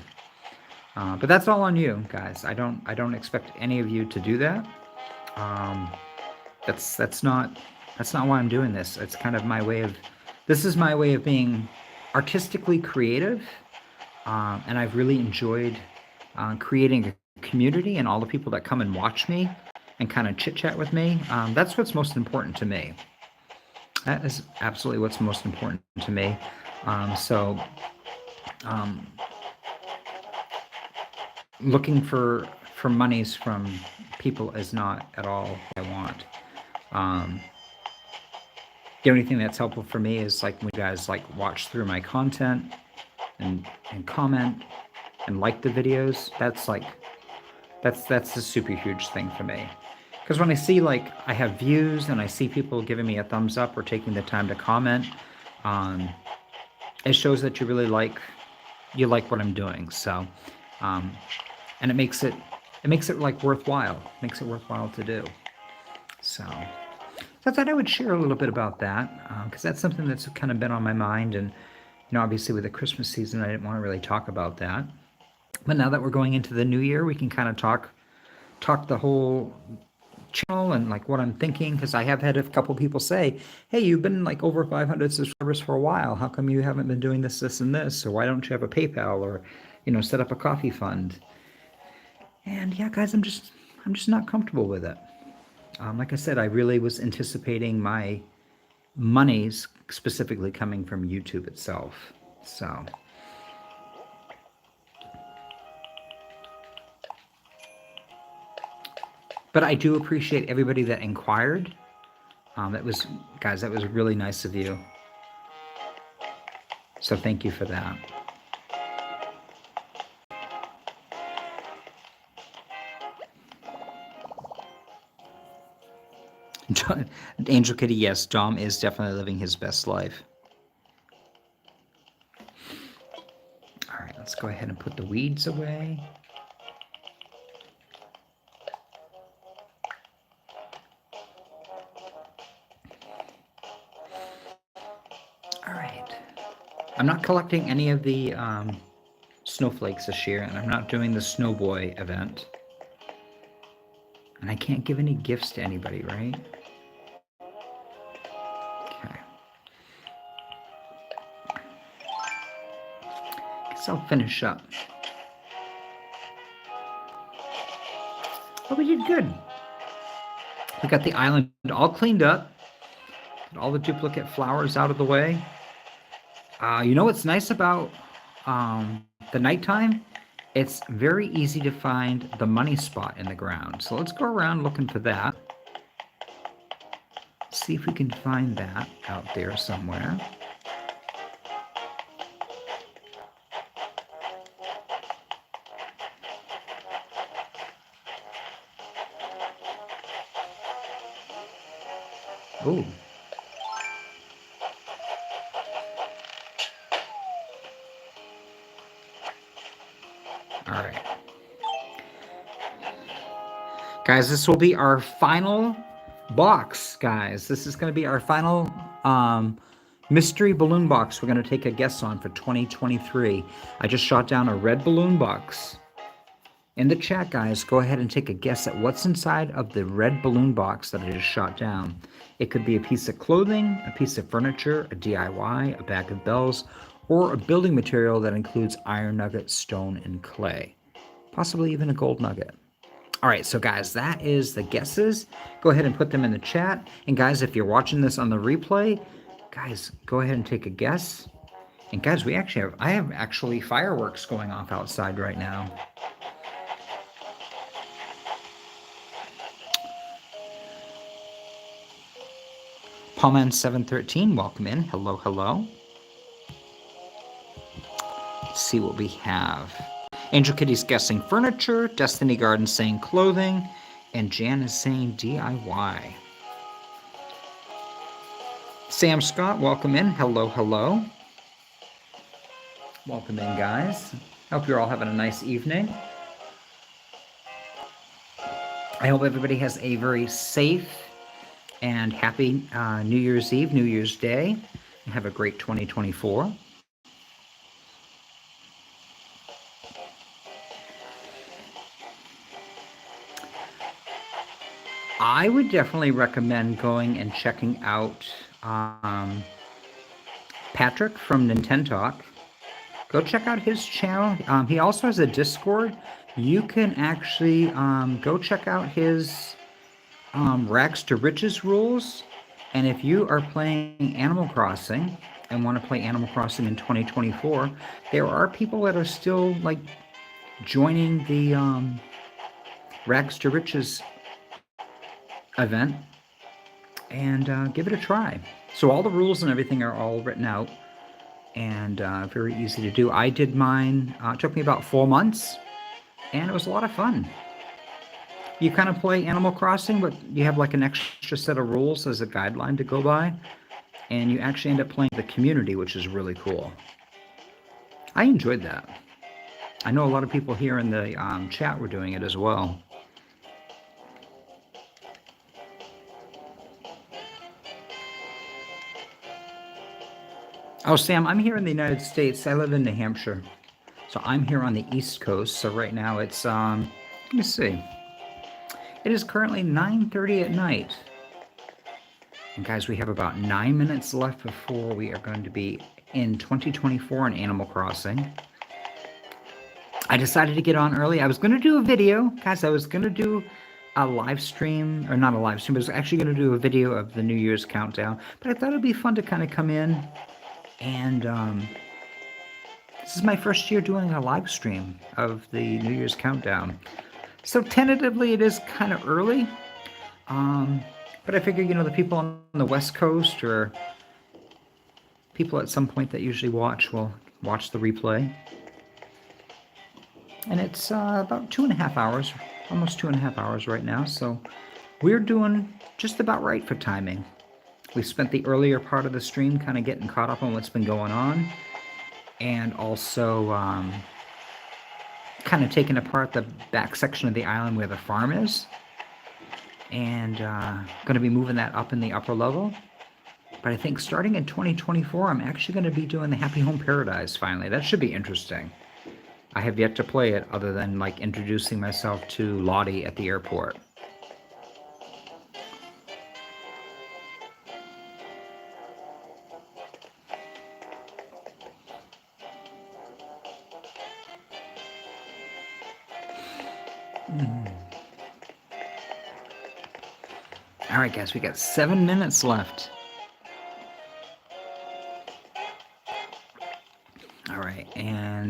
But that's all on you guys. I don't expect any of you to do that. That's not why I'm doing this. It's kind of this is my way of being artistically creative, and I've really enjoyed creating a community, and all the people that come and watch me and kind of chit chat with me. That's what's most important to me. That is absolutely what's most important to me. Looking for monies from people is not at all what I want. The only thing that's helpful for me is like when you guys watch through my content and comment and like the videos. That's a super huge thing for me. Because when I see I have views and I see people giving me a thumbs up or taking the time to comment, it shows that you really like what I'm doing. So, and it makes it worthwhile. Makes it worthwhile to do. So I thought I would share a little bit about that, because that's something that's kind of been on my mind. And obviously with the Christmas season, I didn't want to really talk about that. But now that we're going into the new year, we can kind of talk the whole channel and what I'm thinking, because I have had a couple people say, hey, you've been over 500 subscribers for a while. How come you haven't been doing this, and this? Or why don't you have a PayPal, or set up a coffee fund? And yeah, guys, I'm just not comfortable with it. Like I said, I really was anticipating my monies specifically coming from YouTube itself. So but I do appreciate everybody that inquired. That was really nice of you. So thank you for that. Angel Kitty, yes, Dom is definitely living his best life. All right, let's go ahead and put the weeds away. All right. I'm not collecting any of the snowflakes this year, and I'm not doing the Snowboy event. And I can't give any gifts to anybody, right? Okay. Guess I'll finish up. Oh, we did good. We got the island all cleaned up. Got all the duplicate flowers out of the way. You know what's nice about the nighttime, it's very easy to find the money spot in the ground. So let's go around looking for that. See if we can find that out there somewhere. Ooh. All right. Guys, this will be our final box, guys. This is going to be our final mystery balloon box we're going to take a guess on for 2023. I just shot down a red balloon box. In the chat, guys, go ahead and take a guess at what's inside of the red balloon box that I just shot down. It could be a piece of clothing, a piece of furniture, a DIY, a bag of bells, or a building material that includes iron nugget, stone, and clay. Possibly even a gold nugget. All right, so guys, that is the guesses. Go ahead and put them in the chat. And guys, if you're watching this on the replay, guys, go ahead and take a guess. And guys, I have actually fireworks going off outside right now. Paulman713, welcome in. Hello, hello. Let's see what we have. Angel Kitty's guessing furniture, Destiny Garden saying clothing, and Jan is saying DIY. Sam Scott, welcome in. Hello, hello. Welcome in, guys. Hope you're all having a nice evening. I hope everybody has a very safe and happy New Year's Eve, New Year's Day, and have a great 2024. I would definitely recommend going and checking out Patrick from Nintendo Talk. Go check out his channel. He also has a Discord. You can actually go check out his Rags to Riches rules. And if you are playing Animal Crossing and want to play Animal Crossing in 2024, there are people that are still like joining the Rags to Riches event, and give it a try. So all the rules and everything are all written out and very easy to do. I did mine. It took me about 4 months, and it was a lot of fun. You kind of play Animal Crossing, but you have like an extra set of rules as a guideline to go by, and you actually end up playing the community, which is really cool. I enjoyed that. I know a lot of people here in the chat were doing it as well. Oh, Sam, I'm here in the United States. I live in New Hampshire. So I'm here on the East Coast. So right now it's, let me see. It is currently 9:30 at night. And guys, we have about 9 minutes left before we are going to be in 2024 in Animal Crossing. I decided to get on early. I was going to do a video. Guys, I was going to do a live stream, or not a live stream, but I was actually going to do a video of the New Year's countdown. But I thought it'd be fun to kind of come in. And this is my first year doing a live stream of the New Year's countdown. So tentatively it is kind of early. But I figure, the people on the West Coast or people at some point that usually will watch the replay. And it's about 2.5 hours, almost 2.5 hours right now. So we're doing just about right for timing. We spent the earlier part of the stream kind of getting caught up on what's been going on, and also kind of taking apart the back section of the island where the farm is, and going to be moving that up in the upper level. But I think starting in 2024, I'm actually going to be doing the Happy Home Paradise finally. That should be interesting. I have yet to play it other than like introducing myself to Lottie at the airport. All right, guys, we got 7 minutes left. All right, and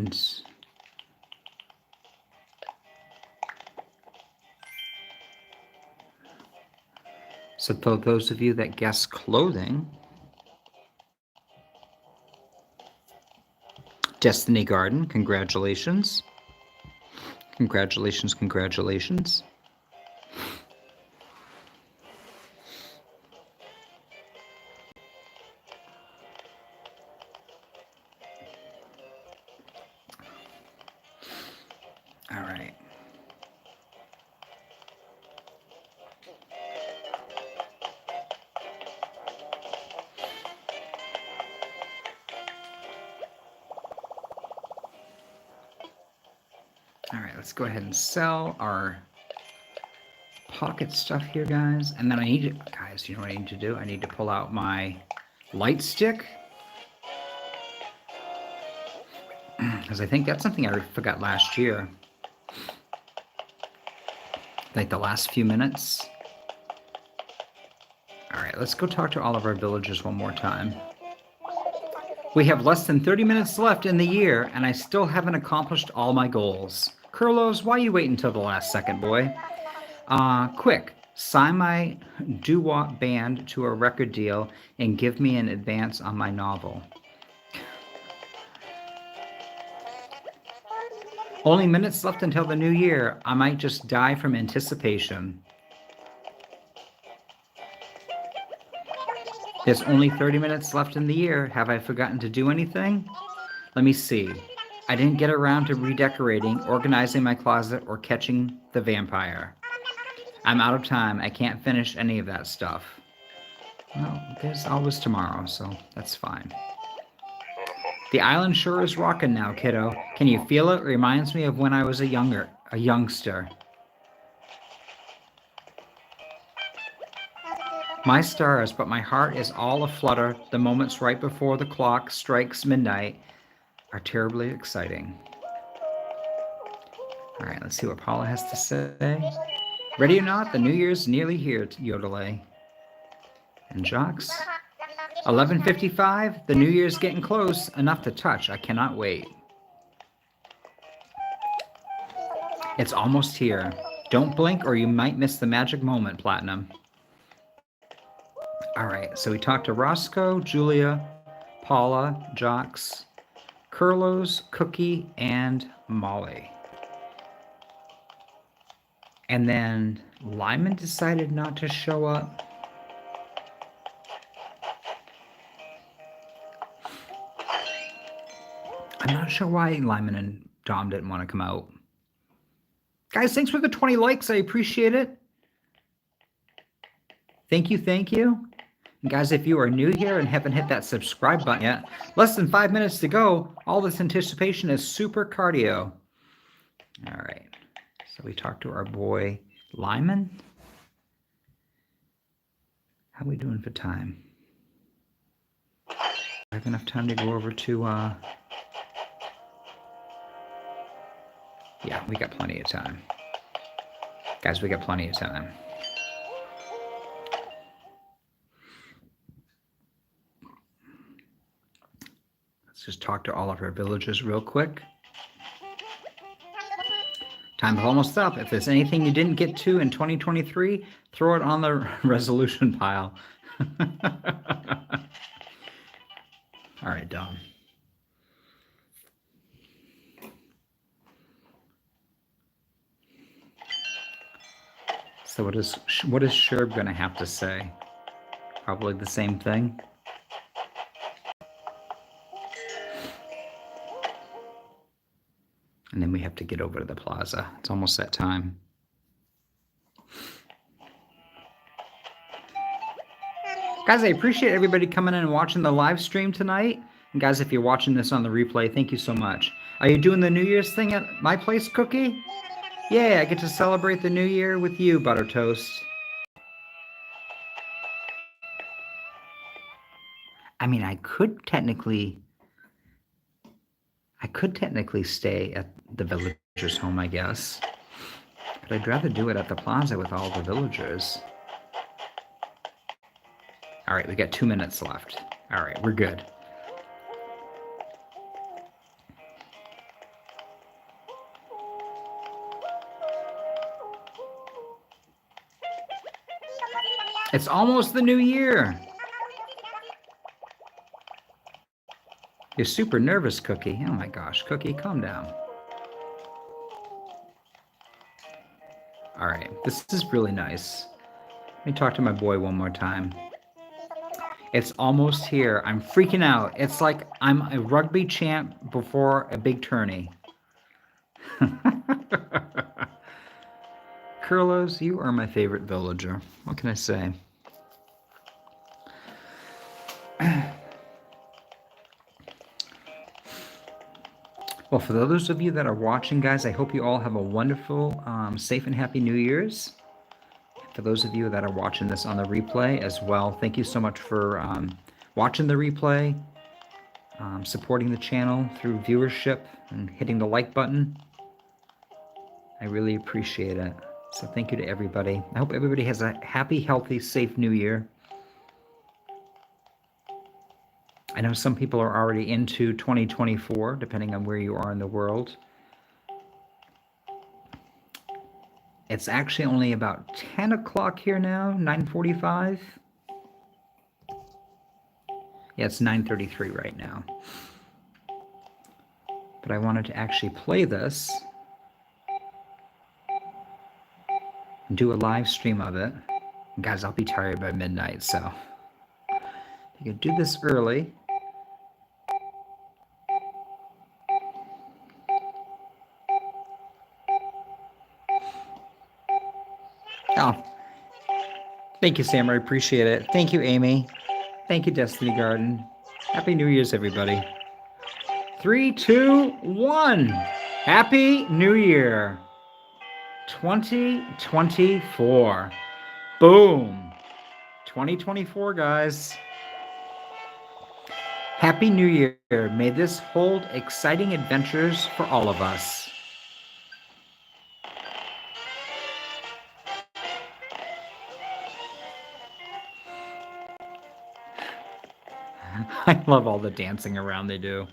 And so for those of you that guess clothing, Destiny Garden, congratulations. Congratulations, congratulations. All right. All right, let's go ahead and sell our pocket stuff here, guys. And then I need to, guys, you know what I need to do? I need to pull out my light stick. Because I think that's something I forgot last year. Like the last few minutes. All right, let's go talk to all of our villagers one more time. We have less than 30 minutes left in the year, and I still haven't accomplished all my goals. Kurlos, why you wait until the last second, boy? Quick, sign my doo-wop band to a record deal and give me an advance on my novel. Only minutes left until the new year. I might just die from anticipation. There's only 30 minutes left in the year. Have I forgotten to do anything? Let me see. I didn't get around to redecorating, organizing my closet, or catching the vampire. I'm out of time. I can't finish any of that stuff. Well, there's always tomorrow, so that's fine. The island sure is rocking now, kiddo. Can you feel it? Reminds me of when I was a youngster. My stars, but my heart is all aflutter. The moments right before the clock strikes midnight are terribly exciting. All right, let's see what Paula has to say. Ready or not, the New Year's nearly here, Yodelay. And Jocks. 11:55, the New Year's getting close, enough to touch. I cannot wait. It's almost here. Don't blink or you might miss the magic moment, Platinum. All right, so we talked to Roscoe, Julia, Paula, Jocks, Kurlos, Cookie, and Molly. And then Lyman decided not to show up. I'm not sure why Lyman and Dom didn't want to come out. Guys, thanks for the 20 likes. I appreciate it. Thank you, thank you. And guys, if you are new here and haven't hit that subscribe button yet, less than 5 minutes to go. All this anticipation is super cardio. All right. So we talked to our boy Lyman. How are we doing for time? I have enough time to go over to... Yeah, we got plenty of time. Guys, we got plenty of time. Let's just talk to all of our villagers real quick. Time's almost up. If there's anything you didn't get to in 2023, throw it on the resolution pile. All right, Dom. So what is Sherb going to have to say? Probably the same thing. And then we have to get over to the plaza. It's almost that time. Guys, I appreciate everybody coming in and watching the live stream tonight. And guys, if you're watching this on the replay, thank you so much. Are you doing the New Year's thing at my place, Cookie? Yeah, I get to celebrate the new year with you, Butter Toast. I mean, I could technically stay at the villagers' home, I guess. But I'd rather do it at the plaza with all the villagers. All right, we got 2 minutes left. All right, we're good. It's almost the new year. You're super nervous, Cookie. Oh my gosh, Cookie, calm down. All right, this is really nice. Let me talk to my boy one more time. It's almost here. I'm freaking out. It's like I'm a rugby champ before a big tourney. Curlos, you are my favorite villager. What can I say? Well, for those of you that are watching, guys, I hope you all have a wonderful, safe and happy New Year's. For those of you that are watching this on the replay as well, thank you so much for watching the replay, supporting the channel through viewership and hitting the like button. I really appreciate it. So thank you to everybody. I hope everybody has a happy, healthy, safe New Year. I know some people are already into 2024, depending on where you are in the world. It's actually only about 10 o'clock here now, 9:45. Yeah, it's 9:33 right now. But I wanted to actually play this and do a live stream of it. And guys, I'll be tired by midnight, so you can do this early. Oh, thank you, Sam. I appreciate it. Thank you, Amy. Thank you, Destiny Garden. Happy New Year's, everybody. 3, 2, 1. Happy New Year. 2024. Boom. 2024, guys. Happy New Year. May this hold exciting adventures for all of us. I love all the dancing around they do.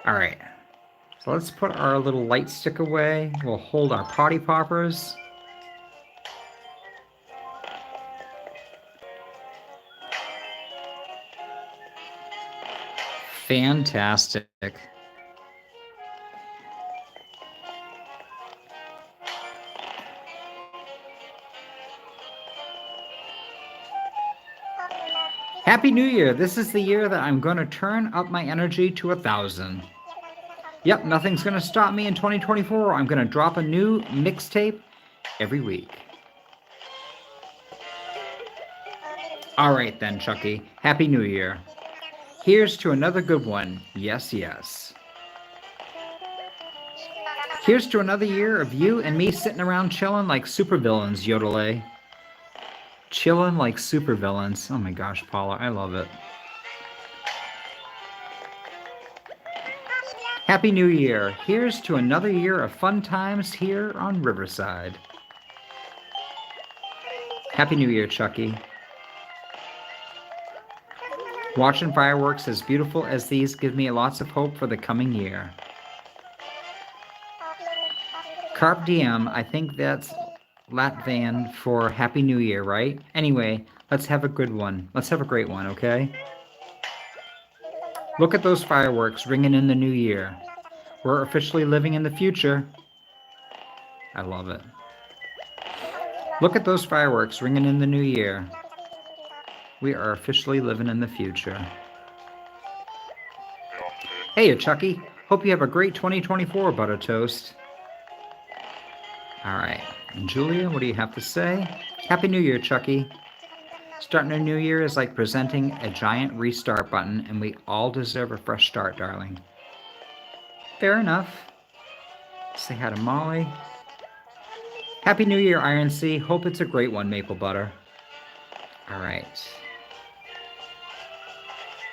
All right. So let's put our little light stick away. We'll hold our potty poppers. Fantastic. Happy New Year. This is the year that I'm going to turn up my energy to 1,000. Yep, nothing's going to stop me in 2024. I'm going to drop a new mixtape every week. All right then, Chucky. Happy New Year. Here's to another good one. Yes, yes. Here's to another year of you and me sitting around chilling like supervillains, Yodelay. Chilling like supervillains. Oh my gosh, Paula, I love it. Happy New Year. Here's to another year of fun times here on Riverside. Happy New Year, Chucky. Watching fireworks as beautiful as these gives me lots of hope for the coming year. Carp Diem, I think that's Latvian for Happy New Year, right? Anyway, let's have a good one. Let's have a great one, okay? Look at those fireworks ringing in the new year. We're officially living in the future. I love it. Look at those fireworks ringing in the new year. We are officially living in the future. Hey, Chucky. Hope you have a great 2024, Butter Toast. All right. And Julia, what do you have to say? Happy New Year, Chucky. Starting a new year is like presenting a giant restart button, and we all deserve a fresh start, darling. Fair enough. Say hi to Molly. Happy New Year, Iron Sea. Hope it's a great one, Maple Butter. All right.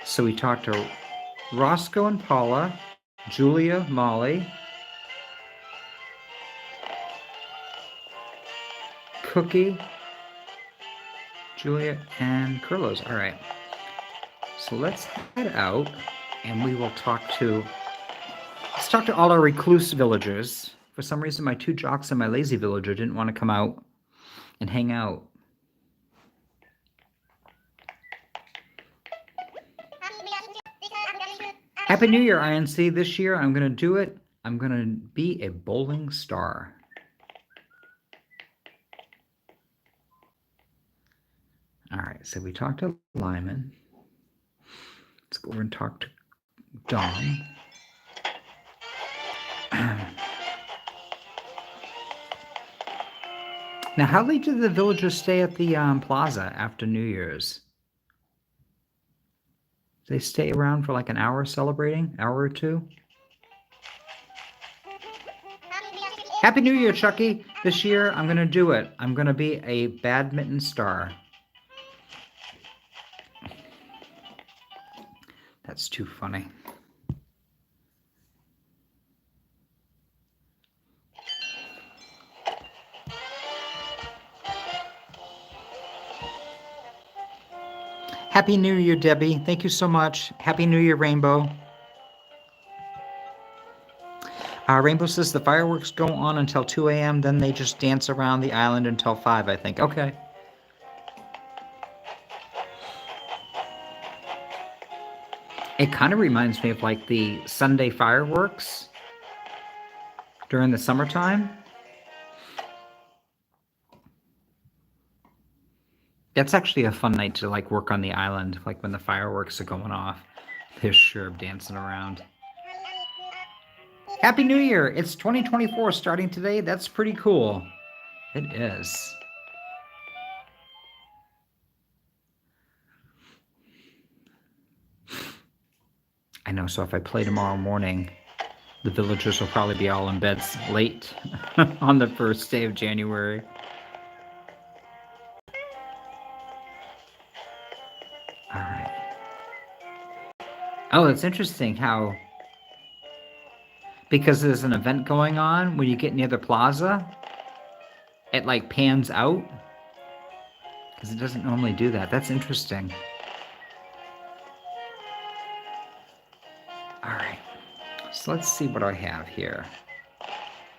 So we talked to Roscoe and Paula, Julia, Molly, Cookie, Julia, and Curlos. All right. So let's head out and we will let's talk to all our recluse villagers. For some reason, my 2 jocks and my lazy villager didn't want to come out and hang out. Happy New Year, INC. This year, I'm going to do it. I'm going to be a bowling star. All right, so we talked to Lyman. Let's go over and talk to Dawn. Now, how late did the villagers stay at the plaza after New Year's? They stay around for like an hour celebrating, hour or two? Happy New Year, Chuckie. This year, I'm going to do it. I'm going to be a badminton star. That's too funny. Happy New Year, Debbie. Thank you so much. Happy New Year, Rainbow. Rainbow says the fireworks go on until 2 a.m., then they just dance around the island until 5, I think. Okay. It kind of reminds me of like the Sunday fireworks during the summertime. That's actually a fun night to like work on the island, like when the fireworks are going off. They're sure dancing around. Happy New Year! It's 2024 starting today. That's pretty cool. It is. I know, so if I play tomorrow morning, the villagers will probably be all in bed late on the first day of January. All right. Oh, it's interesting how, because there's an event going on, when you get near the plaza, it like pans out. Because it doesn't normally do that. That's interesting. All right. So let's see what I have here.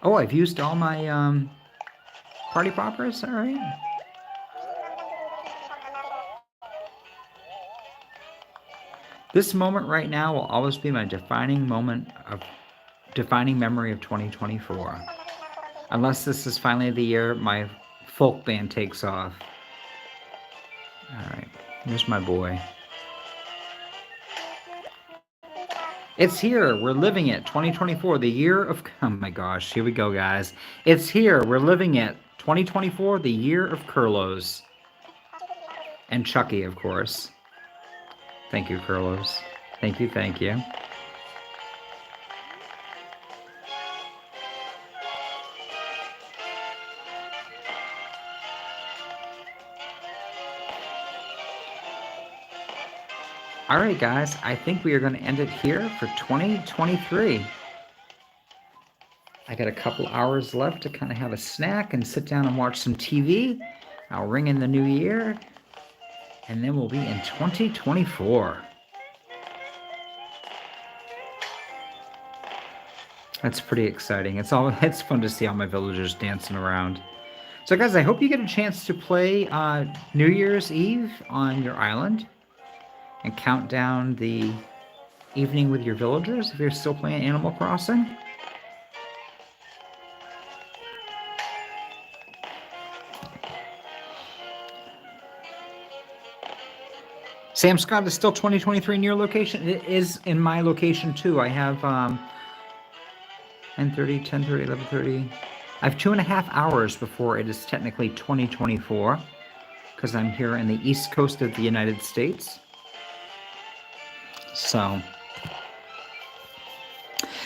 Oh, I've used all my party poppers. All right. This moment right now will always be my defining memory of 2024. Unless this is finally the year my folk band takes off. All right. Here's my boy. It's here. We're living it. 2024, the year of... Oh my gosh. Here we go, guys. It's here. We're living it. 2024, the year of Curlos. And Chuckie, of course. Thank you, Curlos. Thank you, thank you. All right, guys, I think we are going to end it here for 2023. I got a couple hours left to kind of have a snack and sit down and watch some TV. I'll ring in the new year, and then we'll be in 2024. That's pretty exciting. It's fun to see all my villagers dancing around. So, guys, I hope you get a chance to play New Year's Eve on your island and count down the evening with your villagers if you're still playing Animal Crossing. Sam Scott is still 2023 in your location? It is in my location too. I have 9:30, 10:30, 11:30. I have 2.5 hours before it is technically 2024 because I'm here in the East Coast of the United States. So,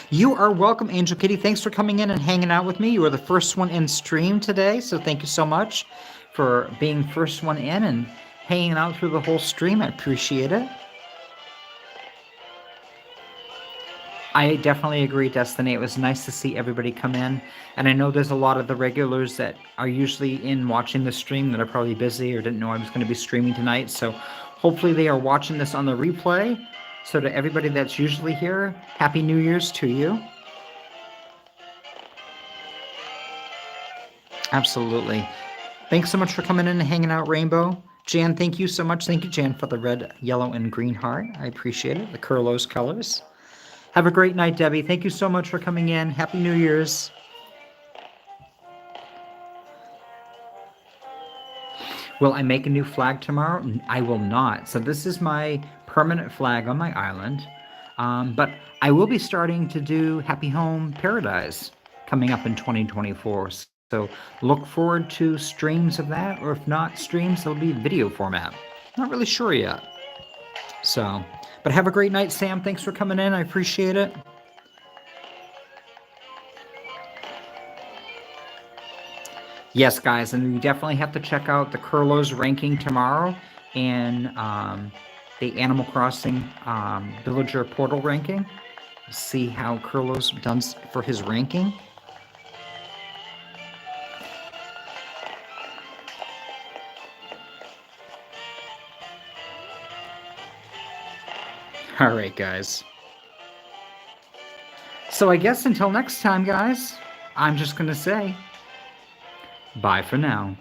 you are welcome, Angel Kitty. Thanks for coming in and hanging out with me. You were the first one in stream today, so thank you so much for being first one in and hanging out through the whole stream. I appreciate it. I definitely agree, Destiny. It was nice to see everybody come in. And I know there's a lot of the regulars that are usually in watching the stream that are probably busy or didn't know I was going to be streaming tonight. So hopefully they are watching this on the replay. So to everybody that's usually here, Happy New Year's to you. Absolutely. Thanks so much for coming in and hanging out, Rainbow. Jan, thank you so much. Thank you, Jan, for the red, yellow, and green heart. I appreciate it. The Curlos colors. Have a great night, Debbie. Thank you so much for coming in. Happy New Year's. Will I make a new flag tomorrow? I will not. So this is my permanent flag on my island. But I will be starting to do Happy Home Paradise coming up in 2024. So look forward to streams of that, or if not streams, it'll be video format. Not really sure yet. So, but have a great night, Sam. Thanks for coming in. I appreciate it. Yes, guys, and you definitely have to check out the Curlo's ranking tomorrow and the Animal Crossing Villager Portal ranking. See how Curlo's done for his ranking. All right, guys. So I guess until next time, guys, I'm just going to say bye for now.